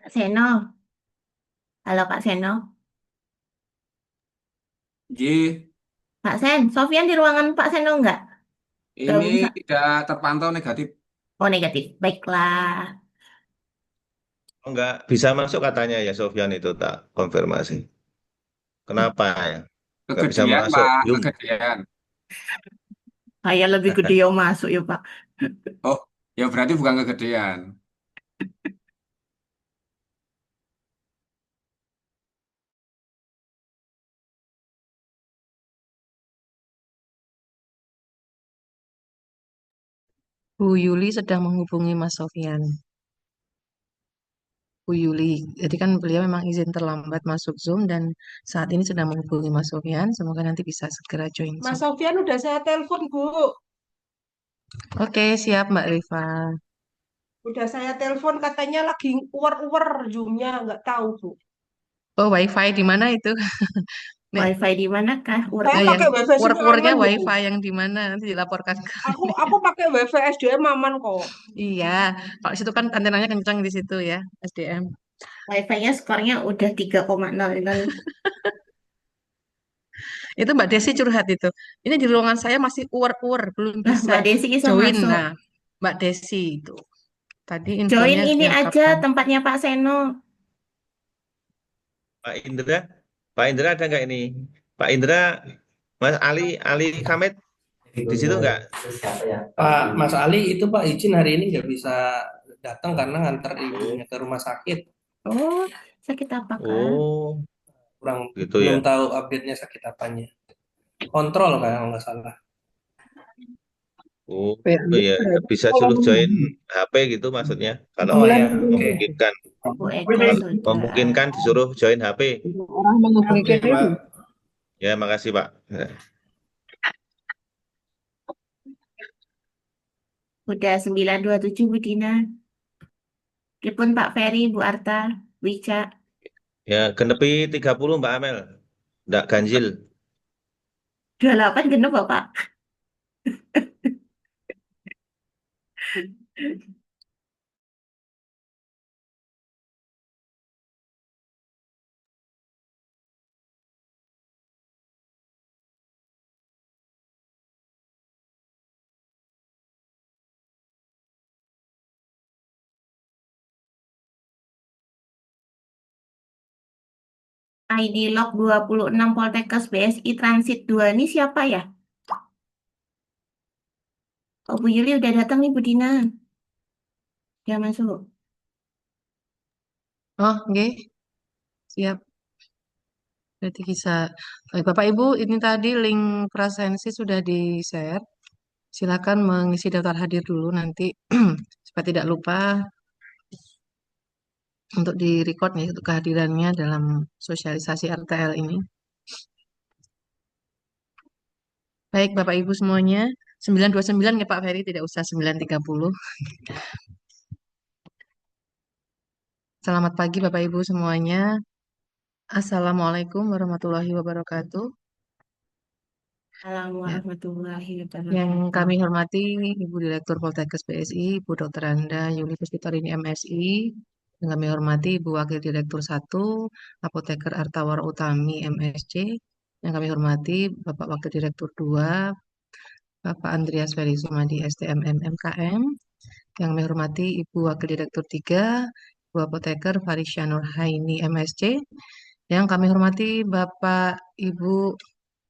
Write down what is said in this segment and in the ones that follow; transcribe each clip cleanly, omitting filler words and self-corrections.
Kak Seno, halo Kak Seno. Ji, Kak Sen, Sofian di ruangan Pak Seno enggak? ini Gabung sa tidak terpantau negatif. Oh negatif, baiklah. Oh, enggak bisa masuk katanya ya Sofyan itu tak konfirmasi. Ih, Kenapa ya? Enggak bisa Kegedean, masuk. Pak, Zoom. kegedean. kayak lebih gede yang masuk ya Pak. Oh, ya berarti bukan kegedean. Bu Yuli sedang menghubungi Mas Sofyan. Bu Yuli, jadi kan beliau memang izin terlambat masuk Zoom dan saat ini sedang menghubungi Mas Sofyan. Semoga nanti bisa segera join Mas Zoom. Sofyan udah saya telepon, Bu. Oke, siap Mbak Rifa. Udah saya telepon katanya lagi uwer-uwer Zoom-nya, nggak tahu, Bu. Oh, WiFi di mana itu? Nek, Wifi di manakah? Saya oh ya, pakai WiFi sini work-worknya aman, Bu. WiFi yang di mana? Nanti dilaporkan ke Aku pakai WiFi SDM aman kok. Iya, kalau situ kan antenanya kencang di situ ya, SDM. Wifi-nya skornya udah 3,00. Itu Mbak Desi curhat itu. Ini di ruangan saya masih uwer-uwer, belum Nah, bisa Mbak Desi bisa join. masuk. Nah, Mbak Desi itu. Tadi Join infonya ini yang aja kapan? tempatnya Pak Seno. Pak Indra, Pak Indra ada nggak ini? Pak Indra, Mas Ali Kamet di situ nggak? Pak Mas Ali itu Pak izin hari ini nggak bisa datang karena ngantar ibunya Oh, ke rumah sakit. Oh, sakit apa Kak? oh, Kurang gitu ya. belum tahu update-nya sakit apanya. Kontrol kalau nggak salah. Oh, PRD iya, iya. berarti Bisa kalau suruh join menunggu HP gitu maksudnya. Kalau Oh 9 ya, oke. memungkinkan, Bu Eka sudah. memungkinkan disuruh join HP. orang Oke, mengeklik itu. Pak. Ya, makasih Pak. Udah 9:27 Bu Dina. Meskipun Pak Ferry, Bu Arta, Bu Ica. Ya, genepi 30 Mbak Amel. Nggak ganjil. 28 genep Bapak. ID log 26 Poltekkes BSI Transit 2 ini siapa ya? Oh, Bu Yuli udah datang nih Bu Dina. Dia masuk. Oh, oke, siap. Berarti bisa. Baik, Bapak Ibu, ini tadi link prasensi sudah di-share. Silakan mengisi daftar hadir dulu nanti supaya tidak lupa untuk di-record nih untuk kehadirannya dalam sosialisasi RTL ini. Baik, Bapak Ibu semuanya, 9:29 ya Pak Ferry, tidak usah 9:30. Selamat pagi Bapak Ibu semuanya. Assalamualaikum warahmatullahi wabarakatuh. Assalamualaikum Ya, warahmatullahi yang wabarakatuh. kami hormati Ibu Direktur Poltekkes BSI, Ibu Dr. Anda Yuli Puspitorini MSI. Yang kami hormati Ibu Wakil Direktur 1, Apoteker Artawar Utami MSC. Yang kami hormati Bapak Wakil Direktur 2, Bapak Andreas Ferry Sumadi STM MMKM. Yang kami hormati Ibu Wakil Direktur 3, Ibu Apoteker Farisya Nurhaini MSC. Yang kami hormati Bapak Ibu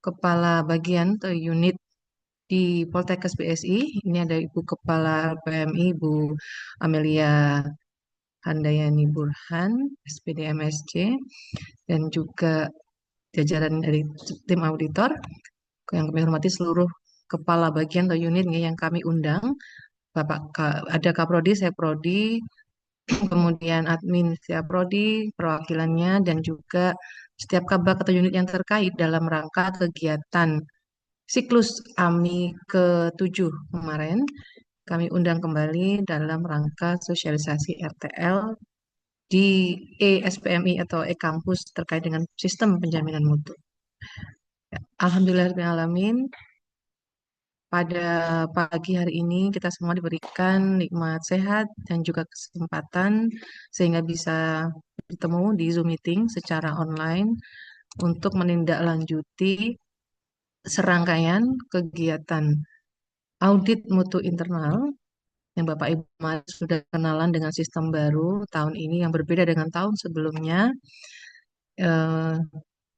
Kepala Bagian atau Unit di Poltekkes BSI. Ini ada Ibu Kepala PMI, Ibu Amelia Handayani Burhan, SPD MSC, dan juga jajaran dari tim auditor. Yang kami hormati seluruh kepala bagian atau unit yang kami undang. Ada Kaprodi, saya Prodi, kemudian admin setiap prodi, perwakilannya, dan juga setiap kabak atau unit yang terkait dalam rangka kegiatan siklus AMI ke-7 kemarin. Kami undang kembali dalam rangka sosialisasi RTL di ESPMI atau e-kampus terkait dengan sistem penjaminan mutu. Ya, Alhamdulillahirrahmanirrahim. pada pagi hari ini kita semua diberikan nikmat sehat dan juga kesempatan sehingga bisa bertemu di Zoom meeting secara online untuk menindaklanjuti serangkaian kegiatan audit mutu internal yang Bapak Ibu sudah kenalan dengan sistem baru tahun ini yang berbeda dengan tahun sebelumnya. Eh,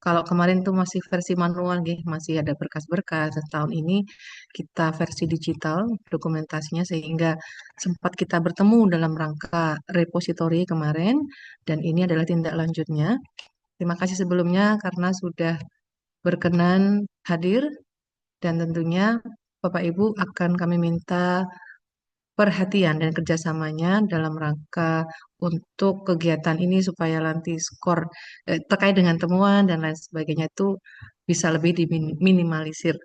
Kalau kemarin tuh masih versi manual, nggih, masih ada berkas-berkas. Dan tahun ini kita versi digital dokumentasinya sehingga sempat kita bertemu dalam rangka repositori kemarin dan ini adalah tindak lanjutnya. Terima kasih sebelumnya karena sudah berkenan hadir dan tentunya Bapak Ibu akan kami minta perhatian dan kerjasamanya dalam rangka untuk kegiatan ini supaya nanti skor terkait dengan temuan dan lain sebagainya itu bisa lebih diminimalisir.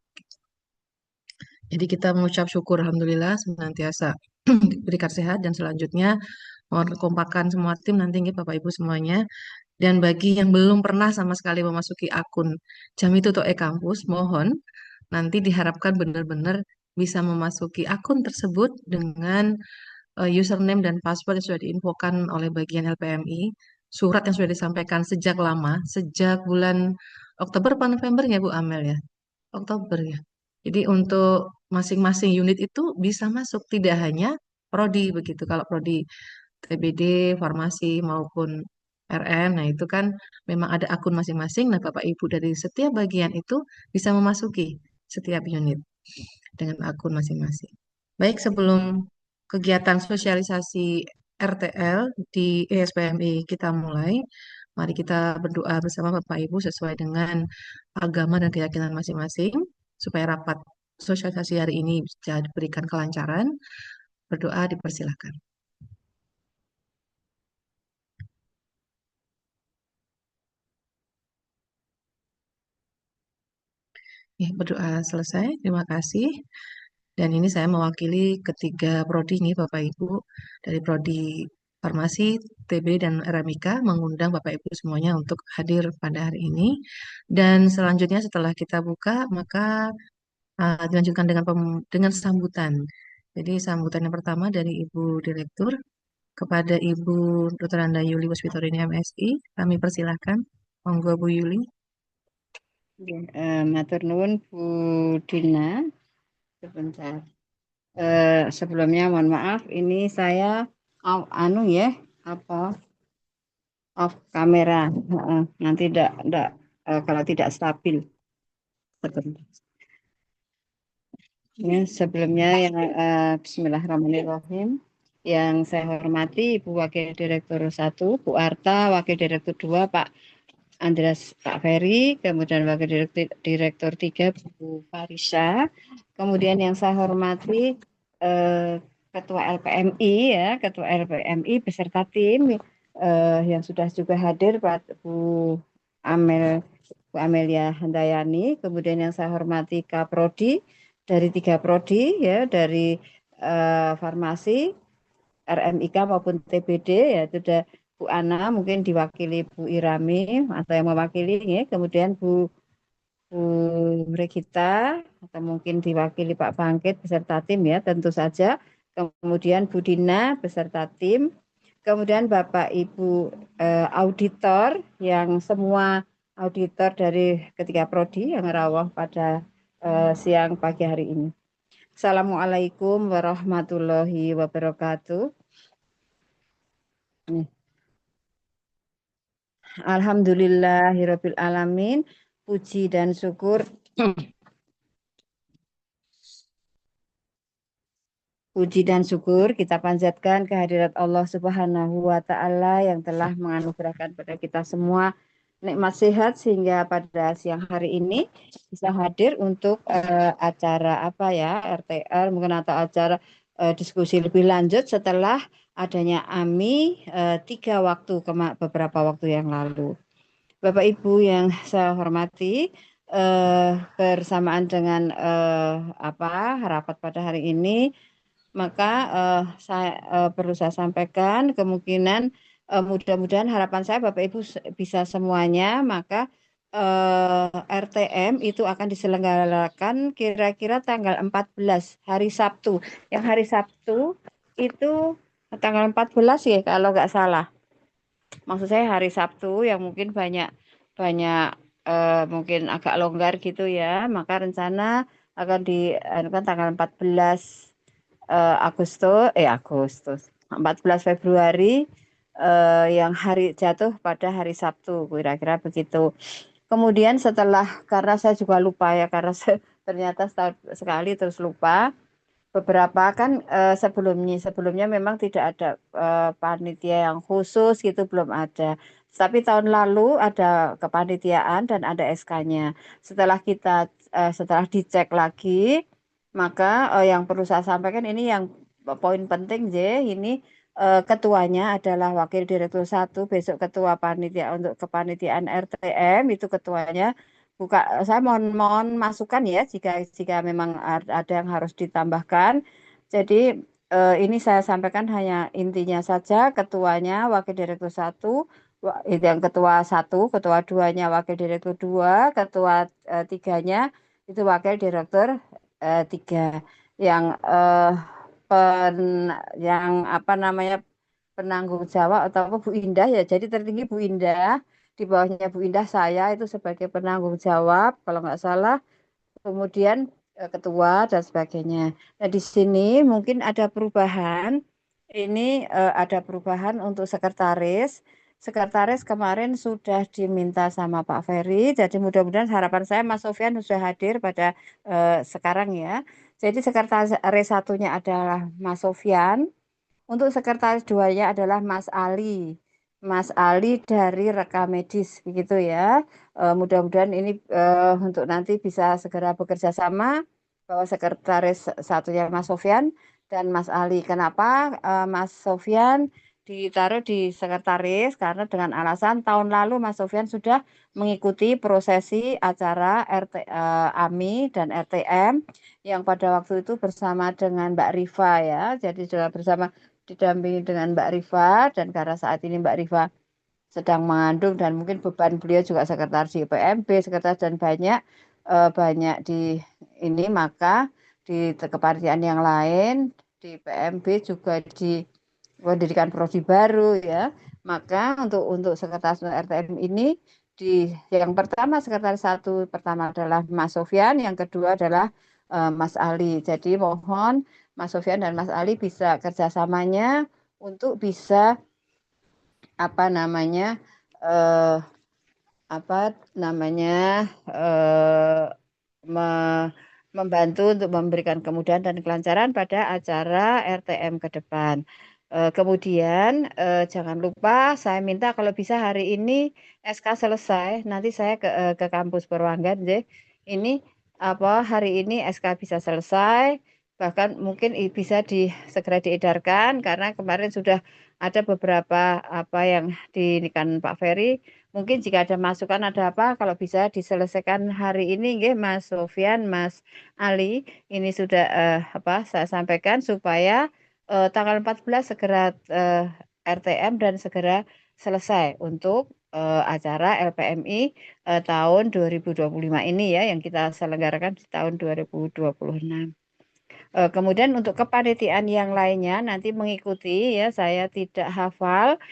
Jadi kita mengucap syukur Alhamdulillah senantiasa diberikan sehat dan selanjutnya mohon kekompakan semua tim nanti nggih, Bapak Ibu semuanya. Dan bagi yang belum pernah sama sekali memasuki akun Jamituto e-Kampus, mohon nanti diharapkan benar-benar bisa memasuki akun tersebut dengan username dan password yang sudah diinfokan oleh bagian LPMI, surat yang sudah disampaikan sejak lama, sejak bulan Oktober atau November ya Bu Amel ya? Oktober ya. Jadi untuk masing-masing unit itu bisa masuk, tidak hanya prodi begitu. Kalau prodi TBD, farmasi maupun RM, nah itu kan memang ada akun masing-masing. Nah Bapak Ibu dari setiap bagian itu bisa memasuki setiap unit dengan akun masing-masing. Baik, sebelum kegiatan sosialisasi RTL di ESPMI kita mulai, mari kita berdoa bersama Bapak Ibu sesuai dengan agama dan keyakinan masing-masing, supaya rapat sosialisasi hari ini bisa diberikan kelancaran. Berdoa dipersilakan. Ya, berdoa selesai. Terima kasih. Dan ini saya mewakili ketiga prodi nih Bapak Ibu dari prodi Farmasi, TB dan Ramika mengundang Bapak Ibu semuanya untuk hadir pada hari ini. Dan selanjutnya setelah kita buka maka dilanjutkan dengan sambutan. Jadi sambutan yang pertama dari Ibu Direktur kepada Ibu Dr. Anda Yuli Waspitorini MSI, kami persilahkan. Monggo Bu Yuli. Matur nuwun Bu Dina. Sebentar. Sebelumnya mohon maaf, ini saya off kamera. Nanti tidak kalau tidak stabil. Sebentar. Ya, sebelumnya yang Bismillahirrahmanirrahim. Yang saya hormati Ibu Wakil Direktur 1, Bu Arta, Wakil Direktur 2, Pak Andreas, Pak Ferry, kemudian Wakil Direktur 3, Bu Farisa. Kemudian yang saya hormati Ketua LPMI ya, Ketua LPMI beserta tim yang sudah juga hadir Pak Bu Amelia Handayani. Kemudian yang saya hormati Kaprodi dari 3 prodi ya, dari farmasi, RMIK maupun TBD ya, itu ada Bu Ana mungkin diwakili Bu Irami atau yang mewakili ya. Kemudian Bu Regita atau mungkin diwakili Pak Bangkit beserta tim ya tentu saja. Kemudian Bu Dina beserta tim. Kemudian Bapak Ibu auditor yang semua auditor dari ketiga prodi yang rawuh pada siang pagi hari ini. Assalamualaikum warahmatullahi wabarakatuh. Alhamdulillahirabbil alamin. Puji dan syukur kita panjatkan kehadirat Allah Subhanahu wa taala yang telah menganugerahkan pada kita semua nikmat sehat sehingga pada siang hari ini bisa hadir untuk acara RTL mungkin atau acara diskusi lebih lanjut setelah adanya AMI beberapa waktu yang lalu. Bapak Ibu yang saya hormati, bersamaan dengan rapat pada hari ini, maka perlu saya sampaikan kemungkinan mudah-mudahan harapan saya Bapak Ibu bisa semuanya maka RTM itu akan diselenggarakan kira-kira tanggal 14 hari Sabtu. Yang hari Sabtu itu tanggal 14 ya kalau nggak salah. Maksud saya hari Sabtu yang mungkin banyak banyak mungkin agak longgar gitu ya. Maka rencana akan dianukan tanggal 14 Agustus 14 Februari yang hari jatuh pada hari Sabtu kira-kira begitu. Kemudian karena saya juga lupa ya karena ternyata setahun sekali terus lupa beberapa kan sebelumnya memang tidak ada panitia yang khusus gitu belum ada. Tapi tahun lalu ada kepanitiaan dan ada SK-nya. Setelah dicek lagi, maka yang perlu saya sampaikan ini yang poin penting ini ketuanya adalah Wakil Direktur 1, besok ketua panitia untuk kepanitiaan RTM itu ketuanya saya mohon masukan ya jika memang ada yang harus ditambahkan. Jadi ini saya sampaikan hanya intinya saja ketuanya Wakil Direktur 1, yang ketua 1, ketua 2-nya Wakil Direktur 2, ketua 3-nya itu Wakil Direktur 3 yang yang apa namanya penanggung jawab atau apa Bu Indah ya. Jadi tertinggi Bu Indah, di bawahnya Bu Indah saya itu sebagai penanggung jawab kalau nggak salah, kemudian ketua dan sebagainya. Nah di sini mungkin ada perubahan. Ini ada perubahan untuk sekretaris. Sekretaris kemarin sudah diminta sama Pak Ferry, jadi mudah-mudahan harapan saya Mas Sofyan sudah hadir pada sekarang ya. Jadi sekretaris satunya adalah Mas Sofyan, untuk sekretaris duanya adalah Mas Ali. Mas Ali dari Rekam Medis, begitu ya. Mudah-mudahan ini untuk nanti bisa segera bekerja sama bahwa sekretaris satunya Mas Sofyan dan Mas Ali. Kenapa Mas Sofyan ditaruh di sekretaris? Karena dengan alasan tahun lalu Mas Sofyan sudah mengikuti prosesi acara AMI dan RTM yang pada waktu itu bersama dengan Mbak Rifa ya. Jadi sudah bersama didampingi dengan Mbak Rifa dan karena saat ini Mbak Rifa sedang mengandung dan mungkin beban beliau juga sekretaris di PMB, sekretaris dan banyak di ini maka di kepanitiaan yang lain di PMB juga didirikan prodi baru ya. Maka untuk sekretaris RTM ini yang pertama sekretaris satu pertama adalah Mas Sofyan, yang kedua adalah Mas Ali. Jadi mohon Mas Sofyan dan Mas Ali bisa kerjasamanya untuk bisa apa namanya eh, membantu untuk memberikan kemudahan dan kelancaran pada acara RTM ke depan. Kemudian jangan lupa saya minta kalau bisa hari ini SK selesai, nanti saya ke kampus Purwanggan, ini hari ini SK bisa selesai, bahkan mungkin bisa segera diedarkan karena kemarin sudah ada beberapa apa yang diinikan Pak Ferry. Mungkin jika ada masukan ada apa, kalau bisa diselesaikan hari ini, nggih, Mas Sofyan, Mas Ali, ini sudah saya sampaikan supaya tanggal 14 segera RTM dan segera selesai untuk acara LPMI tahun 2025 ini ya, yang kita selenggarakan di tahun 2026. Kemudian untuk kepanitiaan yang lainnya nanti mengikuti ya, saya tidak hafal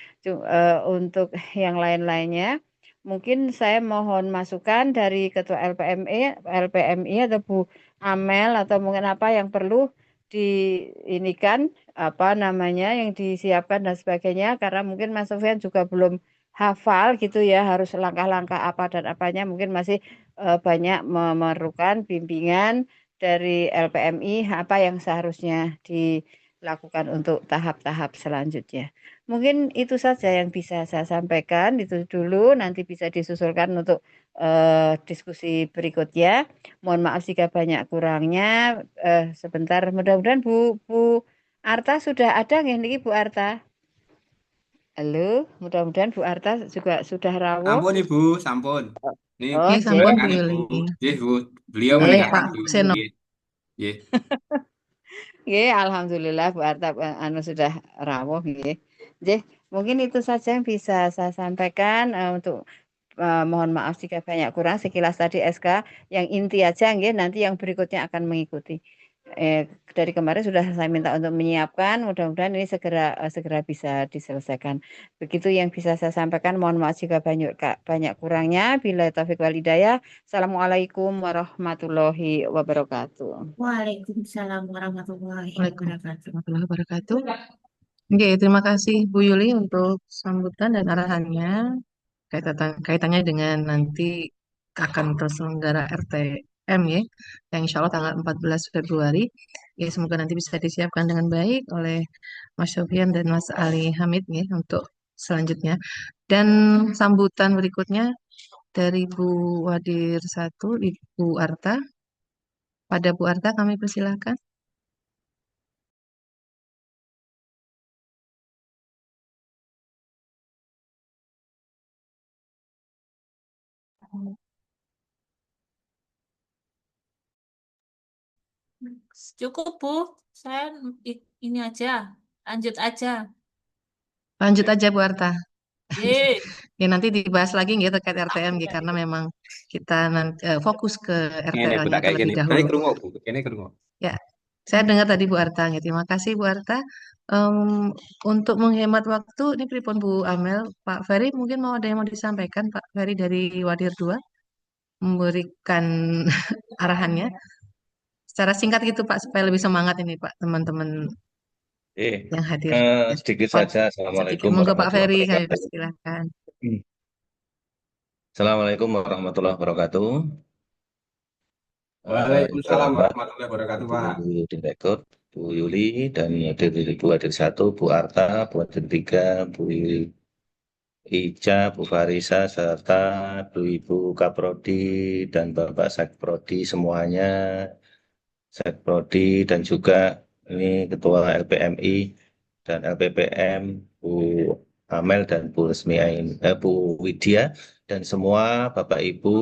untuk yang lain-lainnya. Mungkin saya mohon masukan dari Ketua LPMI atau Bu Amel atau mungkin apa yang perlu diinikan yang disiapkan dan sebagainya karena mungkin Mas Sofyan juga belum hafal gitu ya, harus langkah-langkah apa dan apanya mungkin masih banyak memerlukan bimbingan dari LPMI apa yang seharusnya dilakukan untuk tahap-tahap selanjutnya. Mungkin itu saja yang bisa saya sampaikan, itu dulu, nanti bisa disusulkan untuk diskusi berikutnya. Mohon maaf jika banyak kurangnya. Sebentar, mudah-mudahan Bu Arta sudah ada nggih Bu Arta? Halo, mudah-mudahan Bu Arta juga sudah rawuh. Sampun Ibu, sampun. Ini Oh, Nggih, sampun Bu silakan Ibu. Yuli. Bu. Beliau Nggih, Nggih, meninggalkan Pak Bu. Seno. Nggih. Nggih, alhamdulillah Bu Arta sudah rawuh nggih. Nggih, mungkin itu saja yang bisa saya sampaikan untuk mohon maaf jika banyak kurang. Sekilas tadi SK yang inti aja, nggih, nanti yang berikutnya akan mengikuti. Dari kemarin sudah saya minta untuk menyiapkan, mudah-mudahan ini segera bisa diselesaikan. Begitu yang bisa saya sampaikan. Mohon maaf jika banyak kurangnya. Bila taufik wal hidayah. Assalamualaikum warahmatullahi wabarakatuh. Waalaikumsalam warahmatullahi wabarakatuh. Warahmatullahi wabarakatuh. Oke, terima kasih Bu Yuli untuk sambutan dan arahannya kaitannya dengan nanti akan terselenggara RTM ya, yang insya Allah tanggal 14 Februari. Ya, semoga nanti bisa disiapkan dengan baik oleh Mas Sofyan dan Mas Ali Hamid ya untuk selanjutnya. Dan sambutan berikutnya dari Bu Wadir 1, Ibu Arta. Pada Bu Arta kami persilahkan. Cukup, Bu. Saya ini aja. Lanjut aja. Lanjut aja Bu Arta. Yeay. Ya nanti dibahas lagi ya terkait RTM ya, karena memang kita nanti fokus ke Ini RTL-nya budak kayak terlebih gini. Ini dahulu. kerungu, Bu. Ini kerungu. Ya, saya dengar tadi Bu Arta. Ya, terima kasih Bu Arta. Untuk menghemat waktu, ini pripun Bu Amel, Pak Ferry mungkin ada yang mau disampaikan, Pak Ferry dari Wadir 2, memberikan arahannya secara singkat gitu Pak, supaya lebih semangat ini Pak teman-teman yang hadir. Sedikit Pak, saja. Assalamualaikum monggo Pak warahmatullahi Ferry, kami wabarakatuh. persilahkan. Assalamualaikum warahmatullahi wabarakatuh. Yang Waalaikumsalam terhormat warahmatullahi wabarakatuh, Pak. Bu Direktur, Bu Yuli, dan Bu Wadir 1, Bu Arta, Bu Wadir 3, Bu Ica, Bu Farisa, serta Ibu Kaprodi dan Bapak Sekprodi semuanya, Sekprodi dan juga ini Ketua LPMI dan LPPM, Bu Amel dan Bu Bu Widya, dan semua Bapak Ibu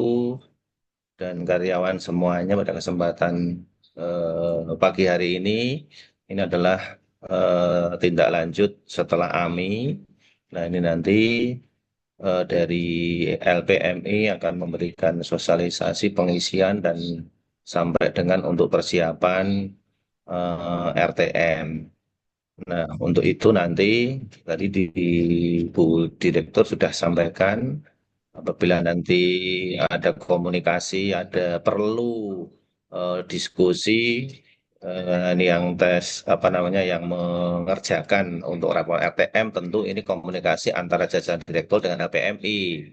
dan karyawan semuanya pada kesempatan pagi hari ini adalah tindak lanjut setelah AMI. Nah, ini nanti dari LPMI akan memberikan sosialisasi pengisian dan sampai dengan untuk persiapan RTM. Nah, untuk itu nanti tadi Bu Direktur sudah sampaikan, apabila nanti ada komunikasi, ada perlu diskusi, ini yang tes yang mengerjakan untuk rapor RTM, tentu ini komunikasi antara jajaran direktur dengan LPMI.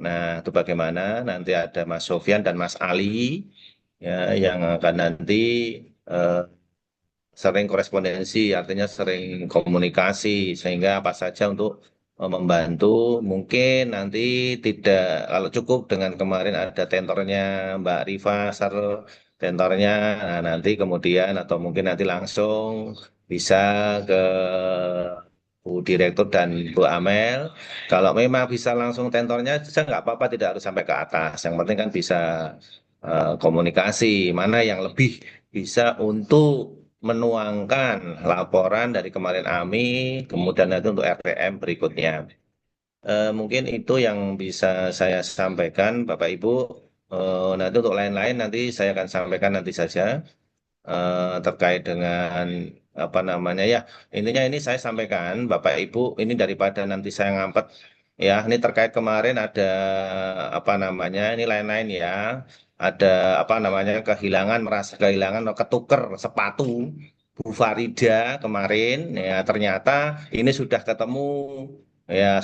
Nah, itu bagaimana nanti ada Mas Sofyan dan Mas Ali ya, yang akan nanti sering korespondensi, artinya sering komunikasi, sehingga apa saja untuk membantu. Mungkin nanti tidak, kalau cukup dengan kemarin ada tentornya Mbak Rifa, tentornya, nah nanti kemudian atau mungkin nanti langsung bisa ke Bu Direktur dan Bu Amel. Kalau memang bisa langsung tentornya, saya nggak apa-apa, tidak harus sampai ke atas. Yang penting kan bisa komunikasi, mana yang lebih bisa untuk menuangkan laporan dari kemarin AMI, kemudian nanti untuk RTM berikutnya. Mungkin itu yang bisa saya sampaikan, Bapak Ibu. Nanti untuk lain-lain nanti saya akan sampaikan nanti saja terkait dengan ya. Intinya ini saya sampaikan, Bapak Ibu, ini daripada nanti saya ngampet ya. Ini terkait kemarin ada ini lain-lain ya. Ada merasa kehilangan ketuker sepatu Bu Farida kemarin ya, ternyata ini sudah ketemu ya,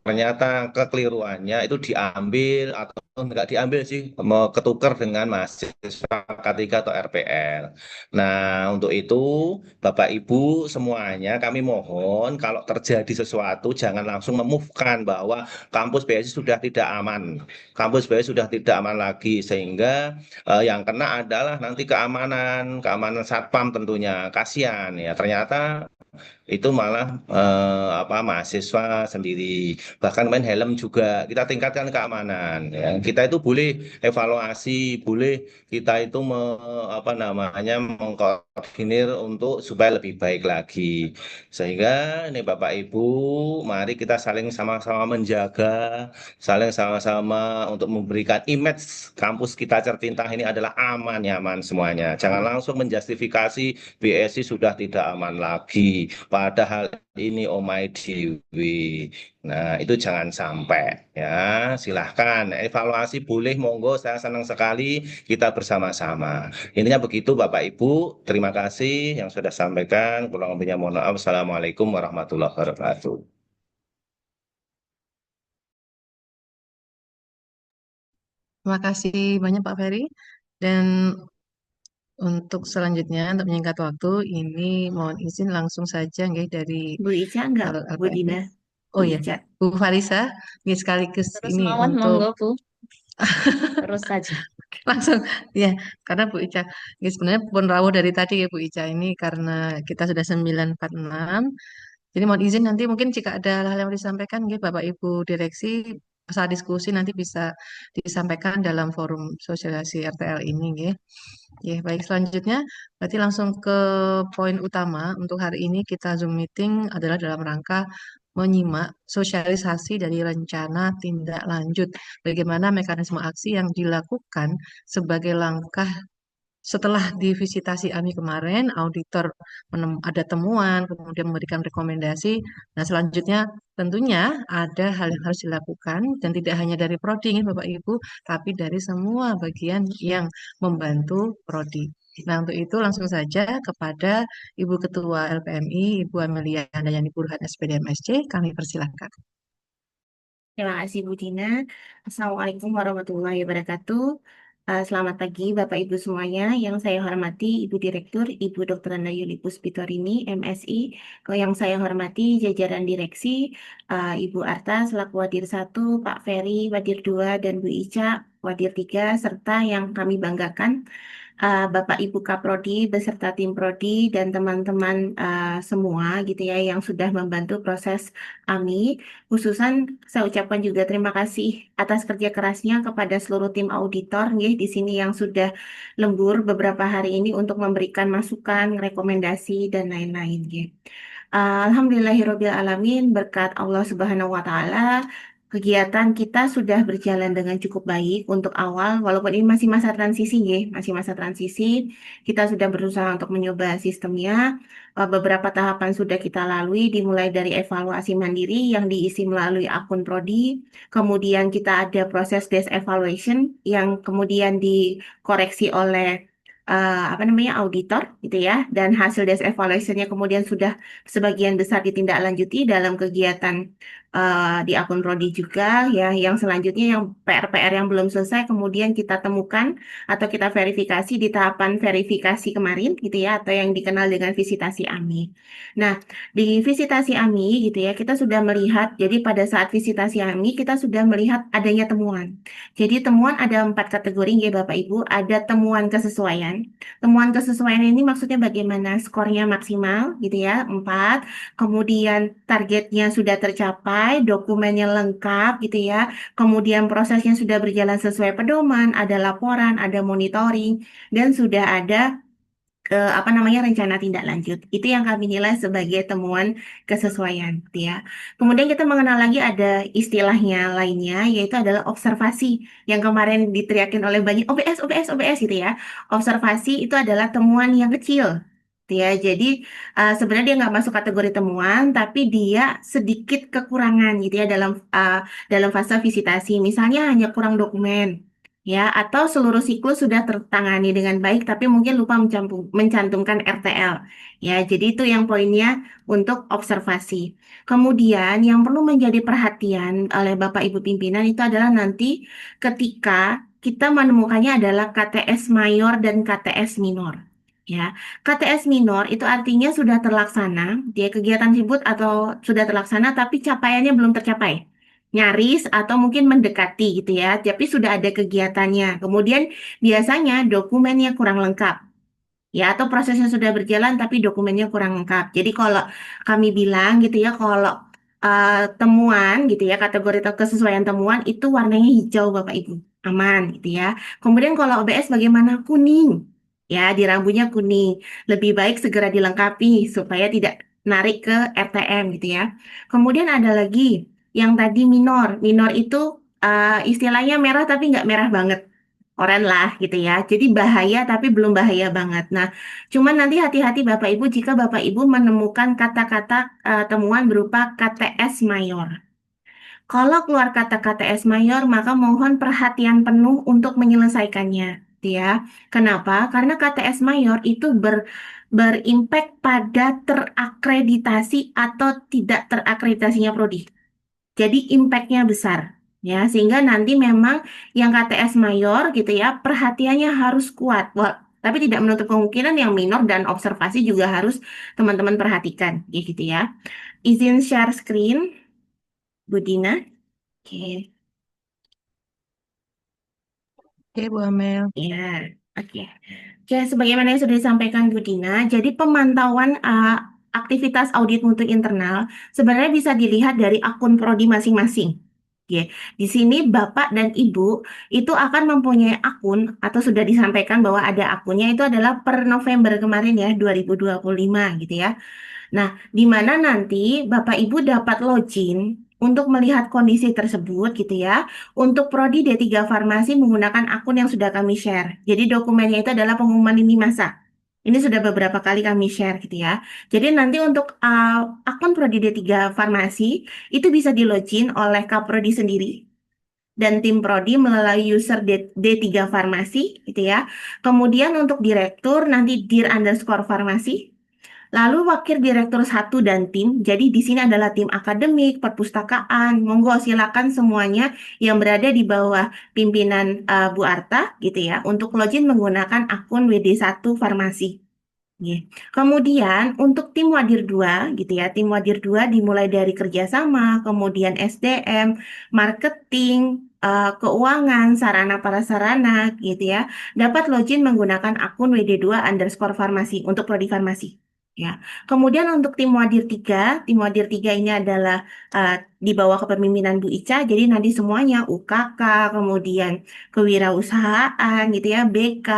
ternyata kekeliruannya itu diambil atau enggak diambil sih, mau ketukar dengan mahasiswa K3 atau RPL. Nah, untuk itu Bapak Ibu semuanya kami mohon kalau terjadi sesuatu jangan langsung memuffkan bahwa kampus BSI sudah tidak aman. Kampus BSI sudah tidak aman lagi, sehingga yang kena adalah nanti keamanan satpam tentunya. Kasihan ya, ternyata itu malah mahasiswa sendiri. Bahkan main helm juga kita tingkatkan keamanan. Ya. Kita itu boleh evaluasi, boleh kita itu mengkoordinir untuk supaya lebih baik lagi. Sehingga ini Bapak Ibu, mari kita saling sama-sama menjaga, saling sama-sama untuk memberikan image kampus kita tercinta ini adalah aman, nyaman semuanya. Jangan langsung menjustifikasi BSI sudah tidak aman lagi. Padahal ini omai dewi. Nah, itu jangan sampai ya. Silahkan evaluasi boleh monggo, saya senang sekali kita bersama-sama. Intinya begitu Bapak Ibu. Terima kasih yang sudah sampaikan. Kurang lebihnya mohon maaf. Assalamualaikum warahmatullahi wabarakatuh. Terima kasih banyak Pak Ferry. Dan untuk selanjutnya, untuk menyingkat waktu, ini mohon izin langsung saja nggih dari Bu Ica enggak, Bu LPMI. Dina, Bu Oh ya, Ica. Bu Farisa, nggih sekaligus Terus ini mawon untuk monggo Bu. Terus saja. langsung ya, karena Bu Ica ya sebenarnya pun rawuh dari tadi ya Bu Ica ini karena kita sudah 9.46. Jadi mohon izin nanti mungkin jika ada hal yang mau disampaikan nggih Bapak Ibu direksi saat diskusi nanti bisa disampaikan dalam forum sosialisasi RTL ini nggih. Ya, baik selanjutnya berarti langsung ke poin utama untuk hari ini kita Zoom meeting adalah dalam rangka menyimak sosialisasi dari rencana tindak lanjut bagaimana mekanisme aksi yang dilakukan sebagai langkah setelah divisitasi AMI kemarin, auditor ada temuan, kemudian memberikan rekomendasi. Nah, selanjutnya tentunya ada hal yang harus dilakukan dan tidak hanya dari Prodi, ini Bapak Ibu, tapi dari semua bagian yang membantu Prodi. Nah, untuk itu langsung saja kepada Ibu Ketua LPMI, Ibu Amelia Handayani Burhan SPD MSC, kami persilahkan. Terima kasih Bu Dina. Assalamualaikum warahmatullahi wabarakatuh. Selamat pagi Bapak Ibu semuanya. Yang saya hormati Ibu Direktur, Ibu Dr. Anda Yuli Puspitorini, MSI. Yang saya hormati jajaran direksi, Ibu Arta selaku Wadir 1, Pak Ferry, Wadir 2, dan Bu Ica, Wadir 3, serta yang kami banggakan, Bapak Ibu Kaprodi beserta tim Prodi dan teman-teman semua gitu ya yang sudah membantu proses AMI. Khususan saya ucapkan juga terima kasih atas kerja kerasnya kepada seluruh tim auditor nggih di sini yang sudah lembur beberapa hari ini untuk memberikan masukan, rekomendasi dan lain-lain nggih. Alhamdulillahirabbil alamin, berkat Allah Subhanahu wa taala kegiatan kita sudah berjalan dengan cukup baik untuk awal, walaupun ini masih masa transisi, nggih, masih masa transisi. Kita sudah berusaha untuk mencoba sistemnya. Beberapa tahapan sudah kita lalui, dimulai dari evaluasi mandiri yang diisi melalui akun Prodi. Kemudian kita ada proses desk evaluation yang kemudian dikoreksi oleh auditor gitu ya, dan hasil desk evaluationnya kemudian sudah sebagian besar ditindaklanjuti dalam kegiatan di akun Prodi juga ya. Yang selanjutnya yang PR-PR yang belum selesai kemudian kita temukan atau kita verifikasi di tahapan verifikasi kemarin gitu ya, atau yang dikenal dengan visitasi AMI. Nah, di visitasi AMI gitu ya, kita sudah melihat, jadi pada saat visitasi AMI kita sudah melihat adanya temuan. Jadi temuan ada 4 kategori ya Bapak Ibu, ada temuan kesesuaian. Temuan kesesuaian ini maksudnya bagaimana skornya maksimal gitu ya, 4. Kemudian targetnya sudah tercapai, dokumennya lengkap gitu ya. Kemudian prosesnya sudah berjalan sesuai pedoman, ada laporan, ada monitoring, dan sudah ada rencana tindak lanjut. Itu yang kami nilai sebagai temuan kesesuaian gitu ya. Kemudian kita mengenal lagi ada istilahnya lainnya, yaitu adalah observasi yang kemarin diteriakin oleh banyak OBS OBS OBS gitu ya. Observasi itu adalah temuan yang kecil gitu ya. Jadi sebenarnya dia nggak masuk kategori temuan, tapi dia sedikit kekurangan gitu ya dalam fase visitasi. Misalnya hanya kurang dokumen ya, atau seluruh siklus sudah tertangani dengan baik tapi mungkin lupa mencantumkan RTL ya. Jadi itu yang poinnya untuk observasi. Kemudian yang perlu menjadi perhatian oleh Bapak Ibu pimpinan itu adalah nanti ketika kita menemukannya adalah KTS mayor dan KTS minor. Ya, KTS minor itu artinya sudah terlaksana, dia kegiatan tersebut atau sudah terlaksana tapi capaiannya belum tercapai, nyaris atau mungkin mendekati gitu ya, tapi sudah ada kegiatannya. Kemudian biasanya dokumennya kurang lengkap. ya, atau prosesnya sudah berjalan tapi dokumennya kurang lengkap. Jadi kalau kami bilang gitu ya, kalau temuan gitu ya, kategori kesesuaian temuan itu warnanya hijau Bapak Ibu, aman gitu ya. Kemudian kalau OBS bagaimana? Kuning. Ya, di rambunya kuning. Lebih baik segera dilengkapi supaya tidak narik ke RTM gitu ya. Kemudian ada lagi yang tadi minor. Minor itu istilahnya merah tapi nggak merah banget. Oren lah gitu ya. Jadi bahaya tapi belum bahaya banget. Nah, cuman nanti hati-hati Bapak Ibu jika Bapak Ibu menemukan kata-kata temuan berupa KTS mayor. Kalau keluar kata KTS mayor, maka mohon perhatian penuh untuk menyelesaikannya, gitu ya. Kenapa? Karena KTS mayor itu berimpact pada terakreditasi atau tidak terakreditasinya prodi. Jadi impact-nya besar. Ya, sehingga nanti memang yang KTS mayor gitu ya, perhatiannya harus kuat. Wah, tapi tidak menutup kemungkinan yang minor dan observasi juga harus teman-teman perhatikan, gitu ya. Izin share screen, Bu Dina. Oke. Oke, Bu Amel. Ya, oke. Oke, sebagaimana yang sudah disampaikan Bu Dina, jadi pemantauan aktivitas audit mutu internal sebenarnya bisa dilihat dari akun prodi masing-masing. Oke, di sini Bapak dan Ibu itu akan mempunyai akun atau sudah disampaikan bahwa ada akunnya itu adalah per November kemarin ya, 2025 gitu ya. Nah, di mana nanti Bapak Ibu dapat login untuk melihat kondisi tersebut gitu ya. Untuk prodi D3 Farmasi menggunakan akun yang sudah kami share. Jadi dokumennya itu adalah pengumuman lini masa. Ini sudah beberapa kali kami share gitu ya. Jadi nanti untuk akun prodi D3 Farmasi itu bisa di login oleh Kaprodi sendiri dan tim prodi melalui user D3 Farmasi gitu ya. Kemudian untuk direktur nanti dir_farmasi. Lalu wakil direktur 1 dan tim, jadi di sini adalah tim akademik, perpustakaan, monggo silakan semuanya yang berada di bawah pimpinan Bu Arta gitu ya, untuk login menggunakan akun WD1 Farmasi. Oke. Kemudian untuk tim Wadir 2 gitu ya, tim Wadir 2 dimulai dari kerjasama, kemudian SDM, marketing, keuangan, sarana prasarana gitu ya, dapat login menggunakan akun WD2_farmasi untuk prodi farmasi. Ya. Kemudian untuk tim Wadir 3 ini adalah di bawah kepemimpinan Bu Ica, jadi nanti semuanya UKK, kemudian kewirausahaan gitu ya, BK,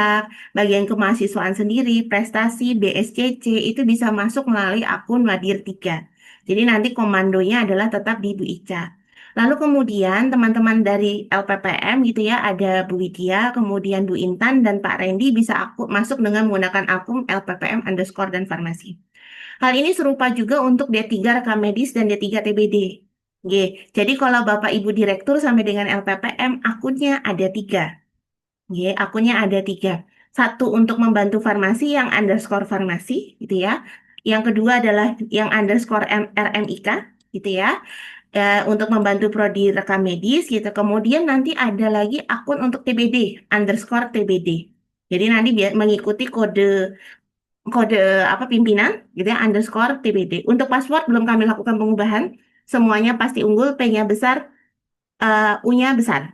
bagian kemahasiswaan sendiri, prestasi, BSCC itu bisa masuk melalui akun Wadir 3. Jadi nanti komandonya adalah tetap di Bu Ica. Lalu kemudian teman-teman dari LPPM gitu ya, ada Bu Widya, kemudian Bu Intan dan Pak Randy bisa masuk dengan menggunakan akun LPPM_ dan farmasi. Hal ini serupa juga untuk D3 rekam medis dan D3 TBD. Oke, jadi kalau Bapak Ibu Direktur sampai dengan LPPM, akunnya ada 3. Ya, akunnya ada 3. Satu untuk membantu farmasi yang _farmasi, gitu ya. Yang kedua adalah yang _RMIK, gitu ya. Untuk membantu prodi rekam medis, gitu. Kemudian nanti ada lagi akun untuk TBD, _TBD. Jadi nanti mengikuti kode apa pimpinan, gitu ya, _TBD. Untuk password belum kami lakukan pengubahan. Semuanya pasti unggul, P-nya besar, U-nya besar.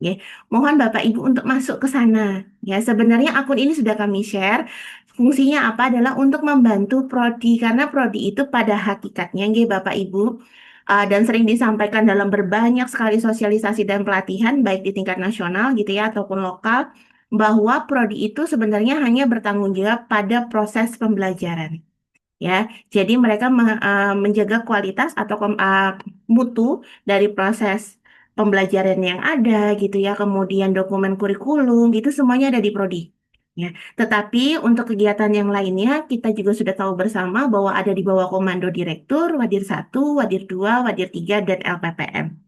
Ya, mohon Bapak Ibu untuk masuk ke sana. Ya, sebenarnya akun ini sudah kami share. Fungsinya apa adalah untuk membantu prodi karena prodi itu pada hakikatnya, nggih Bapak Ibu, dan sering disampaikan dalam berbanyak sekali sosialisasi dan pelatihan baik di tingkat nasional gitu ya ataupun lokal bahwa prodi itu sebenarnya hanya bertanggung jawab pada proses pembelajaran. Ya, jadi mereka menjaga kualitas atau mutu dari proses pembelajaran yang ada gitu ya, kemudian dokumen kurikulum gitu semuanya ada di prodi. Ya, tetapi untuk kegiatan yang lainnya kita juga sudah tahu bersama bahwa ada di bawah komando direktur, Wadir 1, Wadir 2, Wadir 3 dan LPPM.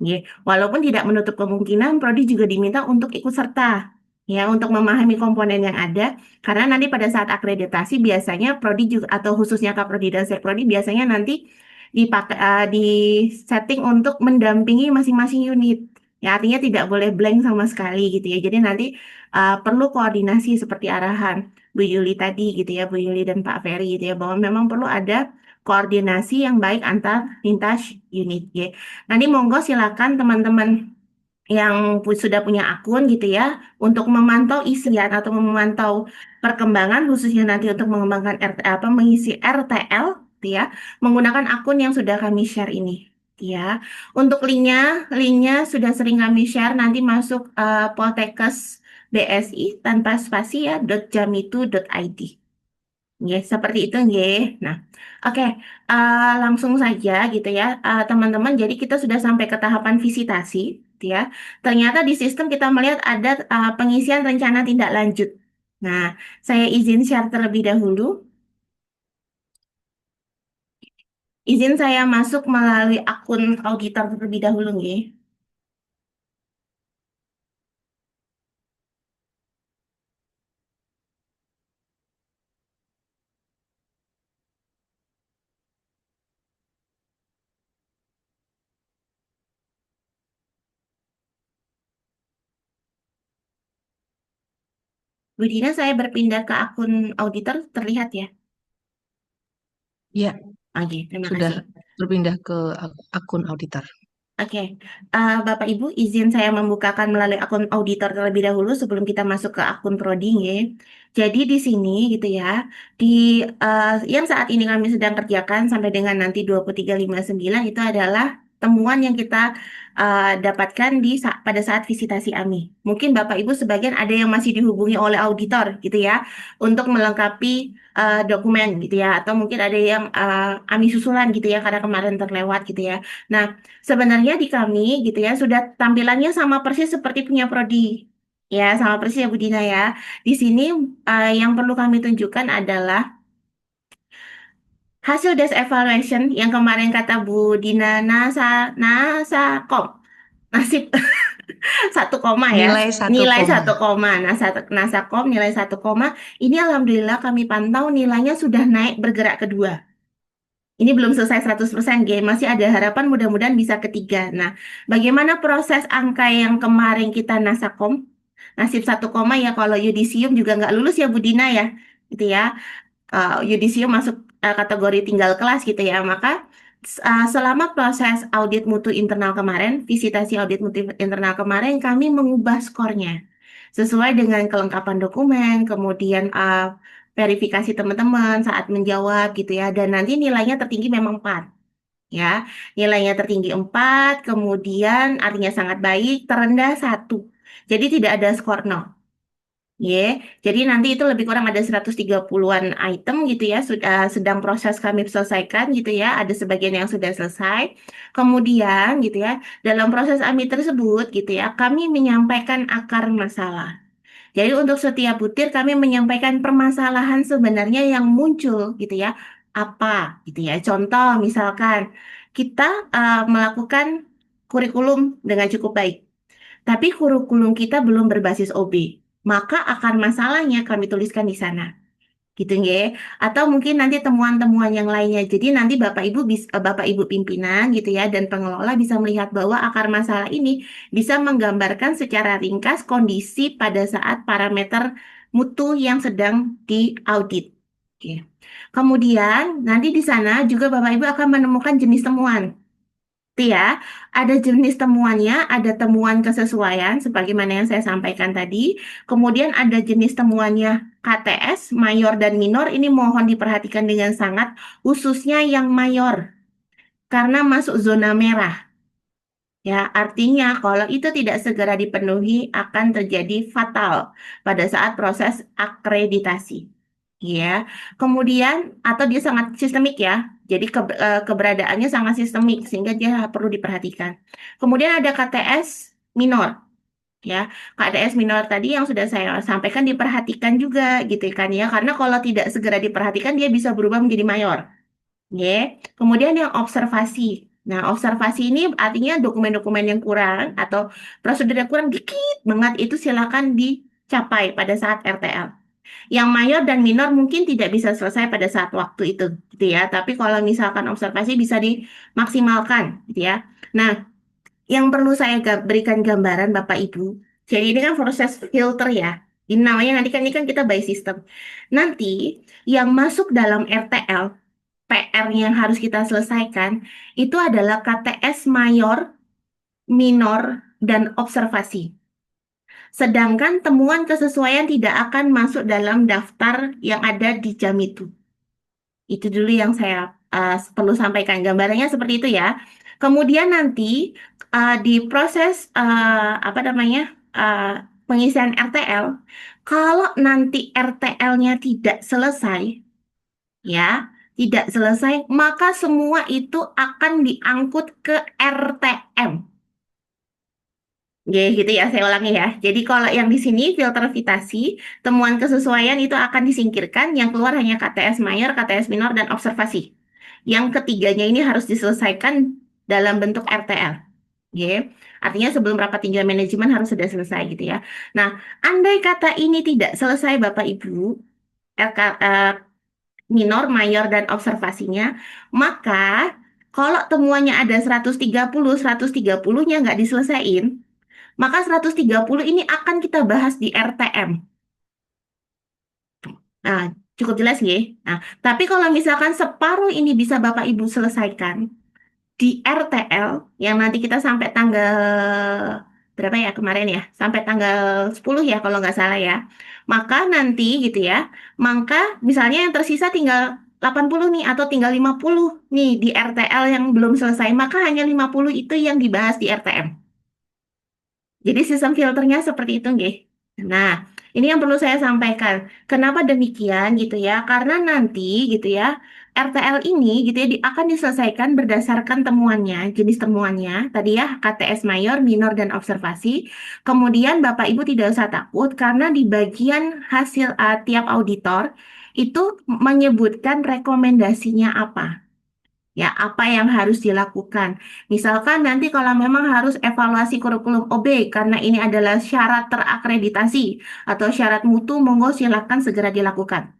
Ya, walaupun tidak menutup kemungkinan prodi juga diminta untuk ikut serta ya untuk memahami komponen yang ada karena nanti pada saat akreditasi biasanya prodi juga atau khususnya Kaprodi dan Sekprodi biasanya nanti dipakai di setting untuk mendampingi masing-masing unit. Ya artinya tidak boleh blank sama sekali gitu ya. Jadi nanti perlu koordinasi seperti arahan Bu Yuli tadi gitu ya, Bu Yuli dan Pak Ferry gitu ya bahwa memang perlu ada koordinasi yang baik antar lintas unit ya. Nanti monggo silakan teman-teman sudah punya akun gitu ya, untuk memantau isian atau memantau perkembangan khususnya nanti untuk mengembangkan mengisi RTL gitu ya, menggunakan akun yang sudah kami share ini. Ya, untuk linknya sudah sering kami share, nanti masuk Poltekkes BSI tanpa spasi ya .jamitu.id. Ya, seperti itu, nggih. Nah, oke, langsung saja gitu ya, teman-teman. Jadi kita sudah sampai ke tahapan visitasi, gitu ya. Ternyata di sistem kita melihat ada pengisian rencana tindak lanjut. Nah, saya izin share terlebih dahulu. Izin saya masuk melalui akun auditor terlebih dahulu, nggih. Bu Dina, saya berpindah ke akun auditor, terlihat ya? Ya, Oke, terima sudah kasih. berpindah ke akun auditor. Oke, Bapak Ibu, izin saya membukakan melalui akun auditor terlebih dahulu sebelum kita masuk ke akun prodi, nggih. Jadi di sini gitu ya, di yang saat ini kami sedang kerjakan sampai dengan nanti 23.59 itu adalah temuan yang kita dapatkan pada saat visitasi AMI. Mungkin Bapak Ibu sebagian ada yang masih dihubungi oleh auditor gitu ya, untuk melengkapi dokumen gitu ya, atau mungkin ada yang AMI susulan gitu ya karena kemarin terlewat gitu ya. Nah, sebenarnya di kami gitu ya sudah tampilannya sama persis seperti punya prodi. Ya, sama persis ya Bu Dina ya. Di sini yang perlu kami tunjukkan adalah hasil desk evaluation yang kemarin kata Bu Dina Nasakom. Nasib 1 koma ya. Nilai 1, Nilai 1 koma. Nasakom nilai 1 koma. Ini alhamdulillah kami pantau nilainya sudah naik bergerak kedua. Ini belum selesai 100% game, masih ada harapan mudah-mudahan bisa ketiga. Nah, bagaimana proses angka yang kemarin kita nasakom? Nasib 1 koma ya, kalau yudisium juga nggak lulus ya Bu Dina ya, gitu ya. Yudisium masuk kategori tinggal kelas gitu ya. Maka selama proses audit mutu internal kemarin, visitasi audit mutu internal kemarin, kami mengubah skornya sesuai dengan kelengkapan dokumen, kemudian verifikasi teman-teman saat menjawab gitu ya. Dan nanti nilainya tertinggi memang 4 ya. Nilainya tertinggi 4, kemudian artinya sangat baik, terendah 1. Jadi tidak ada skor 0. Ya, jadi nanti itu lebih kurang ada 130-an item gitu ya, sudah sedang proses kami selesaikan gitu ya, ada sebagian yang sudah selesai. Kemudian gitu ya, dalam proses AMI tersebut gitu ya, kami menyampaikan akar masalah. Jadi untuk setiap butir kami menyampaikan permasalahan sebenarnya yang muncul gitu ya. Apa gitu ya. Contoh misalkan kita melakukan kurikulum dengan cukup baik, tapi kurikulum kita belum berbasis OB. Maka akar masalahnya kami tuliskan di sana. Gitu ya. Atau mungkin nanti temuan-temuan yang lainnya. Jadi nanti Bapak Ibu pimpinan gitu ya dan pengelola bisa melihat bahwa akar masalah ini bisa menggambarkan secara ringkas kondisi pada saat parameter mutu yang sedang diaudit. Oke. Kemudian nanti di sana juga Bapak Ibu akan menemukan jenis temuan. Itu ya, ada jenis temuannya, ada temuan kesesuaian sebagaimana yang saya sampaikan tadi. Kemudian ada jenis temuannya KTS, mayor dan minor. Ini mohon diperhatikan dengan sangat, khususnya yang mayor karena masuk zona merah. Ya, artinya kalau itu tidak segera dipenuhi akan terjadi fatal pada saat proses akreditasi. Ya, kemudian atau dia sangat sistemik ya. Jadi keberadaannya sangat sistemik sehingga dia perlu diperhatikan. Kemudian ada KTS minor ya. KTS minor tadi yang sudah saya sampaikan diperhatikan juga gitu kan ya. Karena kalau tidak segera diperhatikan dia bisa berubah menjadi mayor. Ya. Kemudian yang observasi. Nah, observasi ini artinya dokumen-dokumen yang kurang atau prosedur yang kurang dikit banget itu silakan dicapai pada saat RTL. Yang mayor dan minor mungkin tidak bisa selesai pada saat waktu itu, gitu ya. Tapi kalau misalkan observasi bisa dimaksimalkan, gitu ya. Nah, yang perlu saya berikan gambaran Bapak Ibu. Jadi ini kan proses filter ya. Ini namanya nanti kan ini kan kita by system. Nanti yang masuk dalam RTL, PR yang harus kita selesaikan itu adalah KTS mayor, minor, dan observasi. Sedangkan temuan kesesuaian tidak akan masuk dalam daftar yang ada di jam itu. Itu dulu yang saya perlu sampaikan. Gambarannya seperti itu ya. Kemudian nanti di proses pengisian RTL, kalau nanti RTL-nya tidak selesai, ya, tidak selesai, maka semua itu akan diangkut ke RTM. Ya, gitu ya, saya ulangi ya. Jadi kalau yang di sini filter vitasi, temuan kesesuaian itu akan disingkirkan, yang keluar hanya KTS mayor, KTS minor, dan observasi. Yang ketiganya ini harus diselesaikan dalam bentuk RTL. Ya, artinya sebelum rapat tinjauan manajemen harus sudah selesai gitu ya. Nah, andai kata ini tidak selesai Bapak Ibu, minor, mayor, dan observasinya, maka kalau temuannya ada 130, 130-nya nggak diselesain, maka 130 ini akan kita bahas di RTM. Nah, cukup jelas ya. Nah, tapi kalau misalkan separuh ini bisa Bapak Ibu selesaikan di RTL, yang nanti kita sampai tanggal berapa ya kemarin ya? Sampai tanggal 10 ya kalau nggak salah ya. Maka nanti gitu ya, maka misalnya yang tersisa tinggal 80 nih atau tinggal 50 nih di RTL yang belum selesai, maka hanya 50 itu yang dibahas di RTM. Jadi sistem filternya seperti itu, nggih. Nah, ini yang perlu saya sampaikan. Kenapa demikian gitu ya? Karena nanti gitu ya, RTL ini gitu ya akan diselesaikan berdasarkan temuannya, jenis temuannya. Tadi ya KTS mayor, minor, dan observasi. Kemudian Bapak Ibu tidak usah takut karena di bagian hasil tiap auditor itu menyebutkan rekomendasinya apa. Ya, apa yang harus dilakukan? Misalkan nanti kalau memang harus evaluasi kurikulum OB karena ini adalah syarat terakreditasi atau syarat mutu, monggo silakan segera dilakukan.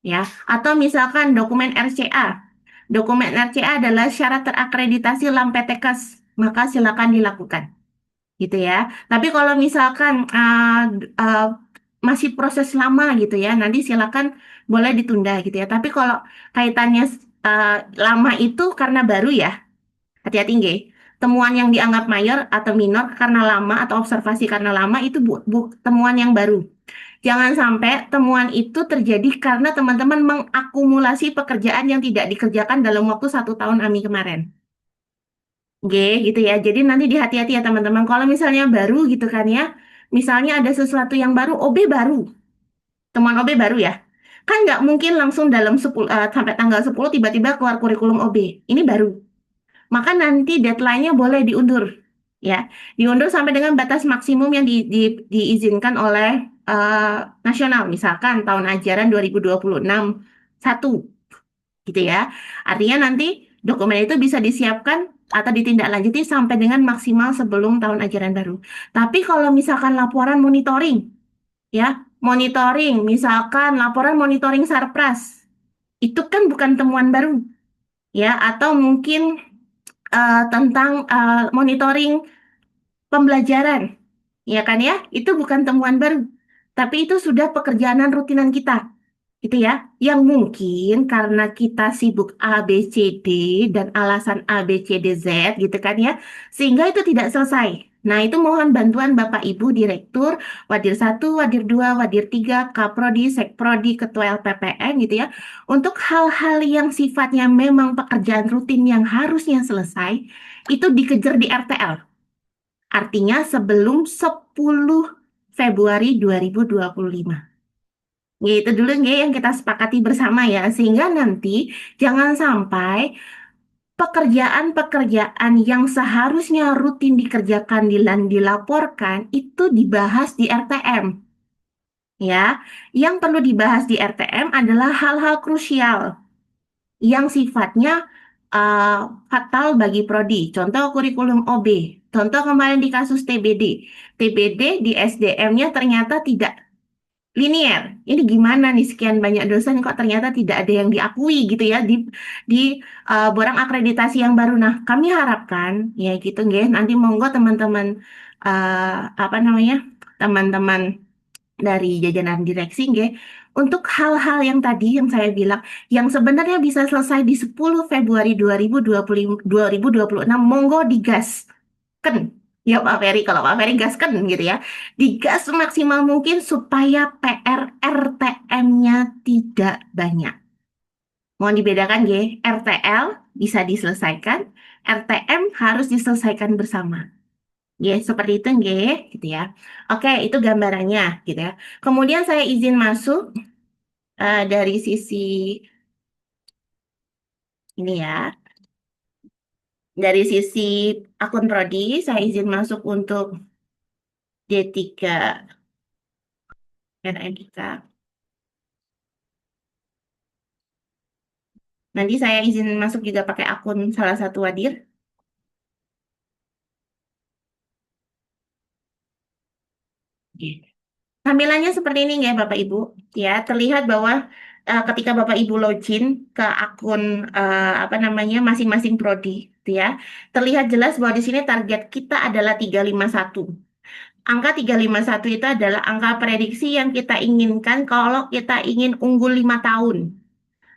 Ya, atau misalkan dokumen RCA. Dokumen RCA adalah syarat terakreditasi LAMPTKes, maka silakan dilakukan. Gitu ya. Tapi kalau misalkan masih proses lama gitu ya, nanti silakan boleh ditunda gitu ya. Tapi kalau kaitannya lama itu karena baru ya, hati-hati nggih. Temuan yang dianggap mayor atau minor karena lama atau observasi karena lama itu temuan yang baru. Jangan sampai temuan itu terjadi karena teman-teman mengakumulasi pekerjaan yang tidak dikerjakan dalam waktu 1 tahun AMI kemarin. Gitu ya. Jadi nanti dihati-hati ya teman-teman. Kalau misalnya baru gitu kan ya, misalnya ada sesuatu yang baru, OB baru, temuan OB baru ya. Kan nggak mungkin langsung dalam 10, sampai tanggal 10 tiba-tiba keluar kurikulum OB. Ini baru. Maka nanti deadline-nya boleh diundur. Ya, diundur sampai dengan batas maksimum yang diizinkan oleh nasional. Misalkan tahun ajaran 2026-1 gitu ya. Artinya nanti dokumen itu bisa disiapkan atau ditindaklanjuti sampai dengan maksimal sebelum tahun ajaran baru. Tapi kalau misalkan laporan monitoring, ya, monitoring, misalkan laporan monitoring Sarpras, itu kan bukan temuan baru, ya, atau mungkin tentang monitoring pembelajaran, ya kan ya, itu bukan temuan baru, tapi itu sudah pekerjaan rutinan kita. Gitu ya, yang mungkin karena kita sibuk A, B, C, D, dan alasan A, B, C, D, Z, gitu kan ya, sehingga itu tidak selesai. Nah, itu mohon bantuan Bapak Ibu Direktur, Wadir 1, Wadir 2, Wadir 3, Kaprodi, Sekprodi, Ketua LPPN gitu ya, untuk hal-hal yang sifatnya memang pekerjaan rutin yang harusnya selesai, itu dikejar di RTL. Artinya sebelum 10 Februari 2025. Itu dulu nggih yang kita sepakati bersama ya, sehingga nanti jangan sampai pekerjaan-pekerjaan yang seharusnya rutin dikerjakan dan dilaporkan itu dibahas di RTM. Ya, yang perlu dibahas di RTM adalah hal-hal krusial yang sifatnya fatal bagi prodi. Contoh kurikulum OB. Contoh kemarin di kasus TBD. TBD di SDM-nya ternyata tidak linier. Ini gimana nih sekian banyak dosen kok ternyata tidak ada yang diakui gitu ya di borang akreditasi yang baru. Nah, kami harapkan ya gitu nggih nanti monggo teman-teman teman-teman dari jajaran direksi nggih untuk hal-hal yang tadi yang saya bilang yang sebenarnya bisa selesai di 10 Februari 2026 monggo digaskan Ya Pak Ferry, kalau Pak Ferry gaskan gitu ya, digas semaksimal mungkin supaya PR RTM-nya tidak banyak. Mohon dibedakan ya, RTL bisa diselesaikan, RTM harus diselesaikan bersama. Ya, seperti itu nggih, gitu ya. Oke, itu gambarannya gitu ya. Kemudian saya izin masuk dari sisi ini ya. Dari sisi akun prodi, saya izin masuk untuk D3 NIK. Nanti saya izin masuk juga pakai akun salah satu wadir. Oke. Tampilannya seperti ini ya Bapak Ibu. Ya, terlihat bahwa ketika Bapak Ibu login ke akun apa namanya masing-masing prodi, gitu ya, terlihat jelas bahwa di sini target kita adalah 351. Angka 351 itu adalah angka prediksi yang kita inginkan kalau kita ingin unggul 5 tahun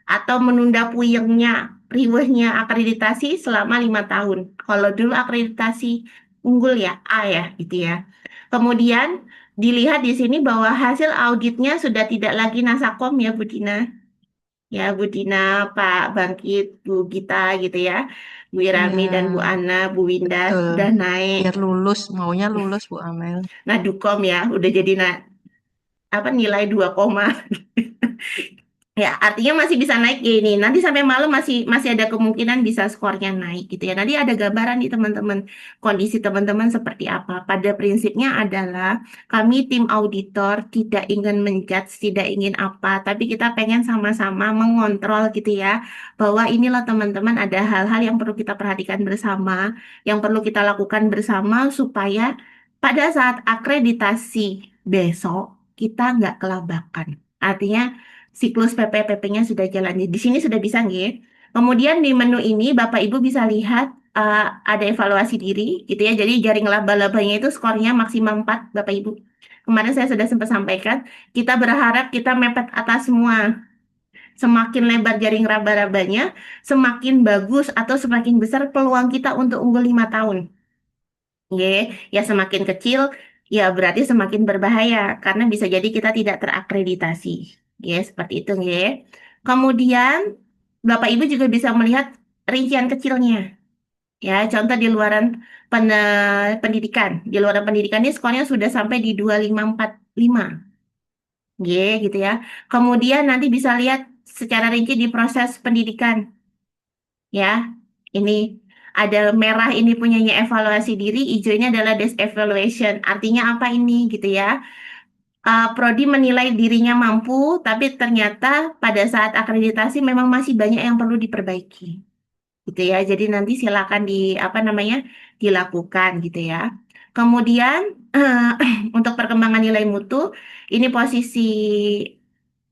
atau menunda puyengnya, riwehnya akreditasi selama 5 tahun. Kalau dulu akreditasi unggul ya A ya, gitu ya. Kemudian dilihat di sini bahwa hasil auditnya sudah tidak lagi Nasakom ya Bu Dina. Ya Bu Dina, Pak Bangkit, Bu Gita gitu ya. Bu Irami dan Bu Iya, Ana, Bu Winda betul. udah naik. Biar lulus, maunya lulus Bu Amel. Nah, Dukom ya, udah jadi apa nilai 2 koma. Ya, artinya masih bisa naik ya ini. Nanti sampai malam masih masih ada kemungkinan bisa skornya naik gitu ya. Nanti ada gambaran nih teman-teman. Kondisi teman-teman seperti apa. Pada prinsipnya adalah kami tim auditor tidak ingin menjudge, tidak ingin apa, tapi kita pengen sama-sama mengontrol gitu ya. Bahwa inilah teman-teman ada hal-hal yang perlu kita perhatikan bersama, yang perlu kita lakukan bersama supaya pada saat akreditasi besok kita nggak kelabakan. Artinya siklus PPPP-nya sudah jalan. Di sini sudah bisa nggih. Kemudian di menu ini Bapak Ibu bisa lihat ada evaluasi diri gitu ya. Jadi jaring laba-labanya itu skornya maksimal 4 Bapak Ibu. Kemarin saya sudah sempat sampaikan, kita berharap kita mepet atas semua. Semakin lebar jaring laba-labanya, semakin bagus atau semakin besar peluang kita untuk unggul 5 tahun. Ye, ya semakin kecil, ya berarti semakin berbahaya karena bisa jadi kita tidak terakreditasi. Ya, seperti itu, ya. Kemudian Bapak Ibu juga bisa melihat rincian kecilnya. Ya, contoh di luaran pendidikan. Di luaran pendidikan ini skornya sudah sampai di 2545. Y, gitu ya. Kemudian nanti bisa lihat secara rinci di proses pendidikan. Ya, ini ada merah ini punyanya evaluasi diri, hijau ini adalah desk evaluation. Artinya apa ini gitu ya? Prodi menilai dirinya mampu, tapi ternyata pada saat akreditasi memang masih banyak yang perlu diperbaiki, gitu ya. Jadi nanti silakan di apa namanya dilakukan gitu ya. Kemudian untuk perkembangan nilai mutu, ini posisi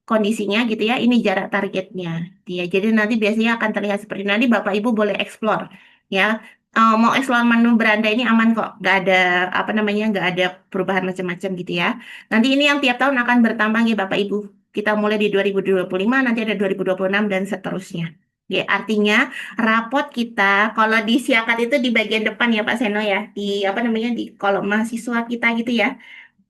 kondisinya gitu ya, ini jarak targetnya. Ya, jadi nanti biasanya akan terlihat seperti ini. Nanti Bapak Ibu boleh explore ya. Mau explore menu beranda ini aman kok, nggak ada apa namanya, nggak ada perubahan macam-macam gitu ya. Nanti ini yang tiap tahun akan bertambah ya Bapak Ibu. Kita mulai di 2025, nanti ada 2026 dan seterusnya. Ya, artinya rapot kita kalau di Siakat itu di bagian depan ya Pak Seno ya, di apa namanya di kolom mahasiswa kita gitu ya.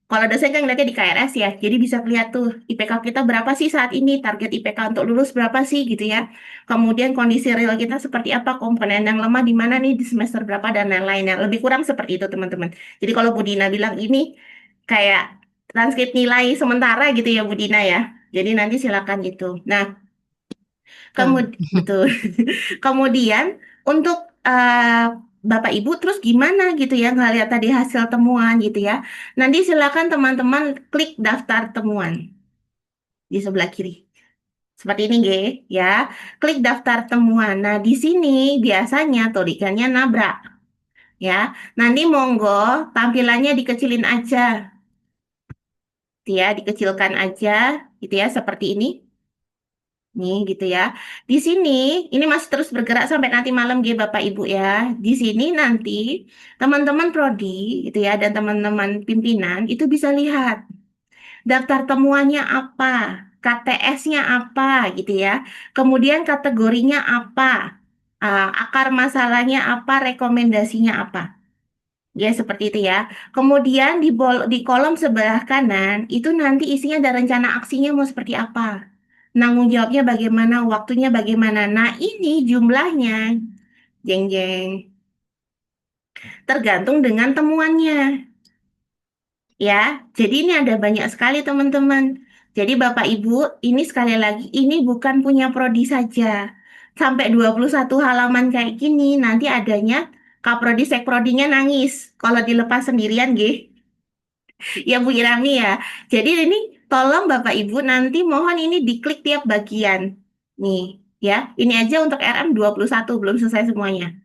Kalau dosen kan ngeliatnya di KRS ya, jadi bisa lihat tuh IPK kita berapa sih saat ini, target IPK untuk lulus berapa sih gitu ya. Kemudian kondisi real kita seperti apa, komponen yang lemah di mana nih di semester berapa dan lain-lainnya. Lebih kurang seperti itu teman-teman. Jadi kalau Bu Dina bilang ini kayak transkrip nilai sementara gitu ya Bu Dina ya. Jadi nanti silakan gitu. Nah, Betul. betul. Kemudian untuk Bapak Ibu terus gimana gitu ya ngeliat tadi hasil temuan gitu ya. Nanti silakan teman-teman klik daftar temuan di sebelah kiri. Seperti ini G, ya. Klik daftar temuan. Nah, di sini biasanya tulisannya nabrak ya. Nanti monggo tampilannya dikecilin aja. Gitu ya, dikecilkan aja gitu ya seperti ini. Nih gitu ya. Di sini ini masih terus bergerak sampai nanti malam G Bapak Ibu ya. Di sini nanti teman-teman prodi gitu ya dan teman-teman pimpinan itu bisa lihat daftar temuannya apa, KTS-nya apa gitu ya. Kemudian kategorinya apa, akar masalahnya apa, rekomendasinya apa. Ya, seperti itu ya. Kemudian di kolom sebelah kanan itu nanti isinya ada rencana aksinya mau seperti apa. Tanggung jawabnya bagaimana, waktunya bagaimana. Nah, ini jumlahnya, jeng jeng, tergantung dengan temuannya. Ya, jadi ini ada banyak sekali teman-teman. Jadi Bapak Ibu, ini sekali lagi, ini bukan punya prodi saja. Sampai 21 halaman kayak gini, nanti adanya Kaprodi Sekprodinya nangis. Kalau dilepas sendirian, gih. Ya Bu Irami ya. Jadi ini tolong Bapak Ibu nanti mohon ini diklik tiap bagian. Nih, ya. Ini aja untuk RM21 belum selesai semuanya.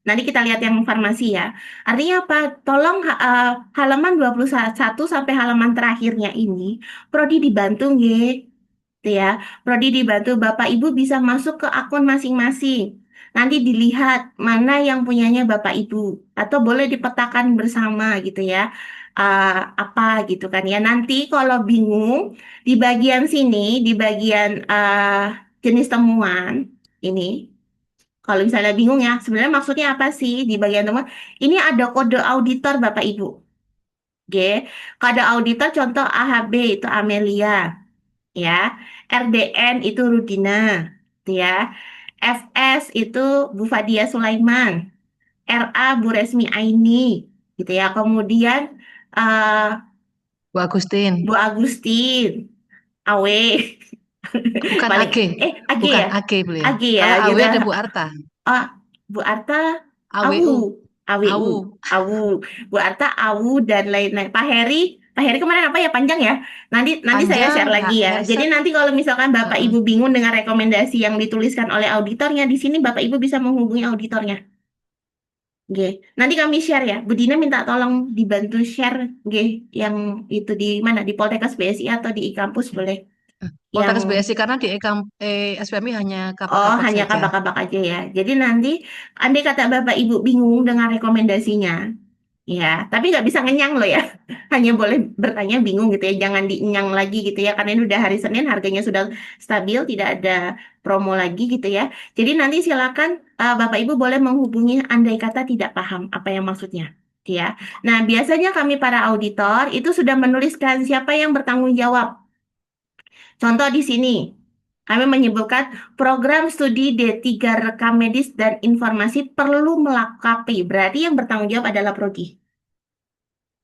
Nanti kita lihat yang farmasi ya. Artinya apa? Tolong halaman 21 sampai halaman terakhirnya ini prodi dibantu nggih. Gitu ya. Prodi dibantu Bapak Ibu bisa masuk ke akun masing-masing. Nanti dilihat mana yang punyanya Bapak Ibu atau boleh dipetakan bersama gitu ya. Apa gitu kan ya. Nanti kalau bingung di bagian sini, di bagian jenis temuan ini kalau misalnya bingung ya, sebenarnya maksudnya apa sih di bagian temuan? Ini ada kode auditor Bapak Ibu. Oke, kode auditor contoh AHB itu Amelia, ya. RDN itu Rudina, gitu ya. FS itu Bu Fadia Sulaiman, RA Bu Resmi Aini, gitu ya. Kemudian eh, Bu Agustin. Bu Agustin, AW, Bukan balik, AG. AG Bukan ya, AG beliau. AG ya, Kalau AW gitu. ada Bu Arta. Ah, Bu Arta AWU. Awu, AWU, AWU. Awu, Bu Arta Awu dan lain-lain. Pak Heri kemarin apa ya panjang ya? Nanti saya Panjang, share lagi ya. Jadi Herset. nanti kalau misalkan Bapak Heeh. Ibu bingung dengan rekomendasi yang dituliskan oleh auditornya di sini Bapak Ibu bisa menghubungi auditornya. Oke. Nanti kami share ya. Bu Dina minta tolong dibantu share, oke, yang itu di mana di Poltekkes BSI atau di iKampus boleh. Yang Poltekkes BSI karena di SPMI hanya Oh, kabak-kabak hanya saja. kabak-kabak aja ya. Jadi nanti andai kata Bapak Ibu bingung dengan rekomendasinya, ya, tapi nggak bisa ngenyang loh ya. Hanya boleh bertanya bingung gitu ya. Jangan dienyang lagi gitu ya. Karena ini udah hari Senin, harganya sudah stabil, tidak ada promo lagi gitu ya. Jadi nanti silakan Bapak Ibu boleh menghubungi andai kata tidak paham apa yang maksudnya. Ya. Nah, biasanya kami para auditor itu sudah menuliskan siapa yang bertanggung jawab. Contoh di sini, kami menyebutkan program studi D3 rekam medis dan informasi perlu melengkapi. Berarti yang bertanggung jawab adalah prodi.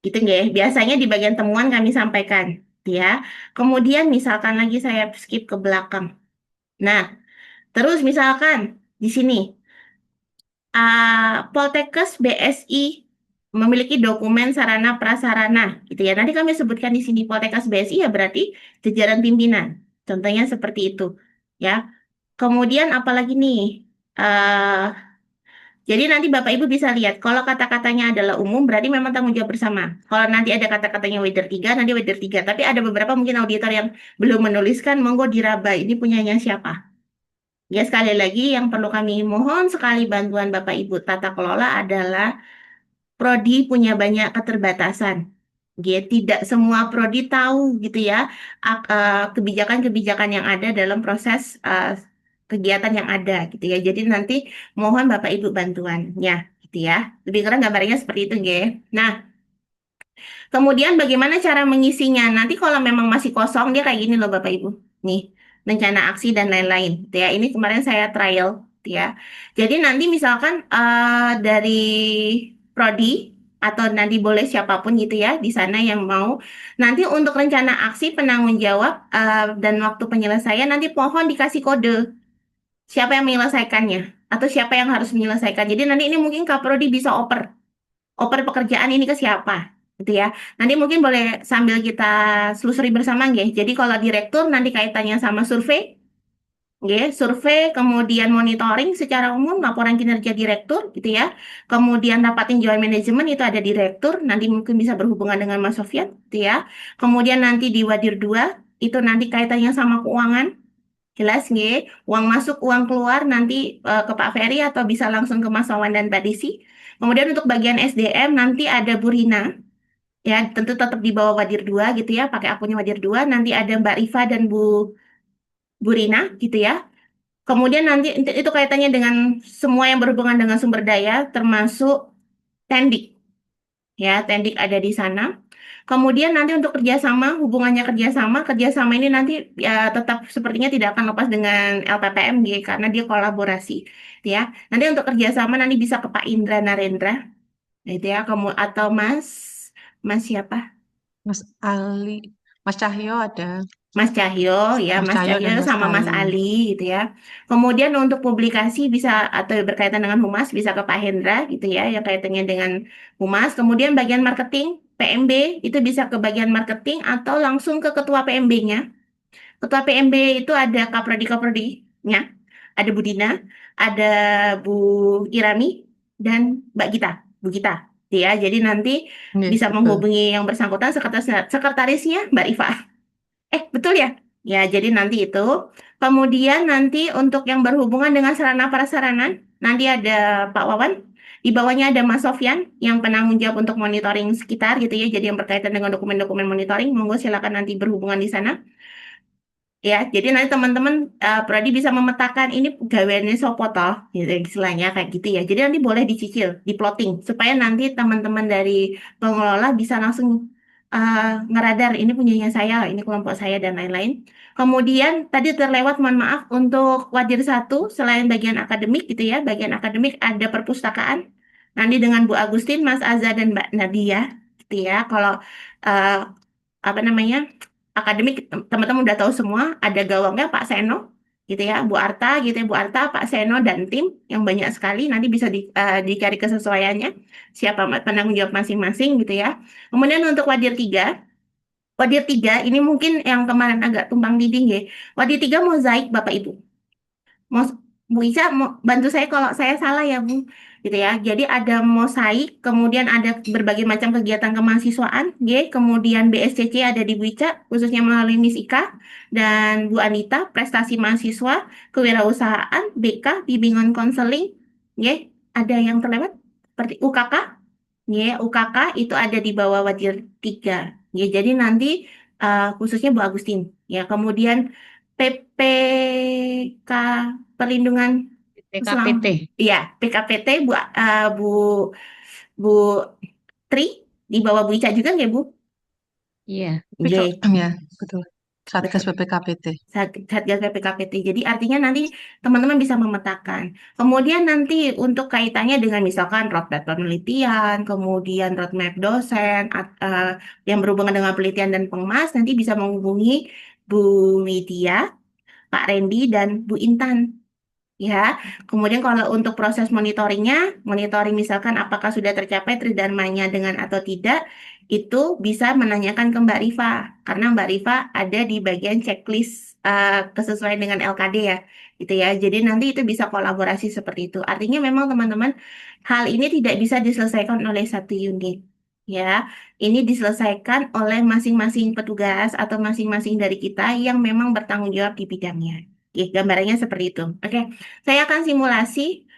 Gitu nggak? Biasanya di bagian temuan kami sampaikan, ya. Kemudian misalkan lagi saya skip ke belakang. Nah, terus misalkan di sini Poltekkes BSI memiliki dokumen sarana prasarana, gitu ya. Nanti kami sebutkan di sini Poltekkes BSI ya berarti jajaran pimpinan. Contohnya seperti itu, ya. Kemudian apalagi nih? eh jadi nanti Bapak Ibu bisa lihat, kalau kata-katanya adalah umum, berarti memang tanggung jawab bersama. Kalau nanti ada kata-katanya Weder 3, nanti Weder 3. Tapi ada beberapa mungkin auditor yang belum menuliskan, monggo diraba, ini punyanya siapa. Ya sekali lagi yang perlu kami mohon sekali bantuan Bapak Ibu tata kelola adalah prodi punya banyak keterbatasan. Ya, tidak semua prodi tahu gitu ya kebijakan-kebijakan yang ada dalam proses kegiatan yang ada gitu ya. Jadi nanti mohon Bapak Ibu bantuannya gitu ya. Lebih kurang gambarnya seperti itu, nggih. Nah, kemudian bagaimana cara mengisinya? Nanti kalau memang masih kosong dia kayak gini loh Bapak Ibu. Nih, rencana aksi dan lain-lain. Gitu ya. Ini kemarin saya trial gitu ya. Jadi nanti misalkan dari prodi atau nanti boleh siapapun gitu ya di sana yang mau. Nanti untuk rencana aksi penanggung jawab dan waktu penyelesaian nanti pohon dikasih kode siapa yang menyelesaikannya atau siapa yang harus menyelesaikan. Jadi nanti ini mungkin Kaprodi bisa oper pekerjaan ini ke siapa gitu ya. Nanti mungkin boleh sambil kita selusuri bersama nggih. Jadi kalau direktur nanti kaitannya sama survei, nggih, survei kemudian monitoring secara umum laporan kinerja direktur gitu ya. Kemudian rapat tinjauan manajemen itu ada direktur, nanti mungkin bisa berhubungan dengan Mas Sofyan gitu ya. Kemudian nanti di Wadir 2 itu nanti kaitannya sama keuangan. Jelas nggih, uang masuk, uang keluar nanti ke Pak Ferry atau bisa langsung ke Mas Wawan dan Mbak Desi. Kemudian untuk bagian SDM nanti ada Bu Rina, ya tentu tetap di bawah Wadir 2 gitu ya, pakai akunnya Wadir 2. Nanti ada Mbak Rifa dan Bu Rina gitu ya. Kemudian nanti itu kaitannya dengan semua yang berhubungan dengan sumber daya termasuk Tendik. ya, Tendik ada di sana. Kemudian nanti untuk kerjasama, hubungannya kerjasama ini nanti ya, tetap sepertinya tidak akan lepas dengan LPPMG karena dia kolaborasi, ya. Nanti untuk kerjasama nanti bisa ke Pak Indra Narendra, gitu ya, kamu atau Mas siapa? Mas Ali, Mas Cahyo ada, Mas Cahyo, ya, Mas Mas Cahyo Cahyo dan Mas sama Mas Ali. Ali, gitu ya. Kemudian untuk publikasi bisa atau berkaitan dengan humas bisa ke Pak Hendra, gitu ya, yang kaitannya dengan humas. Kemudian bagian marketing, PMB itu bisa ke bagian marketing atau langsung ke ketua PMB-nya. Ketua PMB itu ada Kaprodi-Kaprodinya, ada Bu Dina, ada Bu Irami, dan Mbak Gita, Bu Gita. Ya, jadi nanti Iya, bisa betul. menghubungi yang bersangkutan sekretarisnya Mbak Rifa. Betul ya? Ya, jadi nanti itu. Kemudian nanti untuk yang berhubungan dengan sarana prasarana, nanti ada Pak Wawan. Di bawahnya ada Mas Sofyan yang penanggung jawab untuk monitoring sekitar gitu ya. Jadi yang berkaitan dengan dokumen-dokumen monitoring, monggo silakan nanti berhubungan di sana. Ya, jadi nanti teman-teman Prodi bisa memetakan ini gaweannya sopo toh, gitu istilahnya kayak gitu ya. Jadi nanti boleh dicicil, diplotting supaya nanti teman-teman dari pengelola bisa langsung ngeradar ini punyanya saya, ini kelompok saya dan lain-lain. Kemudian tadi terlewat, mohon maaf untuk Wadir 1 selain bagian akademik gitu ya, bagian akademik ada perpustakaan. Nanti dengan Bu Agustin, Mas Azza dan Mbak Nadia gitu ya. Kalau eh, apa namanya? Akademik teman-teman udah tahu semua, ada gawangnya Pak Seno gitu ya, Bu Arta gitu ya, Bu Arta, Pak Seno dan tim yang banyak sekali, nanti bisa dicari kesesuaiannya siapa penanggung jawab masing-masing gitu ya. Kemudian untuk Wadir 3 ini mungkin yang kemarin agak tumpang tindih ya. Wadir 3 mozaik Bapak Ibu. Mau Bu Ica mau bantu saya kalau saya salah ya Bu, gitu ya. Jadi ada mosaik, kemudian ada berbagai macam kegiatan kemahasiswaan, kemudian BSCC ada di Bu Ica, khususnya melalui Miss Ika dan Bu Anita, prestasi mahasiswa, kewirausahaan, BK, bimbingan konseling, ada yang terlewat seperti UKK, UKK itu ada di bawah Wadir 3. Jadi nanti khususnya Bu Agustin, ya. Kemudian PPK Perlindungan PKPT. Iya, PKPT Bu Bu Tri di bawah Bu Ica juga nggak Bu? Iya. Betul. Nggih, Ya, betul. Satgas betul. PPKPT. Satgas PPKPT. Jadi artinya nanti teman-teman bisa memetakan. Kemudian nanti untuk kaitannya dengan misalkan roadmap penelitian, kemudian roadmap dosen, yang berhubungan dengan penelitian dan pengemas, nanti bisa menghubungi Bu Widya, Pak Randy, dan Bu Intan. Ya, kemudian kalau untuk proses monitoring misalkan apakah sudah tercapai tridharmanya dengan atau tidak, itu bisa menanyakan ke Mbak Rifa, karena Mbak Rifa ada di bagian checklist kesesuaian dengan LKD ya, gitu ya. Jadi nanti itu bisa kolaborasi seperti itu. Artinya memang teman-teman, hal ini tidak bisa diselesaikan oleh satu unit, ya. Ini diselesaikan oleh masing-masing petugas atau masing-masing dari kita yang memang bertanggung jawab di bidangnya. Oke, gambarannya seperti itu. Oke. Saya akan simulasi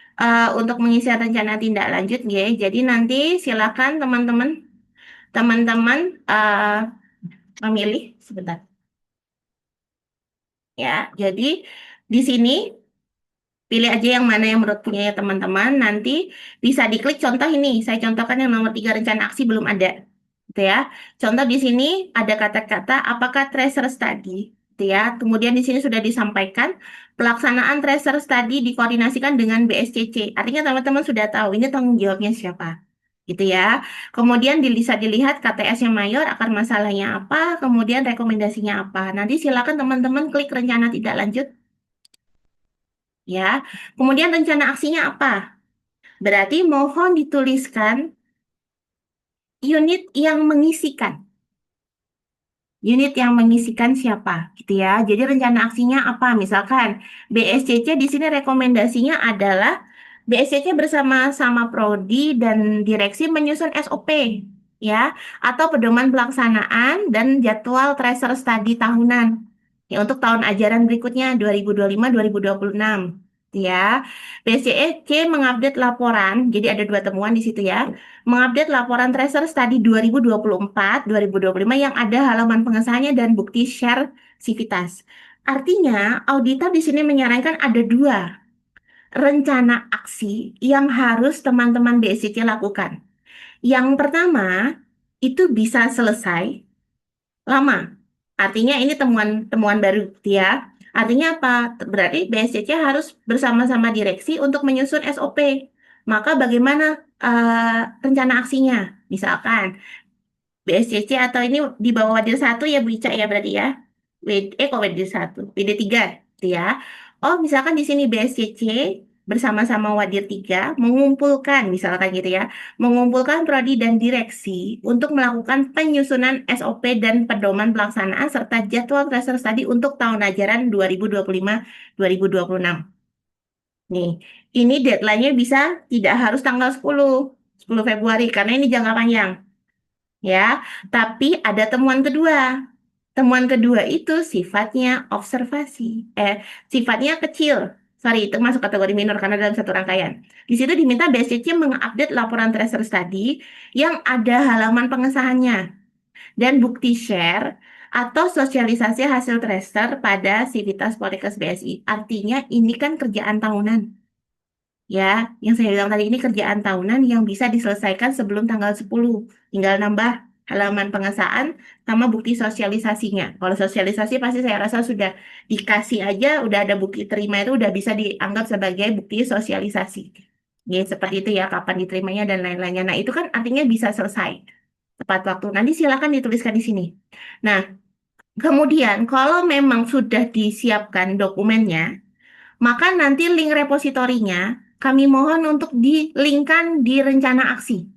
untuk mengisi rencana tindak lanjut, ya. Jadi nanti silakan teman-teman memilih sebentar. Ya, jadi di sini pilih aja yang mana yang menurut punya teman-teman. Nanti bisa diklik contoh ini. Saya contohkan yang nomor 3 rencana aksi belum ada. Gitu ya. Contoh di sini ada kata-kata apakah tracer study. Gitu ya. Kemudian di sini sudah disampaikan pelaksanaan tracer study dikoordinasikan dengan BSCC. Artinya teman-teman sudah tahu ini tanggung jawabnya siapa. Gitu ya. Kemudian bisa dilihat KTS-nya mayor, akar masalahnya apa, kemudian rekomendasinya apa. Nanti silakan teman-teman klik rencana tidak lanjut. Ya, kemudian rencana aksinya apa? Berarti mohon dituliskan unit yang mengisikan. Unit yang mengisikan siapa, gitu ya. Jadi rencana aksinya apa? Misalkan BSCC di sini rekomendasinya adalah BSCC bersama-sama prodi dan direksi menyusun SOP, ya, atau pedoman pelaksanaan dan jadwal tracer study tahunan. Ya, untuk tahun ajaran berikutnya 2025-2026. Ya, BSCC mengupdate laporan, jadi ada 2 temuan di situ ya. Mengupdate laporan tracer study 2024-2025 yang ada halaman pengesahannya dan bukti share Civitas. Artinya, auditor di sini menyarankan ada 2 rencana aksi yang harus teman-teman BSCC lakukan. Yang pertama itu bisa selesai lama. Artinya ini temuan baru dia. Artinya apa? Berarti BSCC harus bersama-sama direksi untuk menyusun SOP. Maka bagaimana rencana aksinya? Misalkan BSCC atau ini di bawah Wadir 1 ya Bu Ica ya berarti ya. Kok Wadir 1? WD3 gitu ya. Oh, misalkan di sini BSCC bersama-sama Wadir 3 mengumpulkan misalkan gitu ya. Mengumpulkan prodi dan direksi untuk melakukan penyusunan SOP dan pedoman pelaksanaan serta jadwal tracer study untuk tahun ajaran 2025-2026. Nih, ini deadline-nya bisa tidak harus tanggal 10 Februari karena ini jangka panjang ya. Tapi ada temuan kedua. Temuan kedua itu sifatnya observasi. Sifatnya kecil. Sorry, itu masuk kategori minor karena dalam satu rangkaian. Di situ diminta BSCC mengupdate laporan tracer study yang ada halaman pengesahannya dan bukti share atau sosialisasi hasil tracer pada Sivitas Poltekkes BSI. Artinya ini kan kerjaan tahunan. Ya, yang saya bilang tadi ini kerjaan tahunan yang bisa diselesaikan sebelum tanggal 10. Tinggal nambah halaman pengesahan sama bukti sosialisasinya. Kalau sosialisasi pasti saya rasa sudah dikasih aja, udah ada bukti terima itu udah bisa dianggap sebagai bukti sosialisasi. Ya, seperti itu ya, kapan diterimanya dan lain-lainnya. Nah, itu kan artinya bisa selesai tepat waktu. Nanti silakan dituliskan di sini. Nah, kemudian kalau memang sudah disiapkan dokumennya, maka nanti link repositorinya kami mohon untuk di-linkkan di rencana aksi.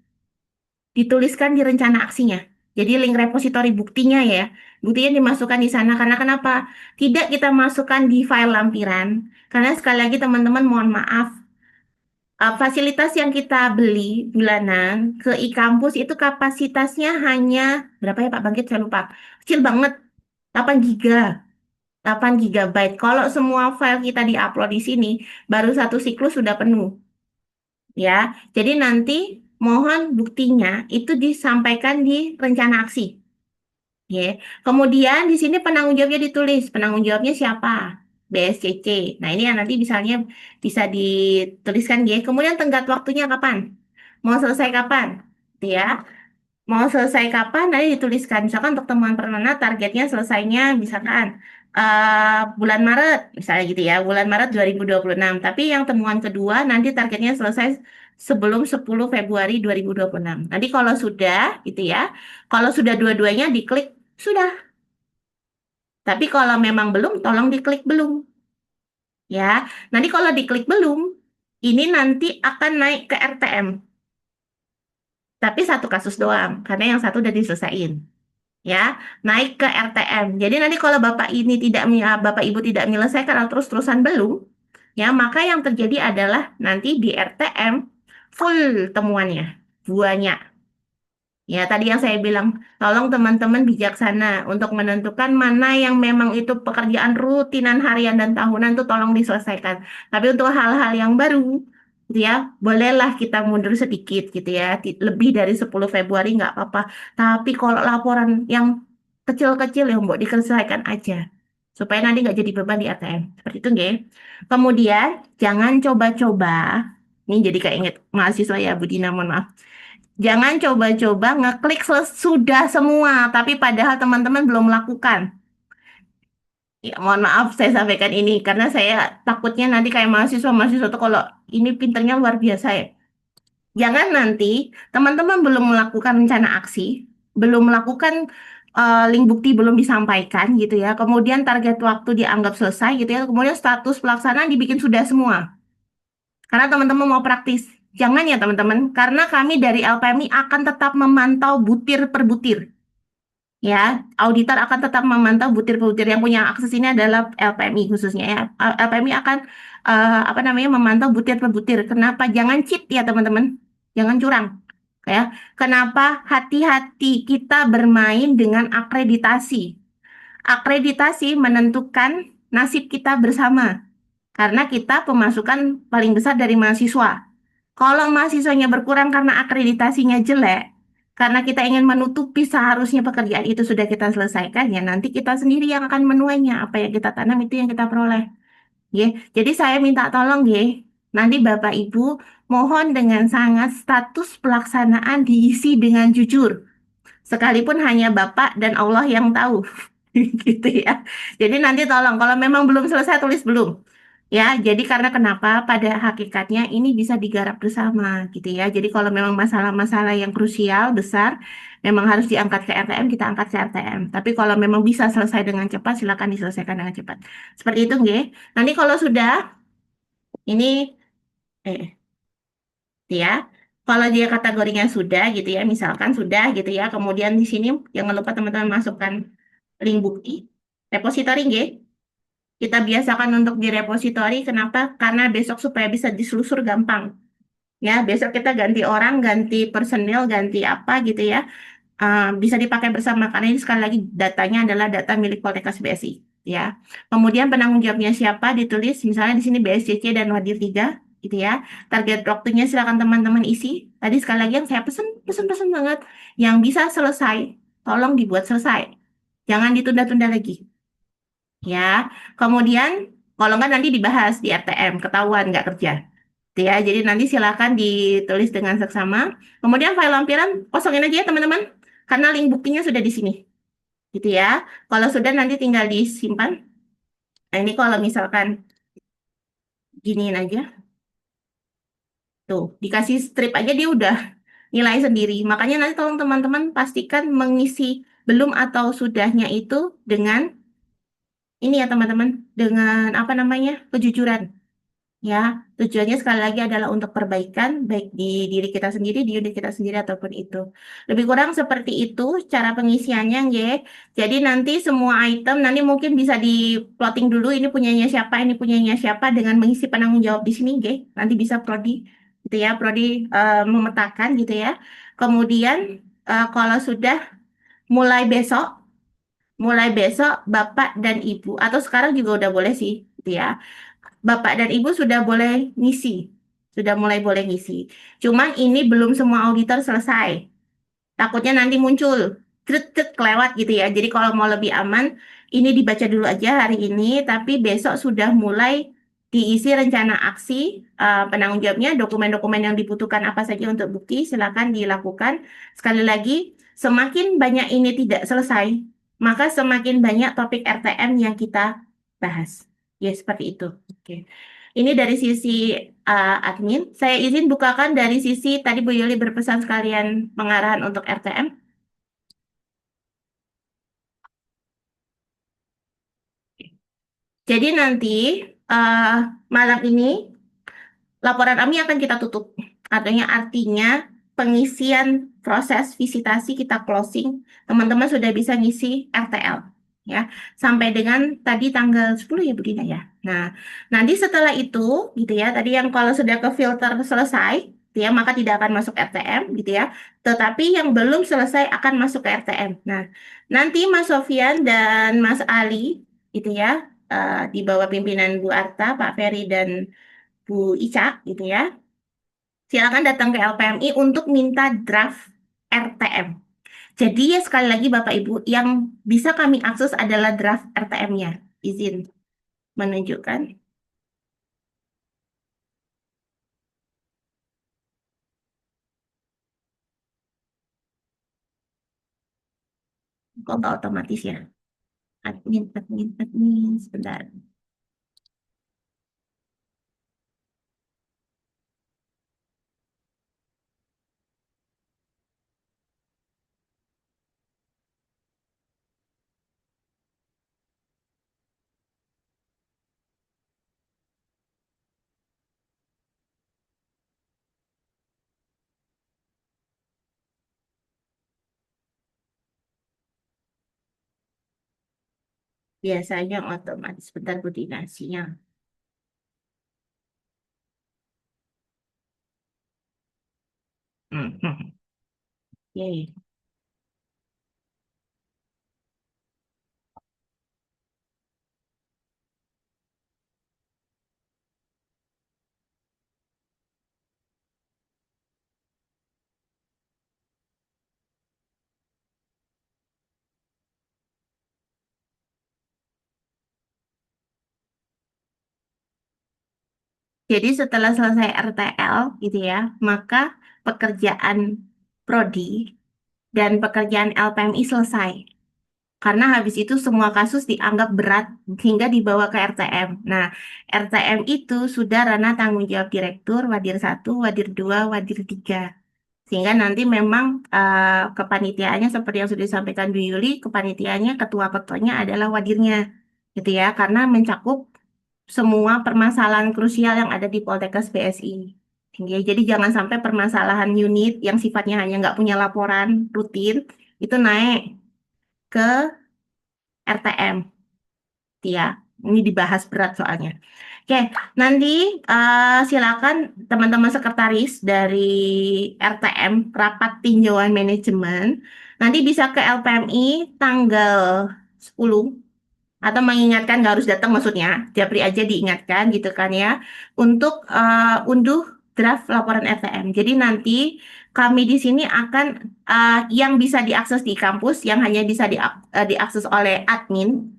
Dituliskan di rencana aksinya. Jadi link repositori buktinya ya. Buktinya dimasukkan di sana. Karena kenapa? Tidak kita masukkan di file lampiran. Karena sekali lagi teman-teman mohon maaf. Fasilitas yang kita beli bulanan ke e-kampus itu kapasitasnya hanya berapa ya Pak Bangkit? Saya lupa. Kecil banget. 8 giga. 8 GB. Kalau semua file kita diupload di sini, baru satu siklus sudah penuh. Ya, jadi nanti mohon buktinya itu disampaikan di rencana aksi. Ya. Kemudian di sini penanggung jawabnya ditulis. Penanggung jawabnya siapa? BSCC. Nah, ini yang nanti misalnya bisa dituliskan ya. Kemudian tenggat waktunya kapan? Mau selesai kapan? Gitu ya. Mau selesai kapan? Nanti dituliskan. Misalkan untuk temuan perdana targetnya selesainya misalkan bulan Maret, misalnya gitu ya, bulan Maret 2026. Tapi yang temuan kedua nanti targetnya selesai sebelum 10 Februari 2026. Nanti kalau sudah gitu ya, kalau sudah dua-duanya diklik sudah. Tapi kalau memang belum, tolong diklik belum. Ya, nanti kalau diklik belum, ini nanti akan naik ke RTM. Tapi satu kasus doang, karena yang satu udah diselesaikan. Ya, naik ke RTM. Jadi nanti kalau Bapak Ibu tidak menyelesaikan atau terus-terusan belum, ya maka yang terjadi adalah nanti di RTM full temuannya, buahnya. Ya, tadi yang saya bilang, tolong teman-teman bijaksana untuk menentukan mana yang memang itu pekerjaan rutinan harian dan tahunan itu tolong diselesaikan. Tapi untuk hal-hal yang baru, gitu ya, bolehlah kita mundur sedikit gitu ya, lebih dari 10 Februari nggak apa-apa. Tapi kalau laporan yang kecil-kecil yang mau diselesaikan aja, supaya nanti nggak jadi beban di ATM. Seperti itu, nggih. Kemudian, jangan coba-coba, ini jadi kayak inget mahasiswa ya, Bu Dina, mohon maaf. Jangan coba-coba ngeklik sudah semua, tapi padahal teman-teman belum melakukan. Ya, mohon maaf saya sampaikan ini, karena saya takutnya nanti kayak mahasiswa-mahasiswa itu kalau ini pinternya luar biasa ya. Jangan nanti teman-teman belum melakukan rencana aksi, belum melakukan link bukti belum disampaikan gitu ya, kemudian target waktu dianggap selesai gitu ya, kemudian status pelaksanaan dibikin sudah semua. Karena teman-teman mau praktis. Jangan ya teman-teman, karena kami dari LPMI akan tetap memantau butir per butir. Ya, auditor akan tetap memantau butir per butir. Yang punya akses ini adalah LPMI khususnya ya. LPMI akan memantau butir per butir. Kenapa? Jangan cheat ya teman-teman. Jangan curang. Ya, kenapa? Hati-hati kita bermain dengan akreditasi. Akreditasi menentukan nasib kita bersama. Karena kita pemasukan paling besar dari mahasiswa. Kalau mahasiswanya berkurang karena akreditasinya jelek, karena kita ingin menutupi seharusnya pekerjaan itu sudah kita selesaikan, ya nanti kita sendiri yang akan menuainya. Apa yang kita tanam itu yang kita peroleh. Ya, jadi saya minta tolong, ya. nanti Bapak Ibu mohon dengan sangat status pelaksanaan diisi dengan jujur. Sekalipun hanya Bapak dan Allah yang tahu. Gitu ya. Jadi nanti tolong kalau memang belum selesai tulis belum. Ya, jadi karena kenapa pada hakikatnya ini bisa digarap bersama gitu ya. Jadi kalau memang masalah-masalah yang krusial besar memang harus diangkat ke RTM, kita angkat ke RTM. Tapi kalau memang bisa selesai dengan cepat silakan diselesaikan dengan cepat. Seperti itu nggih. Nanti kalau sudah ini ya. Kalau dia kategorinya sudah gitu ya, misalkan sudah gitu ya. Kemudian di sini jangan lupa teman-teman masukkan link bukti repositori nggih. Kita biasakan untuk di repositori. Kenapa? Karena besok supaya bisa diselusur gampang. Ya, besok kita ganti orang, ganti personil, ganti apa gitu ya. Bisa dipakai bersama karena ini sekali lagi datanya adalah data milik Poltekkes BSI. Ya. Kemudian penanggung jawabnya siapa ditulis misalnya di sini BSCC dan Wadir 3 gitu ya. Target waktunya silakan teman-teman isi. Tadi sekali lagi yang saya pesen banget yang bisa selesai, tolong dibuat selesai. Jangan ditunda-tunda lagi. Ya. Kemudian kalau nggak nanti dibahas di RTM, ketahuan nggak kerja. Gitu ya, jadi nanti silakan ditulis dengan seksama. Kemudian file lampiran kosongin aja ya teman-teman, karena link buktinya sudah di sini. Gitu ya. Kalau sudah nanti tinggal disimpan. Nah, ini kalau misalkan giniin aja. Tuh, dikasih strip aja dia udah nilai sendiri. Makanya nanti tolong teman-teman pastikan mengisi belum atau sudahnya itu dengan ini ya teman-teman, dengan apa namanya? Kejujuran. Ya, tujuannya sekali lagi adalah untuk perbaikan baik di diri kita sendiri, di unit kita sendiri ataupun itu. Lebih kurang seperti itu cara pengisiannya, nggih. Jadi nanti semua item nanti mungkin bisa di plotting dulu ini punyanya siapa dengan mengisi penanggung jawab di sini, nggih. Nanti bisa prodi gitu ya, prodi memetakan gitu ya. Kemudian kalau sudah mulai besok Bapak dan Ibu atau sekarang juga udah boleh sih gitu ya. Bapak dan Ibu sudah boleh ngisi, sudah mulai boleh ngisi. Cuman ini belum semua auditor selesai. Takutnya nanti muncul cret kelewat gitu ya. Jadi kalau mau lebih aman, ini dibaca dulu aja hari ini, tapi besok sudah mulai diisi rencana aksi penanggung jawabnya, dokumen-dokumen yang dibutuhkan apa saja untuk bukti, silakan dilakukan. Sekali lagi, semakin banyak ini tidak selesai, maka semakin banyak topik RTM yang kita bahas. Ya, seperti itu. Oke. Ini dari sisi admin. Saya izin bukakan dari sisi tadi Bu Yuli berpesan sekalian pengarahan untuk RTM. Jadi nanti eh, malam ini laporan AMI akan kita tutup. Artinya pengisian proses visitasi kita closing. Teman-teman sudah bisa ngisi RTL. Ya, sampai dengan tadi tanggal 10 ya Bu Dina ya. Nah, nanti setelah itu gitu ya, tadi yang kalau sudah ke filter selesai, gitu ya, maka tidak akan masuk RTM gitu ya. Tetapi yang belum selesai akan masuk ke RTM. Nah, nanti Mas Sofian dan Mas Ali gitu ya, di bawah pimpinan Bu Arta, Pak Ferry dan Bu Ica gitu ya. Silakan datang ke LPMI untuk minta draft RTM. Jadi ya sekali lagi Bapak Ibu, yang bisa kami akses adalah draft RTM-nya. Izin menunjukkan. Kok nggak otomatis ya? Admin, sebentar. Biasanya otomatis. Sebentar Bu Dina, sinyal. Oke. Jadi setelah selesai RTL gitu ya, maka pekerjaan prodi dan pekerjaan LPMI selesai. Karena habis itu semua kasus dianggap berat hingga dibawa ke RTM. Nah, RTM itu sudah ranah tanggung jawab direktur, wadir 1, wadir 2, wadir 3. Sehingga nanti memang kepanitiaannya seperti yang sudah disampaikan Bu Yuli, kepanitiaannya ketua-ketuanya adalah wadirnya. Gitu ya, karena mencakup semua permasalahan krusial yang ada di Poltekkes BSI. Jadi jangan sampai permasalahan unit yang sifatnya hanya nggak punya laporan rutin, itu naik ke RTM. Ya, ini dibahas berat soalnya. Oke, nanti silakan teman-teman sekretaris dari RTM, Rapat Tinjauan Manajemen, nanti bisa ke LPMI tanggal 10 atau mengingatkan nggak harus datang maksudnya, Japri aja diingatkan gitu kan ya, untuk unduh draft laporan RTM. Jadi nanti kami di sini akan yang bisa diakses di kampus, yang hanya bisa diakses oleh admin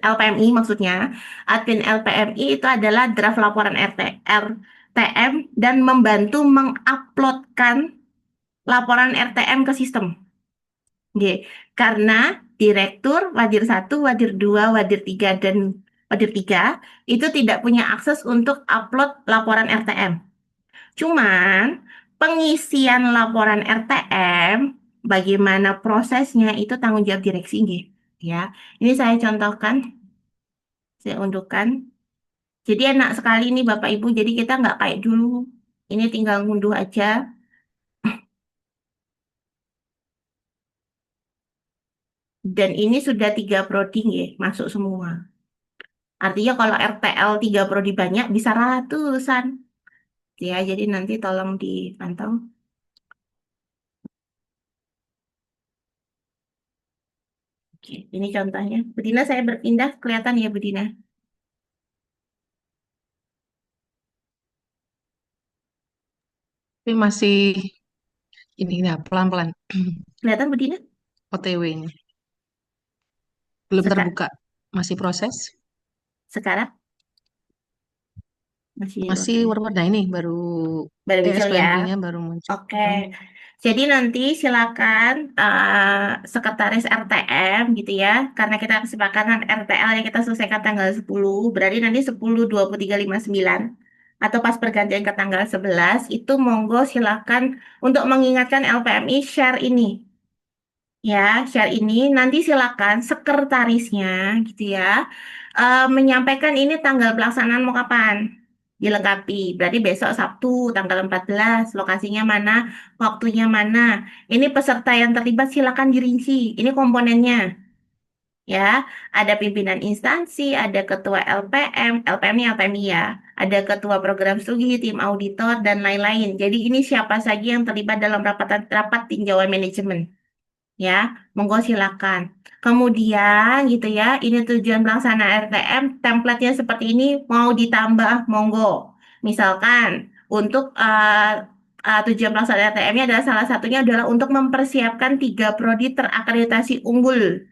LPMI maksudnya, admin LPMI itu adalah draft laporan RTM dan membantu menguploadkan laporan RTM ke sistem. Oke, karena direktur, wadir 1, wadir 2, wadir 3, dan wadir 3 itu tidak punya akses untuk upload laporan RTM. Cuman pengisian laporan RTM, bagaimana prosesnya itu tanggung jawab direksi, nggih. Ya, ini saya contohkan, saya unduhkan. Jadi enak sekali nih Bapak Ibu, jadi kita nggak kayak dulu. Ini tinggal ngunduh aja. Dan ini sudah 3 prodi, nggih, masuk semua. Artinya kalau RTL 3 prodi banyak bisa ratusan. Ya, jadi nanti tolong dipantau. Oke, ini contohnya. Budina saya berpindah, kelihatan ya Budina? Tapi masih ini ya pelan-pelan Kelihatan Budina? OTW-nya. Belum Seka- terbuka. Masih proses. Sekarang masih Masih loading. warna ini baru Baru muncul ya. SPMB-nya baru muncul. Oke. Jadi nanti silakan sekretaris RTM gitu ya. Karena kita kesepakatan RTL yang kita selesaikan tanggal 10, berarti nanti 10, 23, 59 atau pas pergantian ke tanggal 11 itu monggo silakan untuk mengingatkan LPMI share ini. Ya, share ini nanti silakan sekretarisnya gitu ya menyampaikan ini tanggal pelaksanaan mau kapan. Dilengkapi. Berarti besok Sabtu tanggal 14, lokasinya mana, waktunya mana. Ini peserta yang terlibat silakan dirinci. Ini komponennya. Ya, ada pimpinan instansi, ada ketua LPM, LPM ini LPMI ya, ada ketua program studi, tim auditor dan lain-lain. Jadi ini siapa saja yang terlibat dalam rapat tinjauan manajemen. Ya, monggo silakan. Kemudian gitu ya, ini tujuan pelaksana RTM, template-nya seperti ini mau ditambah, monggo. Misalkan untuk tujuan pelaksana RTM-nya adalah salah satunya adalah untuk mempersiapkan 3 prodi terakreditasi unggul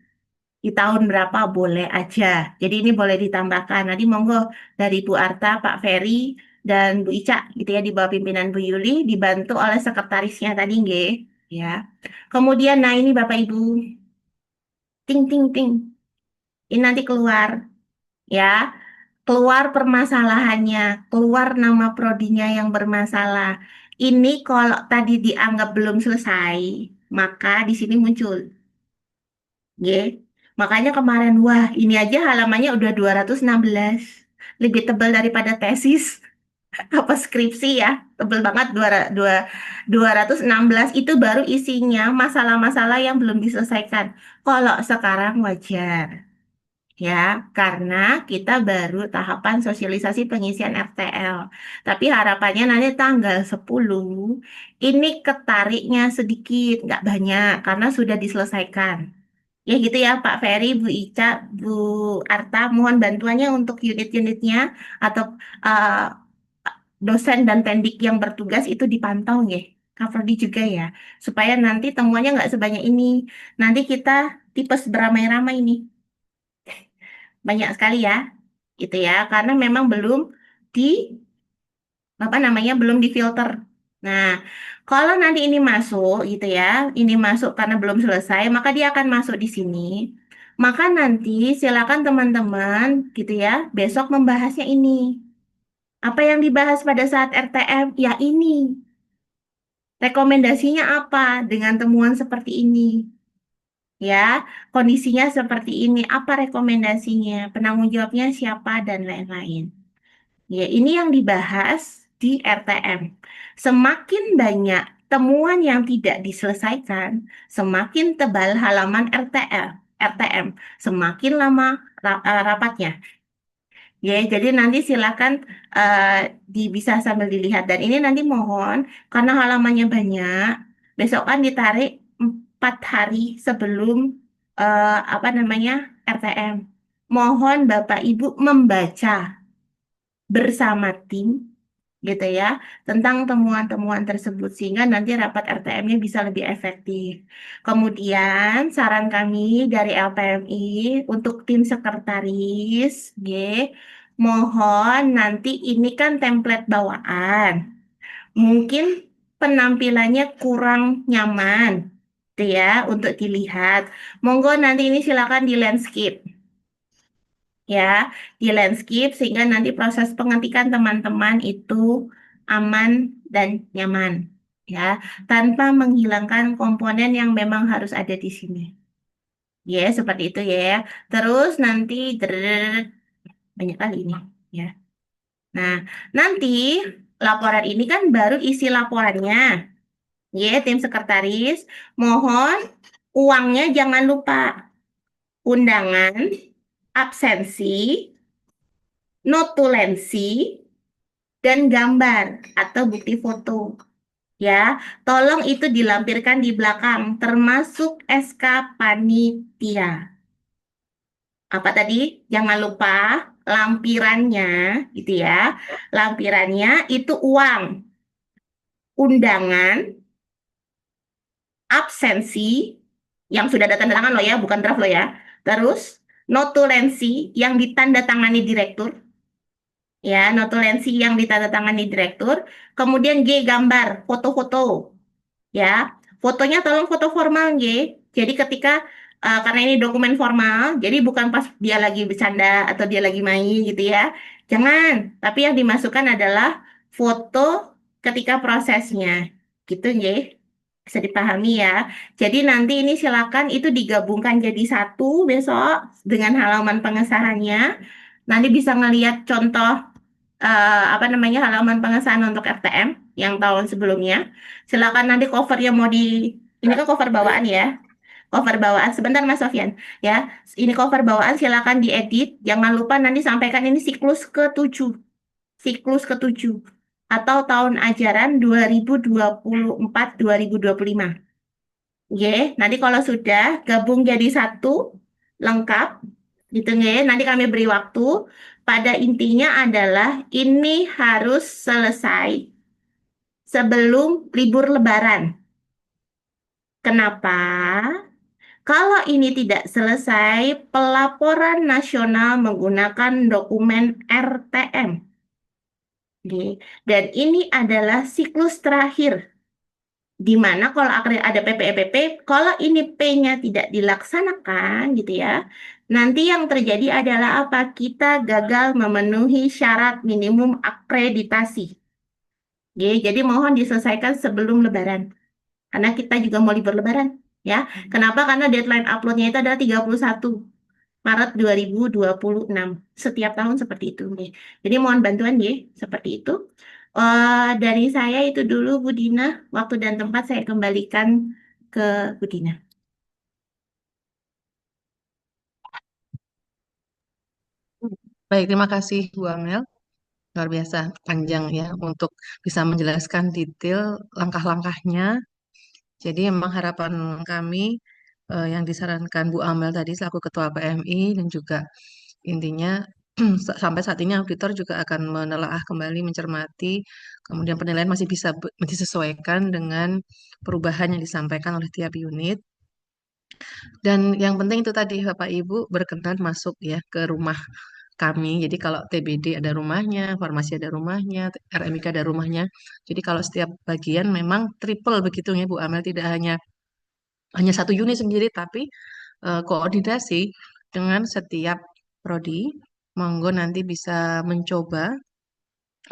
di tahun berapa boleh aja. Jadi ini boleh ditambahkan. Nanti monggo dari Bu Arta, Pak Ferry, dan Bu Ica gitu ya di bawah pimpinan Bu Yuli dibantu oleh sekretarisnya tadi nggih. Ya. Kemudian, nah ini Bapak Ibu, ting ting ting, ini nanti keluar, ya, keluar permasalahannya, keluar nama prodinya yang bermasalah. Ini kalau tadi dianggap belum selesai, maka di sini muncul, ya. Makanya kemarin, wah ini aja halamannya udah 216, lebih tebal daripada tesis apa skripsi ya, tebel banget 216 itu baru isinya masalah-masalah yang belum diselesaikan. Kalau sekarang wajar ya, karena kita baru tahapan sosialisasi pengisian RTL. Tapi harapannya nanti tanggal 10 ini ketariknya sedikit, nggak banyak karena sudah diselesaikan. Ya gitu ya Pak Ferry, Bu Ica, Bu Arta, mohon bantuannya untuk unit-unitnya atau eh, dosen dan pendik yang bertugas itu dipantau ya, Coverdi juga ya, supaya nanti temuannya nggak sebanyak ini. Nanti kita tipes beramai-ramai ini, banyak sekali ya, gitu ya, karena memang belum apa namanya belum difilter. Nah, kalau nanti ini masuk gitu ya, ini masuk karena belum selesai, maka dia akan masuk di sini. Maka nanti silakan teman-teman gitu ya, besok membahasnya ini. Apa yang dibahas pada saat RTM? Ya ini. Rekomendasinya apa dengan temuan seperti ini? Ya, kondisinya seperti ini. Apa rekomendasinya? Penanggung jawabnya siapa dan lain-lain. Ya, ini yang dibahas di RTM. Semakin banyak temuan yang tidak diselesaikan, semakin tebal halaman RTM, semakin lama rapatnya. Ya, jadi nanti silakan bisa sambil dilihat. Dan ini nanti mohon, karena halamannya banyak, besok kan ditarik 4 hari sebelum apa namanya RTM. Mohon Bapak Ibu membaca bersama tim gitu ya tentang temuan-temuan tersebut sehingga nanti rapat RTM-nya bisa lebih efektif. Kemudian saran kami dari LPMI untuk tim sekretaris, mohon nanti ini kan template bawaan. Mungkin penampilannya kurang nyaman, gitu ya, untuk dilihat. Monggo nanti ini silakan di landscape ya, di landscape sehingga nanti proses pengetikan teman-teman itu aman dan nyaman ya, tanpa menghilangkan komponen yang memang harus ada di sini. Ya, seperti itu ya. Terus nanti banyak kali ini ya. Nah, nanti laporan ini kan baru isi laporannya. Ya, tim sekretaris, mohon uangnya jangan lupa. Undangan, absensi, notulensi, dan gambar atau bukti foto. Ya, tolong itu dilampirkan di belakang, termasuk SK panitia. Apa tadi? Jangan lupa lampirannya, gitu ya. Lampirannya itu uang, undangan, absensi, yang sudah ada tanda tangan lo ya, bukan draft lo ya. Terus, notulensi yang ditandatangani direktur, ya, notulensi yang ditandatangani direktur. Kemudian G, gambar, foto-foto. Ya, fotonya tolong foto formal, jadi ketika karena ini dokumen formal, jadi bukan pas dia lagi bercanda atau dia lagi main gitu ya, jangan. Tapi yang dimasukkan adalah foto ketika prosesnya, gitu, bisa dipahami ya. Jadi nanti ini silakan itu digabungkan jadi satu besok dengan halaman pengesahannya. Nanti bisa ngelihat contoh apa namanya halaman pengesahan untuk RTM yang tahun sebelumnya. Silakan nanti covernya mau ini kan cover bawaan ya. Cover bawaan sebentar Mas Sofyan ya. Ini cover bawaan silakan diedit. Jangan lupa nanti sampaikan ini siklus ketujuh atau tahun ajaran 2024-2025. Nanti kalau sudah gabung jadi satu lengkap gitu nanti kami beri waktu. Pada intinya adalah ini harus selesai sebelum libur Lebaran. Kenapa? Kalau ini tidak selesai, pelaporan nasional menggunakan dokumen RTM. Dan ini adalah siklus terakhir. Di mana kalau ada PPEPP, kalau ini P-nya tidak dilaksanakan gitu ya, nanti yang terjadi adalah apa? Kita gagal memenuhi syarat minimum akreditasi. Jadi mohon diselesaikan sebelum Lebaran. Karena kita juga mau libur Lebaran. Ya, kenapa? Karena deadline uploadnya itu adalah 31 Maret 2026. Setiap tahun seperti itu. Jadi mohon bantuan seperti itu. Dari saya itu dulu Bu Dina. Waktu dan tempat saya kembalikan ke Bu Dina. Baik, terima kasih Bu Amel. Luar biasa panjang ya untuk bisa menjelaskan detail langkah-langkahnya. Jadi memang harapan kami yang disarankan Bu Amel tadi selaku Ketua PMI dan juga intinya sampai saat ini auditor juga akan menelaah kembali, mencermati, kemudian penilaian masih bisa disesuaikan dengan perubahan yang disampaikan oleh tiap unit. Dan yang penting itu tadi Bapak Ibu berkenan masuk ya ke rumah kami. Jadi kalau TBD ada rumahnya, farmasi ada rumahnya, RMIK ada rumahnya. Jadi kalau setiap bagian memang triple begitu ya Bu Amel, tidak hanya satu unit sendiri, tapi koordinasi dengan setiap prodi. Monggo nanti bisa mencoba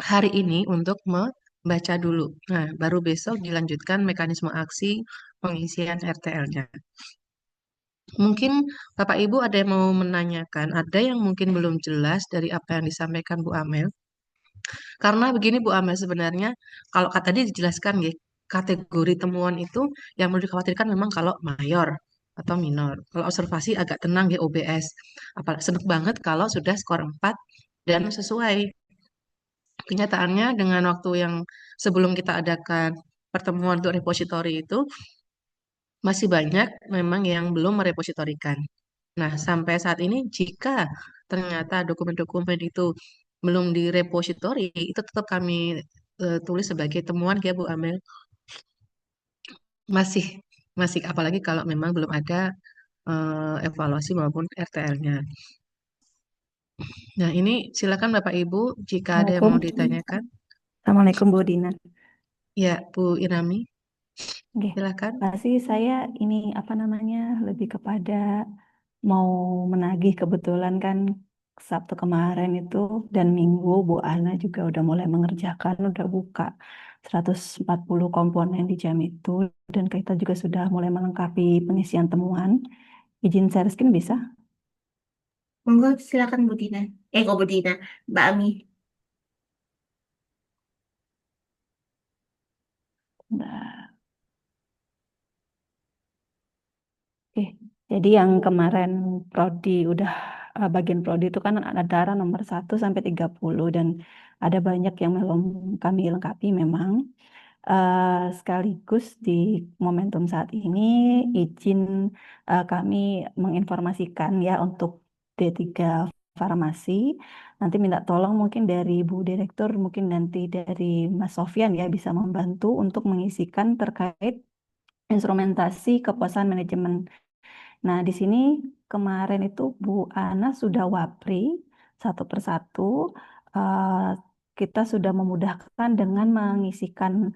hari ini untuk membaca dulu. Nah, baru besok dilanjutkan mekanisme aksi pengisian RTL-nya. Mungkin Bapak Ibu ada yang mau menanyakan, ada yang mungkin belum jelas dari apa yang disampaikan Bu Amel. Karena begini Bu Amel, sebenarnya kalau tadi dijelaskan ya, kategori temuan itu yang perlu dikhawatirkan memang kalau mayor atau minor. Kalau observasi agak tenang ya OBS. Apalagi senang banget kalau sudah skor 4 dan sesuai. Kenyataannya dengan waktu yang sebelum kita adakan pertemuan untuk repositori itu, masih banyak memang yang belum merepositorikan. Nah, sampai saat ini jika ternyata dokumen-dokumen itu belum direpositori, itu tetap kami tulis sebagai temuan ya Bu Amel. Masih, masih apalagi kalau memang belum ada evaluasi maupun RTL-nya. Nah, ini silakan Bapak Ibu jika ada yang mau Assalamualaikum. ditanyakan. Assalamualaikum Bu Dina. Ya, Bu Irami, Oke, silakan. pasti saya ini apa namanya lebih kepada mau menagih kebetulan kan Sabtu kemarin itu dan Minggu Bu Ana juga udah mulai mengerjakan, udah buka 140 komponen di jam itu dan kita juga sudah mulai melengkapi pengisian temuan. Izin share screen bisa? Monggo silakan Bu Dina. Kok Bu Dina, Mbak Ami. Nah, oke, jadi yang kemarin prodi udah bagian prodi itu kan ada darah nomor 1 sampai 30 dan ada banyak yang belum kami lengkapi memang. Sekaligus di momentum saat ini izin kami menginformasikan ya untuk D3 farmasi. Nanti minta tolong mungkin dari Bu Direktur, mungkin nanti dari Mas Sofyan ya bisa membantu untuk mengisikan terkait instrumentasi kepuasan manajemen. Nah, di sini kemarin itu Bu Ana sudah wapri satu persatu. Eh, kita sudah memudahkan dengan mengisikan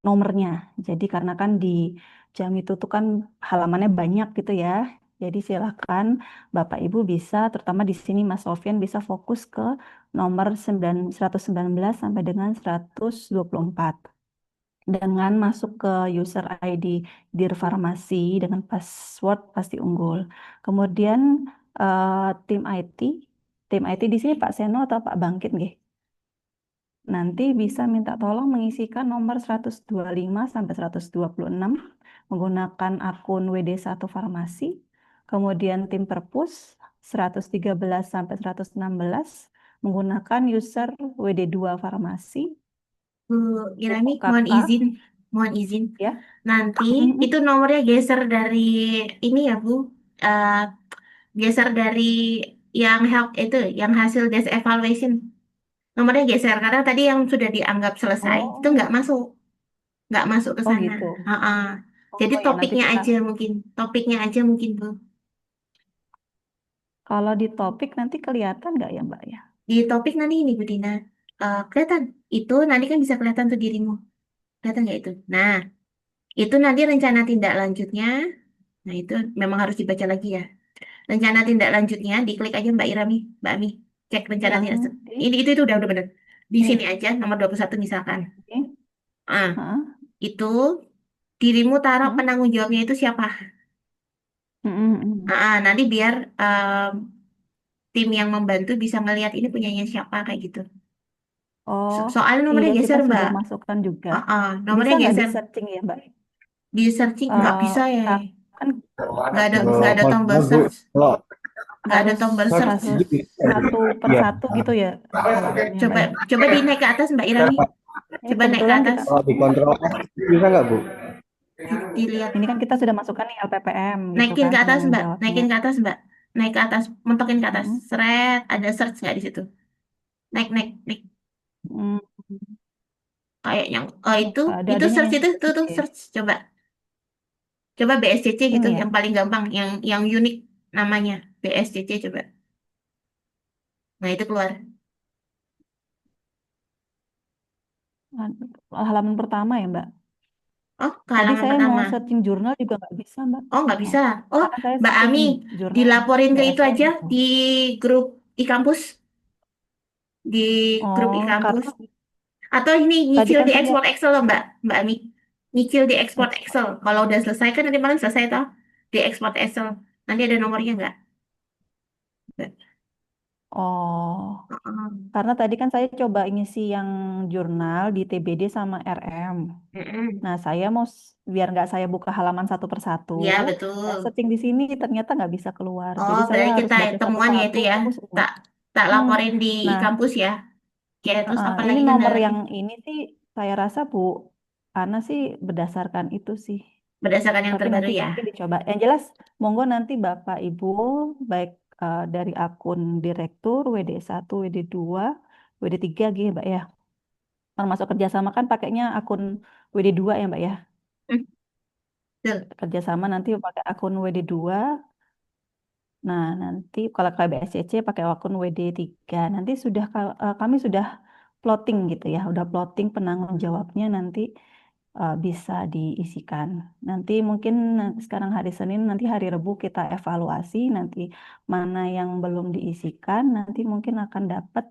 nomornya. Jadi karena kan di jam itu tuh kan halamannya banyak gitu ya. Jadi silakan Bapak Ibu bisa, terutama di sini Mas Sofyan bisa fokus ke nomor 119 sampai dengan 124. Dengan masuk ke user ID Dir Farmasi dengan password pasti unggul. Kemudian tim IT di sini Pak Seno atau Pak Bangkit nggih? Nanti bisa minta tolong mengisikan nomor 125 sampai 126 menggunakan akun WD1 Farmasi. Kemudian tim Perpus 113 sampai 116 menggunakan user WD2 Farmasi. Bu Irami, Kakak. mohon izin. Ya. Nanti itu nomornya geser dari ini ya Bu, Eh, geser dari yang help itu, yang hasil desk evaluation. Nomornya geser karena tadi yang sudah dianggap selesai itu nggak masuk ke Oh sana. gitu. Jadi Oh ya, nanti topiknya aja mungkin Bu. Kalau di topik nanti kelihatan nggak ya Mbak ya? Di topik nanti ini Bu Dina, kelihatan. Itu nanti kan bisa kelihatan tuh dirimu. Kelihatan nggak itu? Nah, itu nanti rencana tindak lanjutnya. Nah, itu memang harus dibaca lagi ya. Rencana tindak lanjutnya, diklik aja Mbak Irami, Mbak Ami. Cek rencana tindak. Itu udah benar. Di sini aja, nomor 21 misalkan. Itu dirimu taruh penanggung jawabnya itu siapa. Nanti biar tim yang membantu bisa ngelihat ini punyanya siapa kayak gitu. Soalnya nomornya Iya, geser kita Mbak. sudah masukkan juga. Nomornya Bisa nggak geser. di searching ya Mbak? Di searching nggak bisa ya. Kan Nggak ada tombol search. Nggak ada tombol search. Satu per satu gitu ya. Coba di naik ke atas Mbak Irami. Coba naik ke atas. Kalau dikontrol bisa nggak Bu? Dilihat. Ini kan kita sudah masukkan nih LPPM. Naikin gitu ke kan, atas Mbak. jawabnya. Naikin ke atas Mbak. Naik ke atas. Mentokin ke atas. Seret. Ada search nggak di situ? Naik. Kayaknya itu search itu tuh search coba BSCC gitu Ini ya? yang paling gampang yang unik namanya BSCC coba Nah, itu keluar. Halaman pertama ya, Mbak. Oh, ke Tadi halaman saya mau pertama. searching jurnal juga nggak bisa, Mbak. Oh, nggak Oh, bisa. Oh, karena saya Mbak searching Ami, jurnal dilaporin ke itu BSR aja gitu. di grup e-kampus. Di grup Oh, e-kampus. karena Atau ini tadi nyicil kan di saya ekspor Excel loh, Mbak Ami. Nyicil di ekspor ekspor. Excel. Kalau udah selesai kan nanti malam selesai toh di ekspor Excel. Nanti ada nomornya nggak? Nggak. Oh, Heeh. karena tadi kan saya coba ngisi yang jurnal di TBD sama RM. Mm-mm. Nah, saya mau biar nggak saya buka halaman satu persatu, Ya, saya betul. searching di sini ternyata nggak bisa keluar. Oh, Jadi saya berarti harus kita baca temuan ya satu-satu itu ya. semua. Tak tak Hmm. laporin di Nah, e-kampus ya. Oke, terus apa ini lagi nomor kendalanya? yang ini sih saya rasa Bu Ana sih berdasarkan itu sih. Berdasarkan yang Tapi terbaru nanti ya. mungkin dicoba. Yang jelas, monggo nanti Bapak Ibu baik dari akun direktur WD1, WD2, WD3 gitu Mbak ya. Termasuk kerjasama kan pakainya akun WD2 ya Mbak ya. Hmm, betul. Kerjasama nanti pakai akun WD2. Nah, nanti kalau KBSCC pakai akun WD3. Nanti sudah kami sudah plotting gitu ya, udah plotting penanggung jawabnya nanti bisa diisikan. Nanti mungkin sekarang hari Senin, nanti hari Rabu kita evaluasi nanti mana yang belum diisikan, nanti mungkin akan dapat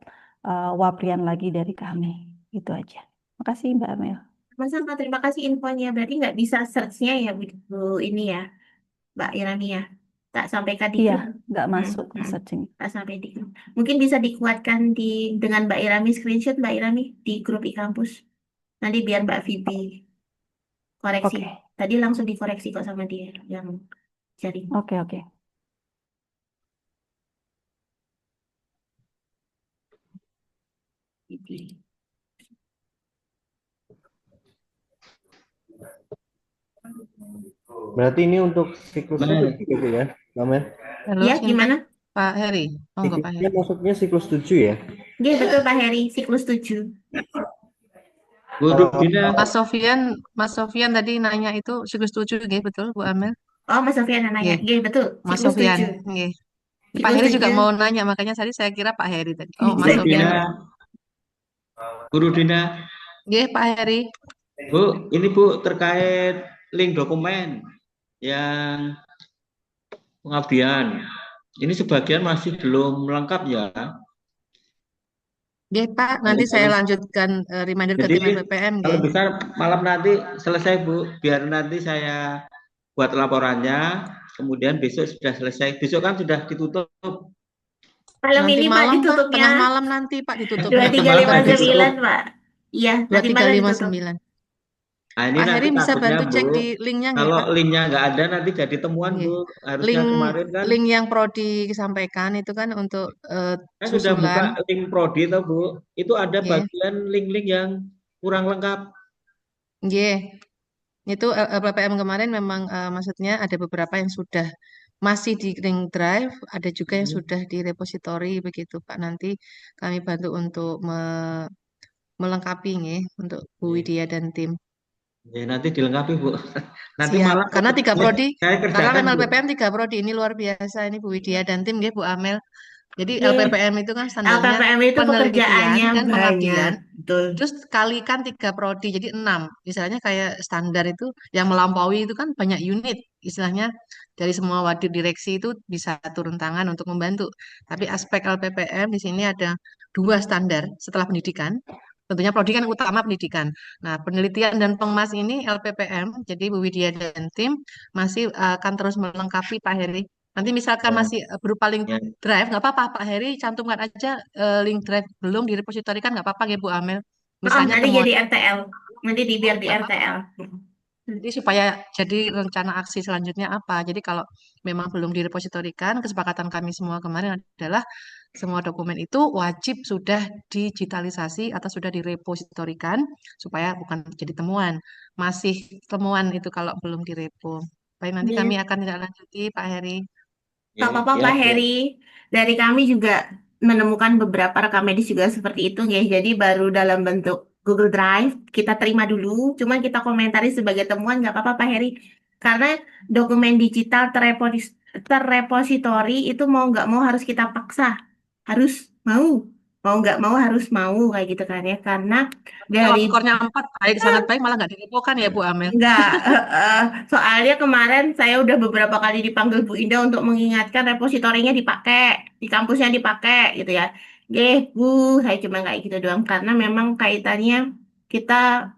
waprian lagi dari kami. Gitu aja. Makasih Mbak Amel. Mas, terima kasih infonya. Berarti nggak bisa search-nya ya, Bu, ini ya, Mbak Irani ya. Tak sampaikan di Iya, grup. nggak Hmm, masuk ke hmm. searching. Tak sampai di grup. Mungkin bisa dikuatkan dengan Mbak Irami screenshot Mbak Irami di grup e-kampus. Nanti biar Mbak Vivi koreksi. Oke, Tadi langsung dikoreksi kok sama dia yang jaring. oke. Vivi. Berarti ini untuk siklusnya Mel. 7 gitu ya, Mbak Mel? Halo, Ya, Sinta. gimana? Pak Heri. Oh, enggak Pak Siklusnya Heri. maksudnya siklus 7 ya? Iya, betul Pak Heri. Siklus 7. Bu Rudina, Mas Sofian tadi nanya itu siklus 7 nggih, betul Bu Amel? Oh, Mas Sofian nanya. Nggih, Iya, betul. Mas Siklus Sofian. 7. Nggih. Pak Siklus Heri juga 7. mau nanya, makanya tadi saya kira Pak Heri tadi. Oh, Bu Mas Saya Sofian. kira. Rudina, Bu Rudina, Nggih, Pak Heri. Bu, ini Bu terkait link dokumen yang pengabdian. Ini sebagian masih belum lengkap ya. Nggih, Pak, nanti saya lanjutkan reminder ke Jadi tim LPPM kalau nggih. bisa malam nanti selesai Bu, biar nanti saya buat laporannya, kemudian besok sudah selesai. Besok kan sudah ditutup. Malam Nanti ini Pak malam, Pak, ditutupnya tengah malam nanti Pak ditutupnya, bukan besok. 23.59 Pak. Iya, nanti malam ditutup. 2359. Nah ini Pak nanti Heri bisa takutnya bantu Bu, cek di linknya nggih, kalau Pak? linknya nggak ada nanti jadi temuan Nggih. Bu. Harusnya Link kemarin kan link yang Prodi sampaikan itu kan untuk saya sudah buka susulan. link Prodi tuh Bu. Itu ada Nggih. bagian link-link yang kurang lengkap. Nggih. Itu LPPM kemarin memang maksudnya ada beberapa yang sudah masih di link drive, ada juga yang sudah di repository begitu, Pak. Nanti kami bantu untuk melengkapi nggih untuk Bu Widya dan tim. Ya, nanti dilengkapi Bu. Nanti Siap. malam Karena 3 prodi, saya karena kerjakan rem Bu. LPPM 3 prodi ini luar biasa ini Bu Widya dan tim nggih Bu Amel. Jadi Iya, LPPM itu kan standarnya LPPM itu penelitian pekerjaannya dan banyak. pengabdian. Betul. Terus kalikan 3 prodi, jadi 6. Misalnya kayak standar itu yang melampaui itu kan banyak unit. Istilahnya dari semua wadah direksi itu bisa turun tangan untuk membantu. Tapi aspek LPPM di sini ada 2 standar setelah pendidikan. Tentunya prodi kan utama pendidikan. Nah, penelitian dan pengmas ini LPPM, jadi Bu Widya dan tim masih akan terus melengkapi Pak Heri. Nanti misalkan Ya, masih berupa link ya, drive, nggak apa-apa Pak Heri, cantumkan aja link drive belum direpositorikan, nggak apa-apa ya Bu Amel. Oh, Misalnya nanti temuan jadi RTL. Nanti biar di nggak apa-apa. RTL. Jadi supaya jadi rencana aksi selanjutnya apa. Jadi kalau memang belum direpositorikan, kesepakatan kami semua kemarin adalah semua dokumen itu wajib sudah digitalisasi atau sudah direpositorikan supaya bukan jadi temuan. Masih temuan itu kalau belum direpo. Baik, nanti kami Iya. akan tindak lanjuti Pak Heri. Gak apa-apa ya, Pak Bu. Heri. Dari kami juga menemukan beberapa rekam medis juga seperti itu ya. Jadi baru dalam bentuk Google Drive kita terima dulu. Cuman kita komentari sebagai temuan nggak apa-apa Pak Heri. Karena dokumen digital terrepositori itu mau nggak mau harus kita paksa. Harus Mau, mau nggak mau harus mau kayak gitu kan ya. Karena Kalau dari skornya 4, baik, sangat baik, malah nggak direpokan ya Bu Amel. enggak, soalnya kemarin saya udah beberapa kali dipanggil Bu Indah untuk mengingatkan repositorinya dipakai, di kampusnya dipakai gitu ya. Bu, saya cuma kayak gitu doang karena memang kaitannya kita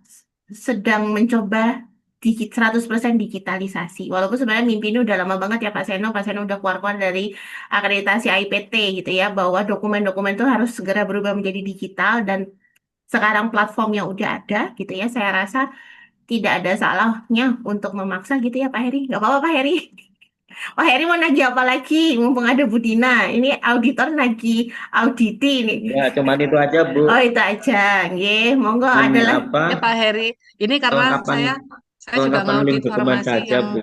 sedang mencoba 100% digitalisasi. Walaupun sebenarnya mimpi ini udah lama banget ya Pak Seno udah keluar-keluar dari akreditasi AIPT gitu ya, bahwa dokumen-dokumen itu harus segera berubah menjadi digital dan sekarang platformnya udah ada gitu ya. Saya rasa tidak ada salahnya untuk memaksa gitu ya Pak Heri. Nggak apa-apa Pak Heri. Pak Heri mau nagih apa lagi? Mumpung ada Bu Dina. Ini auditor nagih auditi ini. Ya, cuman itu aja, Bu. Oh itu aja. Monggo Dan adalah. apa Ya Pak Heri, ini karena kelengkapan saya juga kelengkapan link ngaudit dokumen farmasi saja, yang Bu.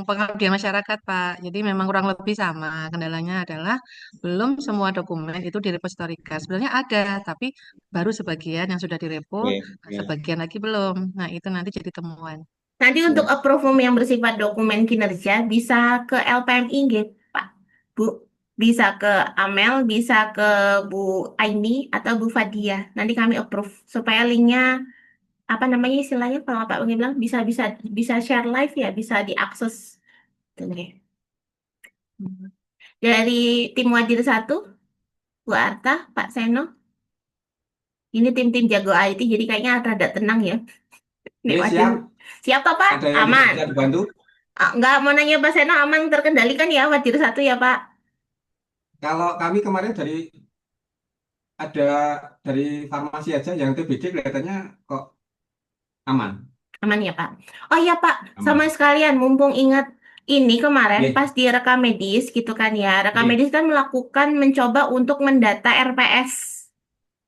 pengabdian masyarakat, Pak. Jadi memang kurang lebih sama. Kendalanya adalah belum semua dokumen itu direpositorikan. Sebenarnya ada, tapi baru sebagian yang sudah direpo, Oke, ya. sebagian lagi belum. Nah, itu nanti jadi temuan. Nanti untuk Ya. approval yang bersifat dokumen kinerja bisa ke LPMI gitu, Pak. Bu. Bisa ke Amel, bisa ke Bu Aini atau Bu Fadia. Nanti kami approve supaya linknya apa namanya istilahnya kalau Pak Bang bilang bisa bisa bisa share live ya, bisa diakses. Oke. Dari tim Wadir satu, Bu Arta, Pak Seno, ini tim-tim jago IT, jadi kayaknya rada tenang ya. Nih Oke, Wadir. siap. Siap toh, Pak? Ada yang Aman. bisa dibantu? Nggak mau nanya Pak Seno, aman terkendalikan ya Wadir satu ya Pak? Kalau kami kemarin ada dari farmasi aja yang TBD kelihatannya kok aman. Aman ya Pak? Oh iya Pak, sama Aman. sekalian mumpung ingat ini kemarin Oke, pas di rekam medis gitu kan ya, rekam oke. medis kan melakukan mencoba untuk mendata RPS.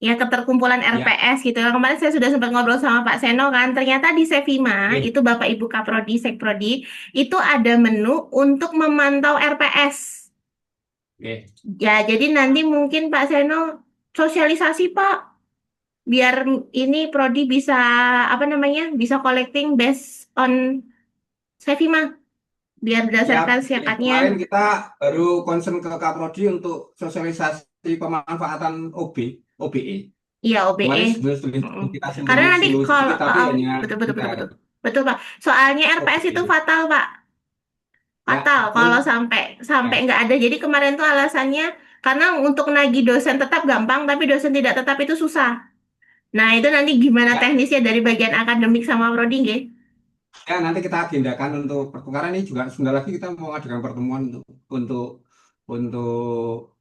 Ya keterkumpulan Ya, RPS gitu. Kemarin saya sudah sempat ngobrol sama Pak Seno kan, ternyata di Sevima oke, itu Bapak Ibu Kaprodi, Sekprodi itu ada menu untuk memantau RPS. oke. Ya, jadi nanti mungkin Pak Seno sosialisasi Pak, biar ini Prodi bisa apa namanya, bisa collecting based on Sevima, biar Siap. berdasarkan Oke. siakatnya. Kemarin kita baru concern ke Kaprodi untuk sosialisasi pemanfaatan OBE. Iya, OBE. Kemarin sebenarnya Mm-mm. kita Karena singgung nanti kalau sedikit, tapi hanya betul betul betul sebentar. betul betul Pak. Soalnya RPS itu OBE. fatal Pak. Ya, Fatal kalau betul. sampai Ya, nggak ada. Jadi kemarin tuh alasannya karena untuk nagih dosen tetap gampang, tapi dosen tidak tetap itu susah. Nah, itu nanti gimana ya. teknisnya dari bagian akademik sama prodi nggih? Ya, nanti kita agendakan untuk pertukaran ini juga sebentar lagi kita mau adakan pertemuan untuk untuk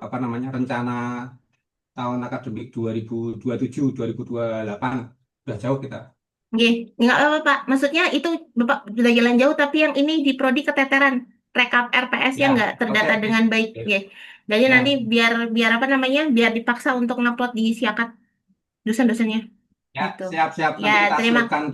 apa namanya rencana tahun akademik 2027-2028. Sudah jauh kita. Nggih, nggak apa-apa Pak. Maksudnya itu Bapak sudah jalan jauh, tapi yang ini di prodi keteteran. Rekap RPS-nya Ya, nggak oke, terdata oke. dengan baik, Oke. nggih. Jadi nanti Ya, biar biar apa namanya? Biar dipaksa untuk ngupload di siakat dosen-dosennya. ya, Gitu. siap-siap. Ya, Nanti kita terima. selipkan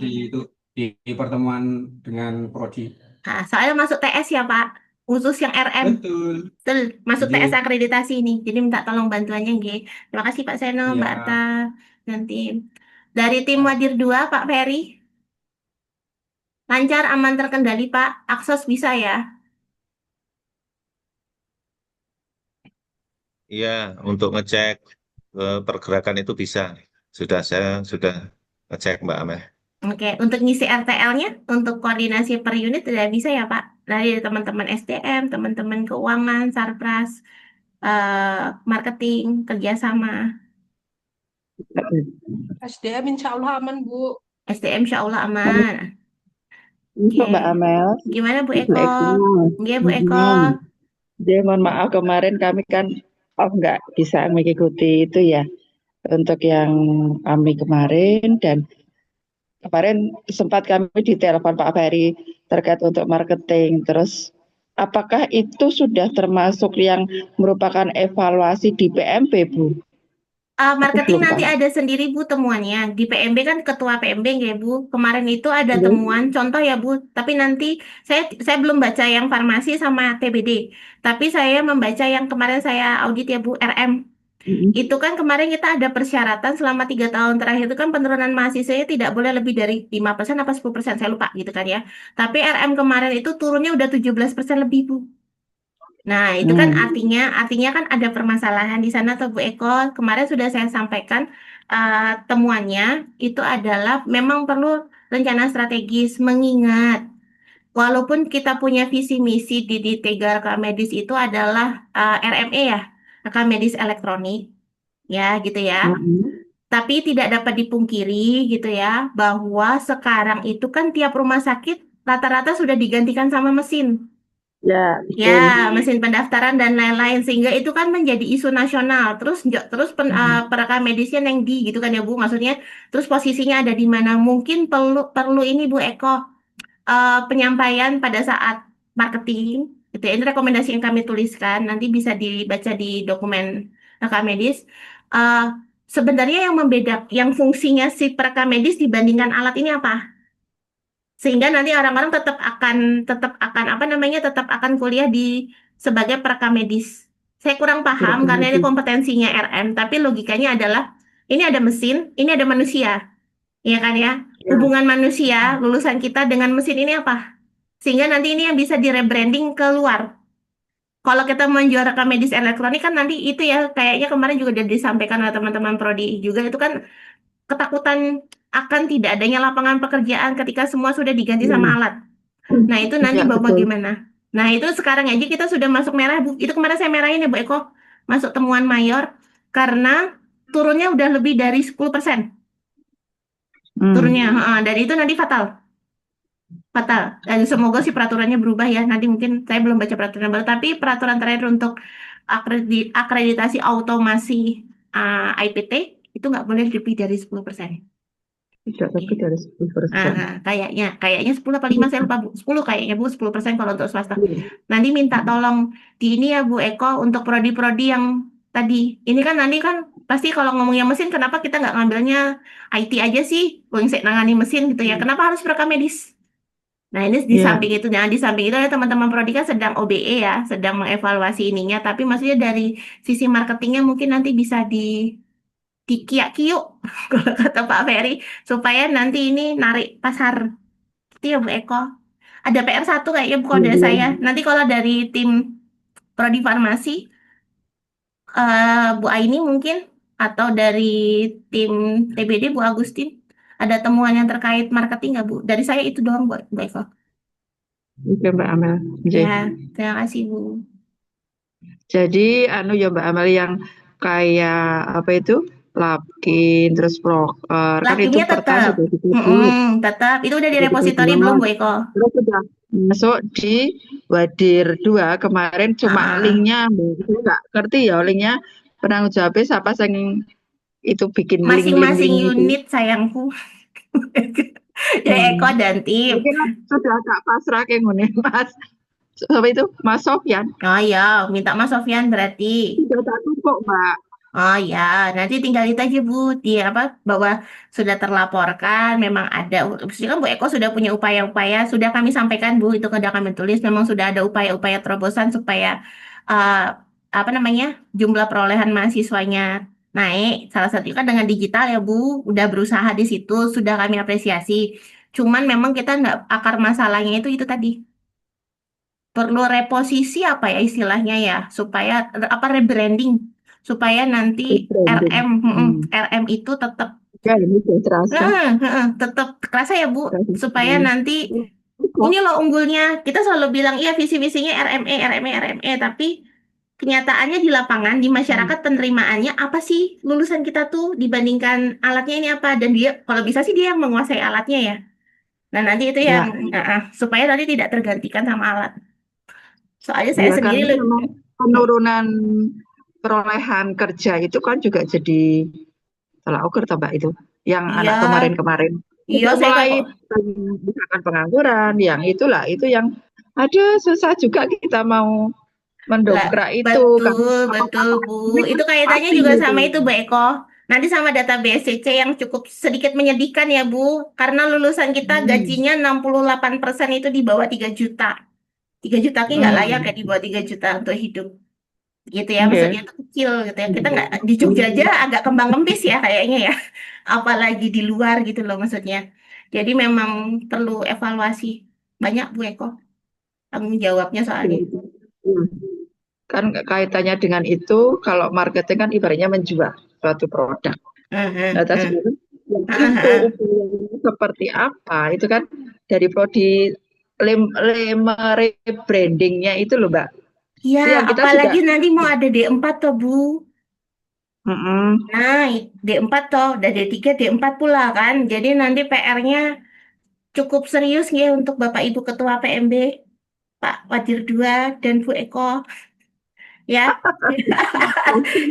di pertemuan dengan Prodi. Nah, soalnya masuk TS ya, Pak. Khusus yang RM. Betul. Betul, masuk TS Setuju. akreditasi ini. Jadi minta tolong bantuannya, nggih. Terima kasih Pak Seno, Mbak Arta, Iya. dan tim. Dari tim Wadir 2, Pak Ferry. Lancar, aman, terkendali, Pak. Akses bisa ya? Iya, untuk ngecek pergerakan itu bisa. Saya sudah ngecek Mbak Amel. Oke, untuk ngisi RTL-nya, untuk koordinasi per unit tidak bisa ya, Pak? Dari teman-teman SDM, teman-teman keuangan, Sarpras, marketing, kerjasama. SDM insya Allah aman, Bu. SDM insya Allah aman. Untuk Oke. Mbak Amel, Gimana Bu Ibu Eko? Eko, Iya Bu Eko. Jadi mohon maaf kemarin kami kan nggak bisa mengikuti itu ya untuk yang kami kemarin dan kemarin sempat kami ditelepon Pak Ferry terkait untuk marketing. Terus apakah itu sudah termasuk yang merupakan evaluasi di PMP, Bu? Marketing belum nanti tahu. ada sendiri Bu temuannya. Di PMB kan ketua PMB ya Bu. Kemarin itu ada Iya. temuan contoh ya Bu. Tapi nanti saya belum baca yang farmasi sama TBD. Tapi saya membaca yang kemarin saya audit ya Bu, RM. Itu kan kemarin kita ada persyaratan selama 3 tahun terakhir itu kan penurunan mahasiswanya tidak boleh lebih dari 5% apa 10%, saya lupa gitu kan ya. Tapi RM kemarin itu turunnya udah 17% lebih Bu. Nah, itu kan Hmm. artinya kan ada permasalahan di sana tuh Bu Eko. Kemarin sudah saya sampaikan temuannya itu adalah memang perlu rencana strategis mengingat walaupun kita punya visi misi di tiga rekam medis itu adalah RME ya, rekam medis elektronik ya gitu ya. Mm-mm. Tapi tidak dapat dipungkiri gitu ya bahwa sekarang itu kan tiap rumah sakit rata-rata sudah digantikan sama mesin. Ya, Ya, betul. mesin pendaftaran dan lain-lain sehingga itu kan menjadi isu nasional. Terus perekam medisnya yang di gitu kan ya Bu. Maksudnya terus posisinya ada di mana? Mungkin perlu perlu ini Bu Eko penyampaian pada saat marketing gitu ya. Ini rekomendasi yang kami tuliskan nanti bisa dibaca di dokumen rekam medis. Eh, Sebenarnya yang membedakan yang fungsinya si perekam medis dibandingkan alat ini apa? Sehingga nanti orang-orang tetap akan apa namanya tetap akan kuliah di sebagai perekam medis. Saya kurang paham Direkam karena ini medis. kompetensinya RM, tapi logikanya adalah ini ada mesin, ini ada manusia, ya kan ya? Ya. Hubungan manusia lulusan kita dengan mesin ini apa? Sehingga nanti ini yang bisa di-rebranding keluar. Kalau kita menjual rekam medis elektronik kan nanti itu ya kayaknya kemarin juga udah disampaikan oleh teman-teman prodi juga itu kan ketakutan akan tidak adanya lapangan pekerjaan ketika semua sudah diganti sama Hmm. alat. Nah, itu nanti Ya, Bapak betul. gimana? Nah, itu sekarang aja kita sudah masuk merah, Bu. Itu kemarin saya merahin ya, Bu Eko. Masuk temuan mayor karena turunnya udah lebih dari 10%. Turunnya, Hmm. dan itu nanti fatal. Fatal. Dan semoga sih peraturannya berubah ya. Nanti mungkin saya belum baca peraturan baru, tapi peraturan terakhir untuk akreditasi automasi IPT itu nggak boleh lebih dari 10%. Tidak Oke. lebih dari 10%. Kayaknya 10 apa 5 saya lupa Bu. 10 kayaknya Bu, 10% kalau untuk swasta. Iya. Nanti minta tolong di ini ya Bu Eko untuk prodi-prodi yang tadi. Ini kan nanti kan pasti kalau ngomongnya mesin kenapa kita nggak ngambilnya IT aja sih? Yang saya nangani mesin gitu ya. Kenapa harus rekam medis? Nah, ini di Ya, samping itu, nah di samping itu ada teman-teman prodi kan sedang OBE ya, sedang mengevaluasi ininya. Tapi maksudnya dari sisi marketingnya mungkin nanti bisa dikiak-kiuk kalau kata Pak Ferry supaya nanti ini narik pasar. Itu ya Bu Eko. Ada PR1 kayaknya Bu kalau dari iya. saya. Nanti kalau dari tim prodi farmasi, Bu Aini mungkin atau dari tim TBD Bu Agustin ada temuan yang terkait marketing nggak Bu? Dari saya itu doang Bu Eko. Oke, Mbak Amel. Nggih. Ya, terima kasih Bu. Jadi anu ya Mbak Amel yang kayak apa itu? Lapkin terus proker kan itu Lakinya kertas tetap, sudah dipublish, tetap. Itu udah di sudah repositori belum dibuat. Bu Eko? Terus sudah masuk di Wadir 2 kemarin cuma linknya Mbak. Saya nggak ngerti ya linknya penanggung jawabnya siapa yang itu bikin Masing-masing link itu. unit sayangku. Ya Eko dan tim. Mungkin sudah agak pasrah kayak ngene Mas. Apa itu? Mas Sofyan. Oh iya, minta Mas Sofyan berarti. Sudah tak tumpuk, Mbak. Oh ya, nanti tinggal itu aja Bu, di apa bahwa sudah terlaporkan, memang ada. Maksudnya kan Bu Eko sudah punya upaya-upaya, sudah kami sampaikan Bu, itu sudah kami tulis, memang sudah ada upaya-upaya terobosan supaya eh, apa namanya jumlah perolehan mahasiswanya naik. Salah satunya kan dengan digital ya Bu, udah berusaha di situ, sudah kami apresiasi. Cuman memang kita nggak akar masalahnya itu tadi perlu reposisi apa ya istilahnya ya supaya apa rebranding supaya nanti Rebranding. RM itu tetap Ya, ini sudah terasa. tetap kerasa ya Bu supaya Hmm. nanti ini loh unggulnya kita selalu bilang iya visi misinya RME RME RME tapi kenyataannya di lapangan di masyarakat penerimaannya apa sih lulusan kita tuh dibandingkan alatnya ini apa dan dia kalau bisa sih dia yang menguasai alatnya ya nah nanti itu yang Ya, supaya nanti tidak tergantikan sama alat soalnya saya ya sendiri karena memang penurunan perolehan kerja itu kan juga jadi salah ukur toh Mbak itu. Yang iya anak kemarin-kemarin iya sudah saya mulai kalau misalkan pengangguran, yang itulah itu yang ada susah juga kita mau lah mendongkrak itu kan betul Bu ini itu kaitannya pasti juga gitu. sama itu Bu Eko nanti sama data BSCC yang cukup sedikit menyedihkan ya Bu karena lulusan kita gajinya 68% itu di bawah 3 juta 3 juta ki nggak layak ya di bawah 3 juta untuk hidup gitu ya maksudnya Oke. itu kecil gitu ya kita nggak di Jogja aja agak kembang kempis ya kayaknya ya apalagi di luar gitu loh maksudnya jadi memang perlu evaluasi banyak Bu Eko tanggung jawabnya soalnya Iya. kan kaitannya dengan itu, kalau marketing kan ibaratnya menjual suatu produk. Nah, terus sekarang yang itu upayanya seperti apa? Itu kan dari prodi rebrandingnya itu loh, Mbak. Ya, Itu yang kita sudah apalagi nanti mau ada D4 toh, Bu. Mm-mm. Nah, D4 toh, udah D3, D4 pula kan. Jadi nanti PR-nya cukup serius ya untuk Bapak Ibu Ketua PMB, Pak Wadir 2 dan Bu Eko ya.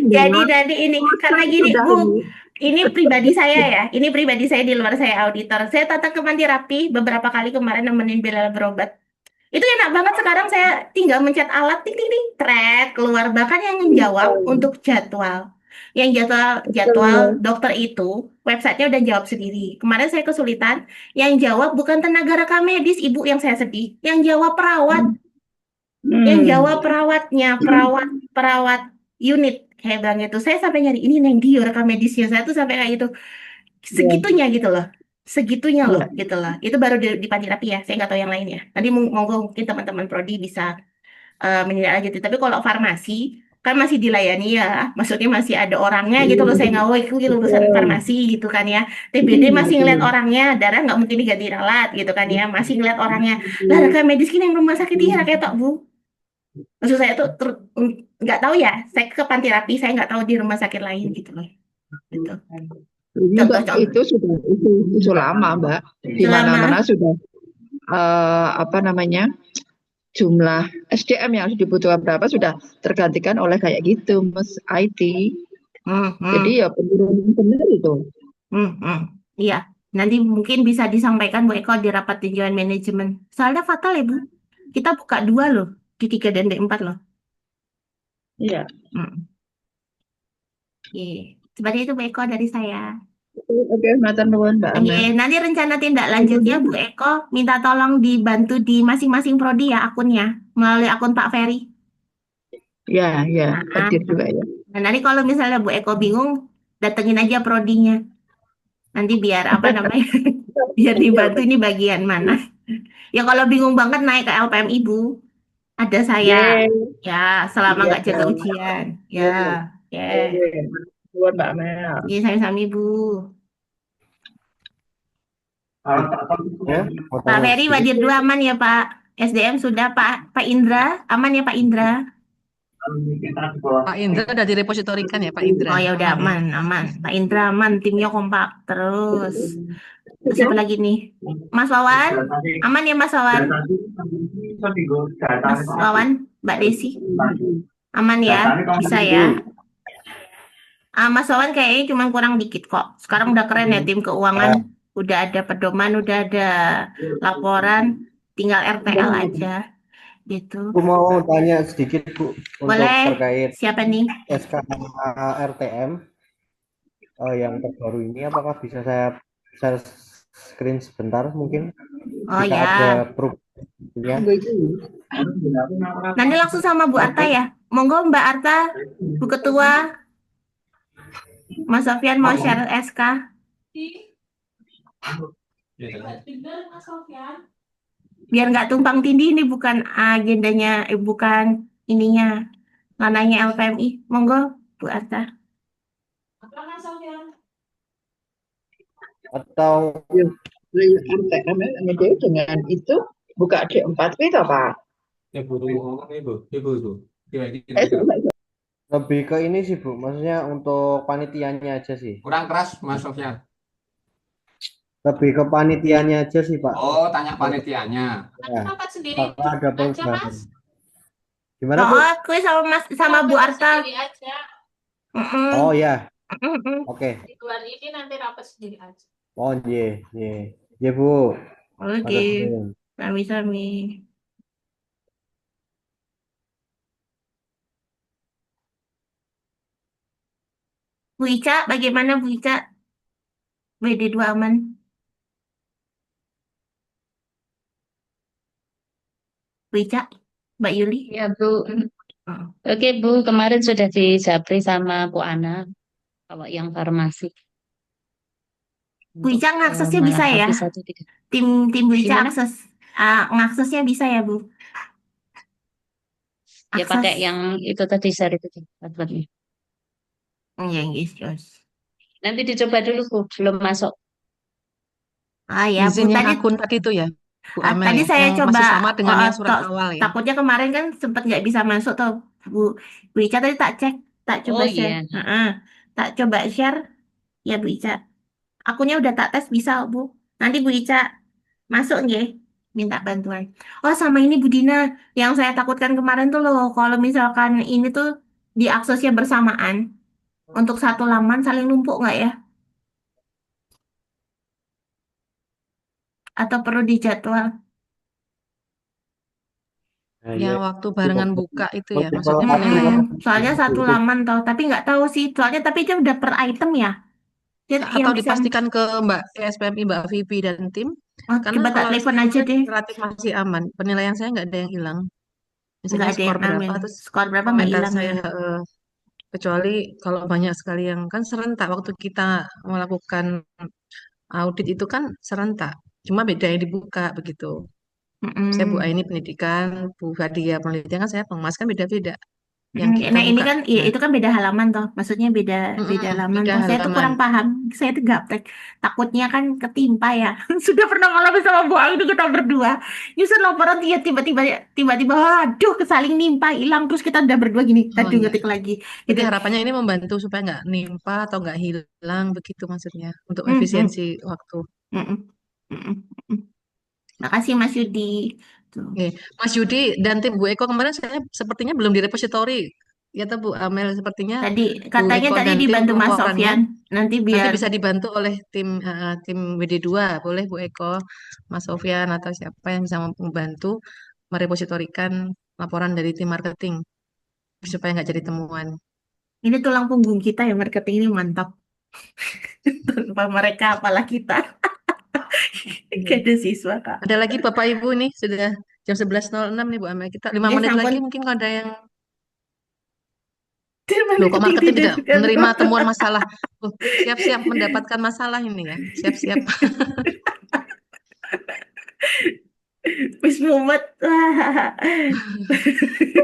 Jadi Mbak, nanti ini karena kan gini sudah Bu, ini. ini pribadi saya ya, ini pribadi saya di luar saya auditor. Saya tata kemanti rapi beberapa kali kemarin nemenin Bilal berobat. Itu enak banget sekarang saya tinggal mencet alat ting ting ting thread keluar bahkan yang menjawab untuk jadwal. Yang jadwal Betul. dokter itu websitenya udah jawab sendiri. Kemarin saya kesulitan, yang jawab bukan tenaga rekam medis ibu yang saya sedih, yang jawab perawat, yang jawab perawatnya, perawat unit kayak bilang gitu. Saya sampai nyari ini Neng di rekam medisnya saya tuh sampai kayak gitu segitunya gitu loh. Segitunya loh gitu loh. Itu baru di Panti Rapi ya. Saya nggak tahu yang lain ya. Nanti monggo mungkin teman-teman prodi bisa menindaklanjuti. Tapi kalau farmasi kan masih dilayani ya. Maksudnya masih ada orangnya gitu loh. Saya nggak mau itu lulusan farmasi gitu kan ya. TBD masih ngeliat orangnya. Darah nggak mungkin diganti alat gitu kan ya. Masih ngeliat orangnya. Lah rekam medis ini yang rumah sakit ini kayak tok Bu. Maksud saya tuh nggak tahu ya. Saya ke Panti Rapi. Saya nggak tahu di rumah sakit lain gitu loh. Gitu. Contoh-contoh. Itu sudah itu lama, Mbak. Di mana-mana sudah apa namanya? Jumlah SDM yang harus dibutuhkan berapa sudah tergantikan oleh kayak gitu, Mas IT. Jadi ya penurunan benar itu. Iya, nanti mungkin bisa disampaikan Bu Eko di rapat tinjauan manajemen. Soalnya fatal ya Bu, kita buka 2 loh, di 3 dan D4 loh. Iya. Oke, seperti itu Bu Eko dari saya. Oke, matur nuwun Mbak Oke, Amel. nanti rencana tindak lanjutnya Bu Eko minta tolong dibantu di masing-masing prodi ya akunnya, melalui akun Pak Ferry. Ya, hadir juga ya. Nah, nanti kalau misalnya Bu Eko bingung, datengin aja prodinya. Nanti biar apa namanya, biar dibantu ini bagian mana. Ya kalau bingung banget naik ke LPM Ibu, ada saya. Ya, selama nggak jaga ujian. Ya, Nuwun Mbak Amel. Iya, saya-sama Ibu. Ya, Pak Ferry Wadir 2 aman ya Pak? SDM sudah Pak Indra, aman ya Pak Indra? Pak Indra udah direpositorikan ya Pak Indra. Oh ya udah aman. Pak Indra aman, timnya kompak terus. Terus siapa lagi nih? Mas Wawan, aman ya Mas Wawan? Mas Wawan, Mbak Desi, aman ya? Bisa ya? Mas Wawan kayaknya cuma kurang dikit kok. Sekarang udah keren ya tim keuangan. Udah ada pedoman, udah ada laporan, tinggal RTL aja. Gitu. Aku mau tanya sedikit Bu untuk Boleh. terkait Siapa nih? SK RTM yang terbaru ini, apakah bisa saya share screen sebentar mungkin? Oh Jika ya. ada perubahannya. Nanti langsung sama Bu Arta ya. Monggo Mbak Arta, Bu Ketua, Mas Sofyan mau share SK. Biar nggak tumpang tindih, ini bukan agendanya, bukan ininya, ranahnya LPMI. Monggo Bu Arta. Atau RTM dengan itu buka D4 itu apa? lebih ke ini sih Bu, maksudnya untuk panitianya aja sih. Kurang keras Mas Sofyan. Lebih ke panitianya aja sih Pak. Oh, tanya panitianya. Ya, apakah ada perubahan? Gimana Bu? Oh, aku sama Bu Arta. Oh ya, oke. Di luar ini nanti rapat sendiri aja. Oh ye Bu. Oke, sami-sami. Bu Ica, bagaimana Bu Ica? WD2 aman? Bu Ica, Mbak Yuli? Ya Bu. Oke Bu, kemarin sudah dijapri sama Bu Ana, kalau yang farmasi. Bu Ica ngaksesnya bisa ya? Tim Bu Ica akses ngaksesnya bisa ya Bu? Ya pakai Akses. yang itu tadi share itu passwordnya. Ya, yes, yes. Nanti dicoba dulu Bu, belum masuk. Ah ya, Bu, Izin yang tadi akun tadi itu ya, Bu Amel tadi ya, saya yang coba masih sama dengan yang surat tok, awal ya. takutnya kemarin kan sempat nggak bisa masuk tuh, Bu. Bu Ica tadi tak cek, tak coba Oh share. iya. Heeh. Tak coba share, ya Bu Ica. Akunnya udah tak tes bisa, Bu. Nanti Bu Ica masuk nggih, minta bantuan. Oh, sama ini Bu Dina, yang saya takutkan kemarin tuh loh, kalau misalkan ini tuh diaksesnya bersamaan untuk satu laman saling numpuk nggak ya? Atau perlu dijadwal? Nah, ya Yang waktu kita barengan buka itu ya, multiple maksudnya akun penilaian. apa Soalnya satu itu laman tau, tapi nggak tahu sih. Soalnya tapi dia udah per item ya. Dia yang Atau bisa. dipastikan ke Mbak ESPMI, Mbak Vivi dan tim, Oh, karena coba tak kalau telepon aja sistemnya deh. relatif masih aman. Penilaian saya nggak ada yang hilang. Nggak Misalnya ada skor yang berapa, amin. terus Skor berapa nggak komentar hilang saya ya? kecuali kalau banyak sekali yang kan serentak waktu kita melakukan audit itu kan serentak. Cuma beda yang dibuka begitu. Saya Bu Mm-mm. Aini pendidikan, Bu Fadia penelitian kan saya pengemas kan beda-beda yang kita Nah ini buka. kan ya, Nah, itu kan beda halaman toh. Maksudnya beda beda halaman beda toh. Saya tuh halaman. kurang paham. Saya tuh gaptek. Takutnya kan ketimpa ya. Sudah pernah ngalamin sama Bu Ayu kita berdua. Nyusun laporan dia tiba-tiba aduh kesaling nimpa hilang terus kita udah berdua gini. Oh Aduh iya. ngetik lagi. Jadi Gitu. harapannya ini membantu supaya nggak nimpa atau nggak hilang begitu maksudnya untuk Mm-mm. efisiensi waktu. Mm-mm. Mm-mm. Mm-mm. Makasih Mas Yudi. Tuh. Oke. Mas Yudi dan tim Bu Eko kemarin saya sepertinya belum di repository. Ya tuh Bu Amel sepertinya Tadi Bu katanya Eko tadi dan tim dibantu Mas pelaporannya Sofyan. Nanti nanti biar bisa dibantu oleh tim WD2. Boleh Bu Eko, Mas Sofyan atau siapa yang bisa membantu merepositorikan laporan dari tim marketing supaya nggak jadi temuan. ini tulang punggung kita ya marketing ini mantap. Tanpa mereka apalah kita. Iya. Gak ada siswa Kak. Ada lagi Bapak Ibu nih sudah jam 11.06 nih Bu Amel. Kita 5 menit Sampun. lagi mungkin kalau ada yang Loh, kok Marketing marketing tidak tidak suka menerima temuan masalah? Loh, siap-siap mendapatkan masalah ini ya. Siap-siap. Wis mumet.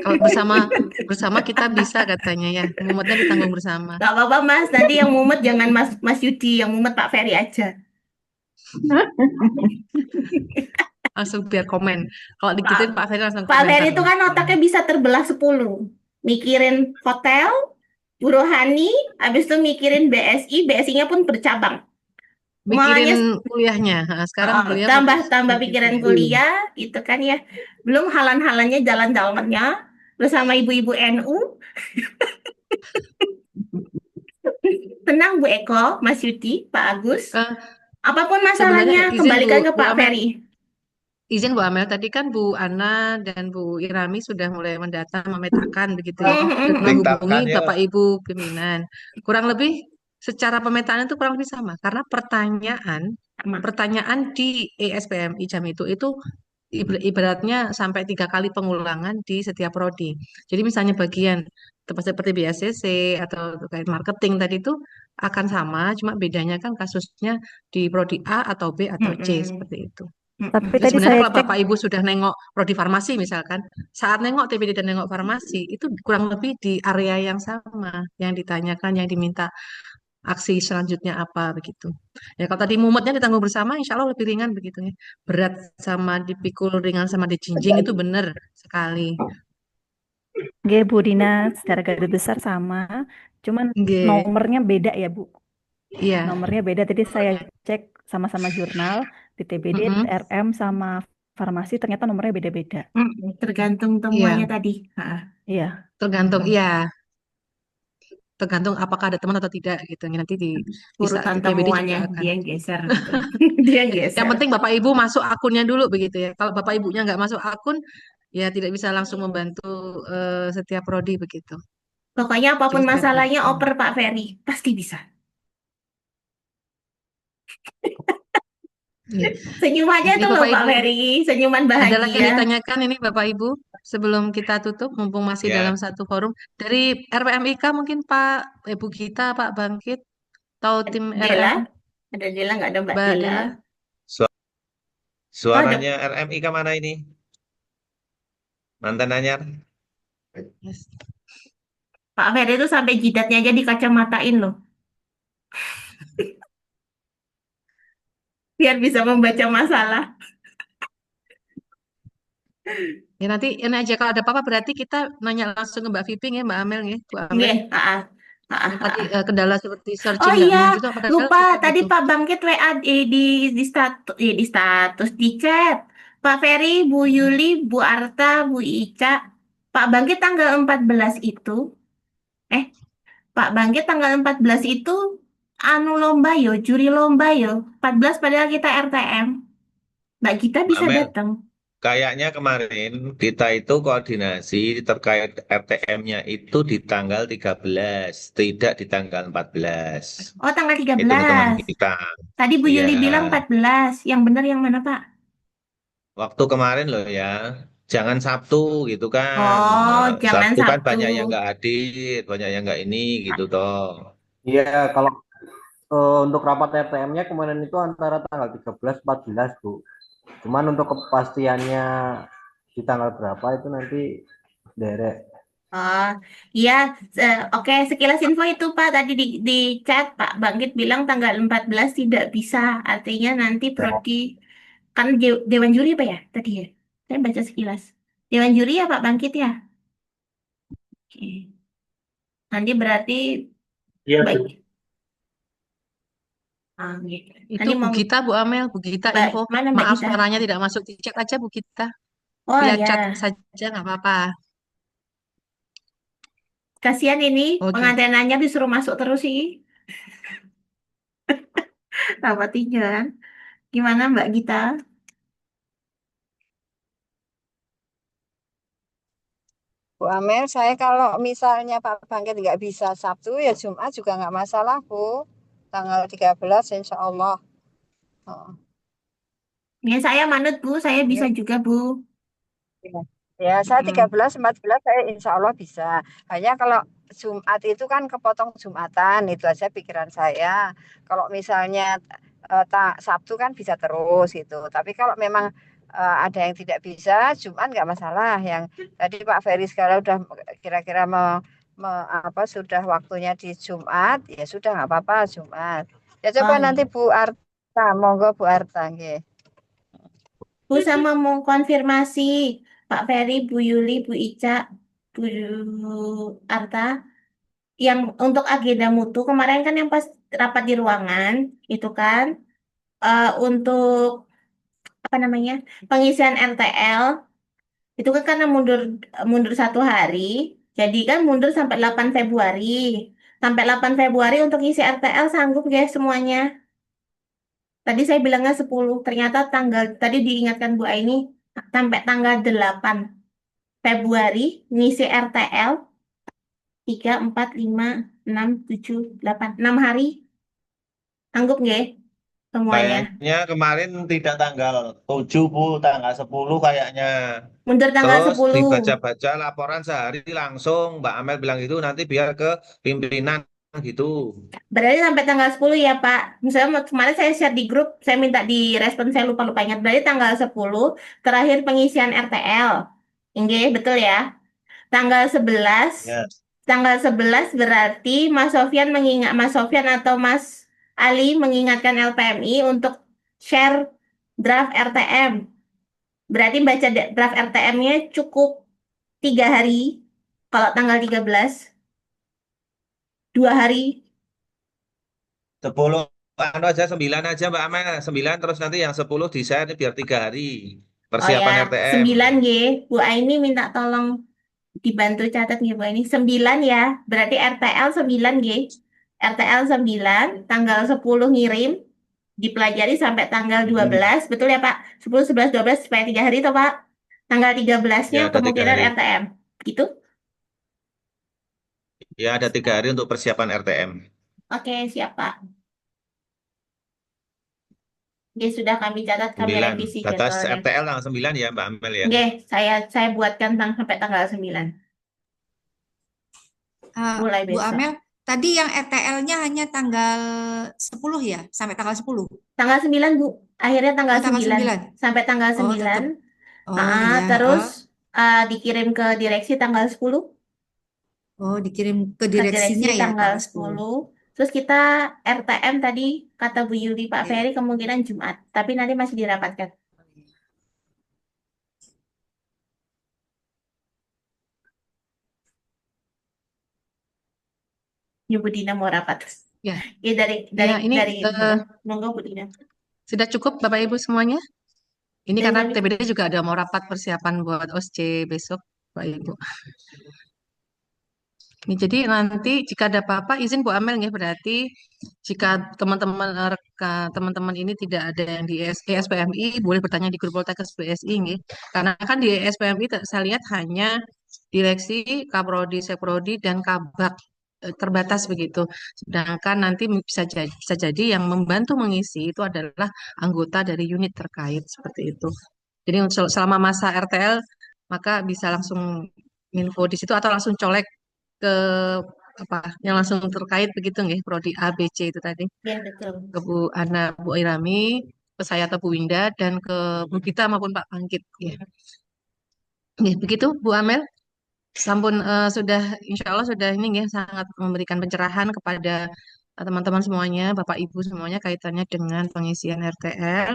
Kalau bersama bersama kita bisa katanya ya. Mumetnya ditanggung bersama. Gak apa-apa Mas, nanti yang mumet jangan Mas Yudi, yang mumet Pak Ferry aja. Langsung biar komen. Kalau digituin Pak Ferry langsung Pak Ferry komentar itu nih. kan otaknya bisa terbelah 10. Mikirin hotel, Bu Rohani, habis itu mikirin BSI-nya pun bercabang. Mikirin Semuanya kuliahnya. Nah, sekarang beliau tambah fokus tambah bikin pikiran kuliah. kuliah gitu kan ya. Belum halan-halannya jalan-jalannya bersama ibu-ibu NU. Tenang Bu Eko, Mas Yudi, Pak Agus. Eh, Apapun sebenarnya masalahnya izin kembalikan ke Bu Pak Amel. Ferry. Izin Bu Amel, tadi kan Bu Ana dan Bu Irami sudah mulai mendata, memetakan begitu ya, dan menghubungi Tingkatkan ya. Bapak Ibu pimpinan. Kurang lebih secara pemetaan itu kurang lebih sama, karena pertanyaan di ESPMI jam itu ibaratnya sampai 3 kali pengulangan di setiap prodi. Jadi misalnya bagian tempat seperti BSCC atau terkait marketing tadi itu akan sama, cuma bedanya kan kasusnya di prodi A atau B atau C seperti itu. Tapi Jadi tadi sebenarnya saya kalau cek, Bapak Ibu sudah nengok prodi farmasi misalkan, saat nengok TPD dan nengok farmasi, itu kurang lebih di area yang sama, yang ditanyakan, yang diminta aksi selanjutnya apa begitu. Ya kalau tadi mumetnya ditanggung bersama, insya Allah lebih ringan begitu ya. Berat sama dipikul, ringan sama dijinjing itu benar sekali. Nggih, Bu Dina, secara garis besar sama, cuman Nggih, nomornya beda ya Bu. iya. Nomornya beda. Tadi saya cek sama-sama jurnal, di TBD, Mm-mm. RM sama farmasi ternyata nomornya beda-beda. Tergantung Iya, temuannya tadi. Iya. tergantung iya, tergantung apakah ada teman atau tidak gitu. Nanti di Urutan TPD juga temuannya akan. dia yang geser. Gitu. Dia yang Yang geser. penting Bapak Ibu masuk akunnya dulu begitu ya. Kalau Bapak Ibunya nggak masuk akun, ya tidak bisa langsung membantu setiap prodi begitu. Pokoknya apapun Jadi biar masalahnya bersama. oper Pak Ferry. Pasti bisa. Iya. Senyumannya Ini tuh loh Bapak Pak Ibu, Ferry. Senyuman ada lagi yang bahagia. ditanyakan ini Bapak Ibu sebelum kita tutup, mumpung masih Ya, dalam satu forum. Dari RPMIK mungkin Pak Ibu Gita, Pak Bangkit, atau tim Dela. RM, Ada Dela nggak ada Mbak Mbak Dela? Dela? Su- Oh, ada. suaranya RMI ke mana ini? Mantan Anyar? Yes. Pak Ferry itu sampai jidatnya aja dikacamatain loh, biar bisa membaca masalah. Ya nanti ini aja kalau ada apa-apa berarti kita nanya langsung ke Mbak Viping ya, Mbak Amel ya, Bu Amel. Nggih, Yang tadi kendala seperti Oh searching nggak iya, muncul itu padahal lupa kita tadi butuh. Pak Bangkit WA di status di chat. Pak Ferry, Bu Yuli, Bu Arta, Bu Ica. Pak Bangkit tanggal 14 itu, eh Pak Bangkit tanggal 14 itu anu lomba yo, juri lomba yo. 14 padahal kita RTM. Mbak Gita Mbak bisa Amel, datang. kayaknya kemarin kita itu koordinasi terkait RTM-nya itu di tanggal 13, tidak di tanggal 14. Oh, tanggal Hitung-hitungan 13. kita. Tadi Bu Iya, Yuli bilang 14. Yang benar yang mana, Pak? waktu kemarin loh ya, jangan Sabtu gitu kan. Oh, jangan Sabtu kan Sabtu. banyak yang nggak hadir, banyak yang nggak ini gitu toh. Iya, kalau untuk rapat RTM-nya kemarin itu antara tanggal 13 14, Bu. Cuman untuk kepastiannya di tanggal berapa itu nanti derek. Oh, iya. Oke, sekilas info itu Pak. Tadi di chat Pak Bangkit bilang tanggal 14 tidak bisa. Artinya nanti Ya, Prodi, kan Dewan Juri apa ya tadi ya? Saya baca sekilas. Dewan Juri ya Pak Bangkit ya? Oke. Nanti berarti iya, Bu. baik. Gitu. Itu Nanti Bu mau Gita, Bu Amel, Bu Gita info. mana Mbak Maaf Gita? suaranya tidak masuk di chat aja Bu Gita. Oh Via chat ya, saja nggak apa-apa. kasihan ini Oh gitu. pengantinannya disuruh masuk terus sih. Rapat tinggal. Gimana Mbak Gita? Bu Amel, saya kalau misalnya Pak Bangkit nggak bisa Sabtu, ya Jumat juga nggak masalah, Bu. Tanggal 13, insya Allah. Oh, Ya saya manut Bu, saya bisa ini, juga Bu. ya. Ya, saya Mm. 13, 14, saya insya Allah bisa. Hanya kalau Jumat itu kan kepotong Jumatan, itu aja pikiran saya. Kalau misalnya Sabtu kan bisa terus gitu. Tapi kalau memang ada yang tidak bisa, Jumat nggak masalah. Yang tadi Pak Ferry sekarang udah kira-kira apa sudah waktunya di Jumat, ya sudah nggak apa-apa Jumat. Ya coba Oh nanti iya. Bu Arta, monggo Bu Arta, nggih. Bu sama mau konfirmasi Pak Ferry, Bu Yuli, Bu Ica, Bu Arta, yang untuk agenda mutu kemarin kan yang pas rapat di ruangan itu kan untuk apa namanya pengisian RTL itu kan karena mundur mundur 1 hari, jadi kan mundur sampai 8 Februari. Sampai 8 Februari untuk isi RTL sanggup guys semuanya. Tadi saya bilangnya 10, ternyata tanggal tadi diingatkan Bu Aini sampai tanggal 8 Februari ngisi RTL 3, 4, 5, 6, 7, 8, 6 hari. Sanggup nggak semuanya? Kayaknya kemarin tidak tanggal 7 Bu, tanggal 10 kayaknya. Mundur tanggal Terus 10. dibaca-baca laporan sehari langsung, Mbak Amel bilang itu nanti biar ke pimpinan gitu. Berarti sampai tanggal 10 ya Pak. Misalnya kemarin saya share di grup, saya minta direspon, saya lupa-lupa ingat. Berarti tanggal 10 terakhir pengisian RTL. Oke, betul ya. Tanggal 11, Ya. tanggal 11 berarti Mas Sofyan atau Mas Ali mengingatkan LPMI untuk share draft RTM. Berarti baca draft RTM-nya cukup 3 hari. Kalau tanggal 13, 2 hari. 10 anu aja 9 aja Mbak Amel, 9 terus nanti yang 10 di-share biar 3 hari Oh ya, persiapan RTM. 9 G. Bu Aini minta tolong dibantu catat ya Bu Aini. 9 ya. Berarti RTL 9 G. RTL 9, tanggal 10 ngirim, dipelajari sampai tanggal 12. Betul ya Pak? 10, 11, 12 supaya 3 hari toh Pak. Tanggal 13-nya Ya ada 3 kemungkinan hari. RTM. Gitu? Ya ada 3 hari untuk persiapan RTM. Oke, siap Pak. Oke, sudah kami catat, kami 9. revisi Batas jadwalnya. RTL tanggal 9 ya Mbak Amel ya. Oke, saya buatkan sampai tanggal 9. Mulai Bu besok. Amel, tadi yang RTL-nya hanya tanggal 10 ya, sampai tanggal 10. Tanggal 9, Bu. Akhirnya tanggal Oh, tanggal 9. 9. Sampai tanggal Oh, 9. tetap. Oh, iya. Terus dikirim ke direksi tanggal 10, Oh, dikirim ke ke direksi direksinya ya tanggal tanggal 10. 10. Terus kita RTM tadi kata Bu Yuli Pak Oke. Ferry kemungkinan Jumat, tapi nanti masih dirapatkan. Bu Dina mau rapat. Ya, Ya ya ini monggo Bu Dina. sudah cukup Bapak Ibu semuanya. Ini karena Dengan TBD juga ada mau rapat persiapan buat OSCE besok, Bapak Ibu. Ini jadi nanti jika ada apa-apa izin Bu Amel ya, berarti jika teman-teman ini tidak ada yang di ESPMI boleh bertanya di grup Poltekkes BSI nggih. Karena kan di ESPMI saya lihat hanya direksi, Kaprodi, Seprodi dan Kabak terbatas begitu. Sedangkan nanti bisa jadi yang membantu mengisi itu adalah anggota dari unit terkait seperti itu. Jadi selama masa RTL maka bisa langsung info di situ atau langsung colek ke apa yang langsung terkait begitu nggih prodi A B C itu tadi Ya betul. ke Bu Ana Bu Irami ke saya atau Bu Winda dan ke Bu Gita maupun Pak Pangkit ya. Nggih, begitu Bu Amel sampun sudah insya Allah sudah ini ya sangat memberikan pencerahan kepada teman-teman semuanya Bapak Ibu semuanya kaitannya dengan pengisian RTL.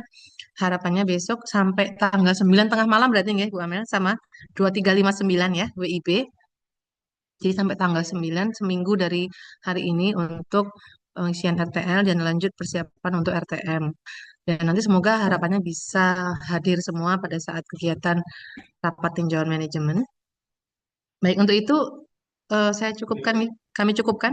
Harapannya besok sampai tanggal 9 tengah malam berarti nggih Bu Amel sama 2359 ya WIB. Jadi sampai tanggal 9, seminggu dari hari ini untuk pengisian RTL dan lanjut persiapan untuk RTM. Dan nanti semoga harapannya bisa hadir semua pada saat kegiatan rapat tinjauan manajemen. Baik, untuk itu kami cukupkan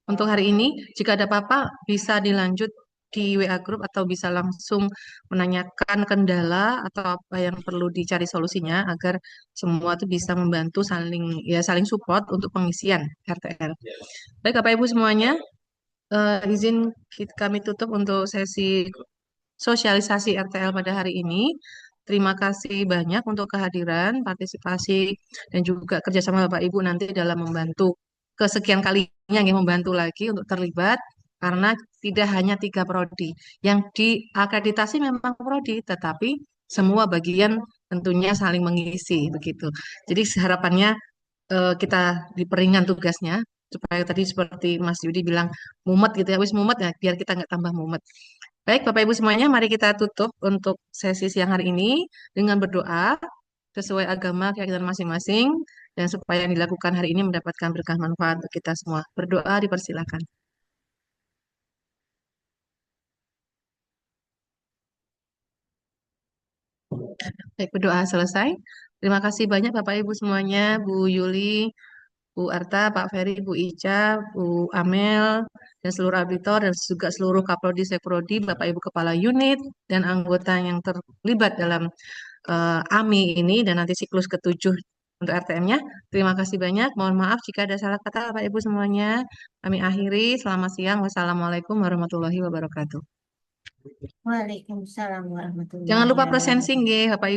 untuk hari ini. Jika ada apa-apa bisa dilanjut di WA Group atau bisa langsung menanyakan kendala atau apa yang perlu dicari solusinya agar semua itu bisa membantu saling support untuk pengisian RTL. Baik, Bapak Ibu semuanya, izin kami tutup untuk sesi sosialisasi RTL pada hari ini. Terima kasih banyak untuk kehadiran, partisipasi, dan juga kerjasama Bapak Ibu nanti dalam membantu kesekian kalinya yang membantu lagi untuk terlibat karena tidak hanya 3 prodi. Yang diakreditasi memang prodi, tetapi semua bagian tentunya saling mengisi begitu. Jadi harapannya kita diperingan tugasnya supaya tadi seperti Mas Yudi bilang mumet gitu ya, wis mumet ya biar kita nggak tambah mumet. Baik, Bapak Ibu semuanya, mari kita tutup untuk sesi siang hari ini dengan berdoa sesuai agama keyakinan masing-masing dan supaya yang dilakukan hari ini mendapatkan berkah manfaat untuk kita semua. Berdoa dipersilakan. Baik, berdoa selesai. Terima kasih banyak Bapak Ibu semuanya, Bu Yuli, Bu Arta, Pak Ferry, Bu Ica, Bu Amel, dan seluruh auditor, dan juga seluruh Kaprodi, Seprodi, Bapak Ibu Kepala Unit, dan anggota yang terlibat dalam AMI ini, dan nanti siklus ke-7 untuk RTM-nya. Terima kasih banyak. Mohon maaf jika ada salah kata Bapak Ibu semuanya. Kami akhiri. Selamat siang. Wassalamualaikum warahmatullahi wabarakatuh. Waalaikumsalam warahmatullahi Jangan lupa wabarakatuh. presensi nggih, Bapak Ibu.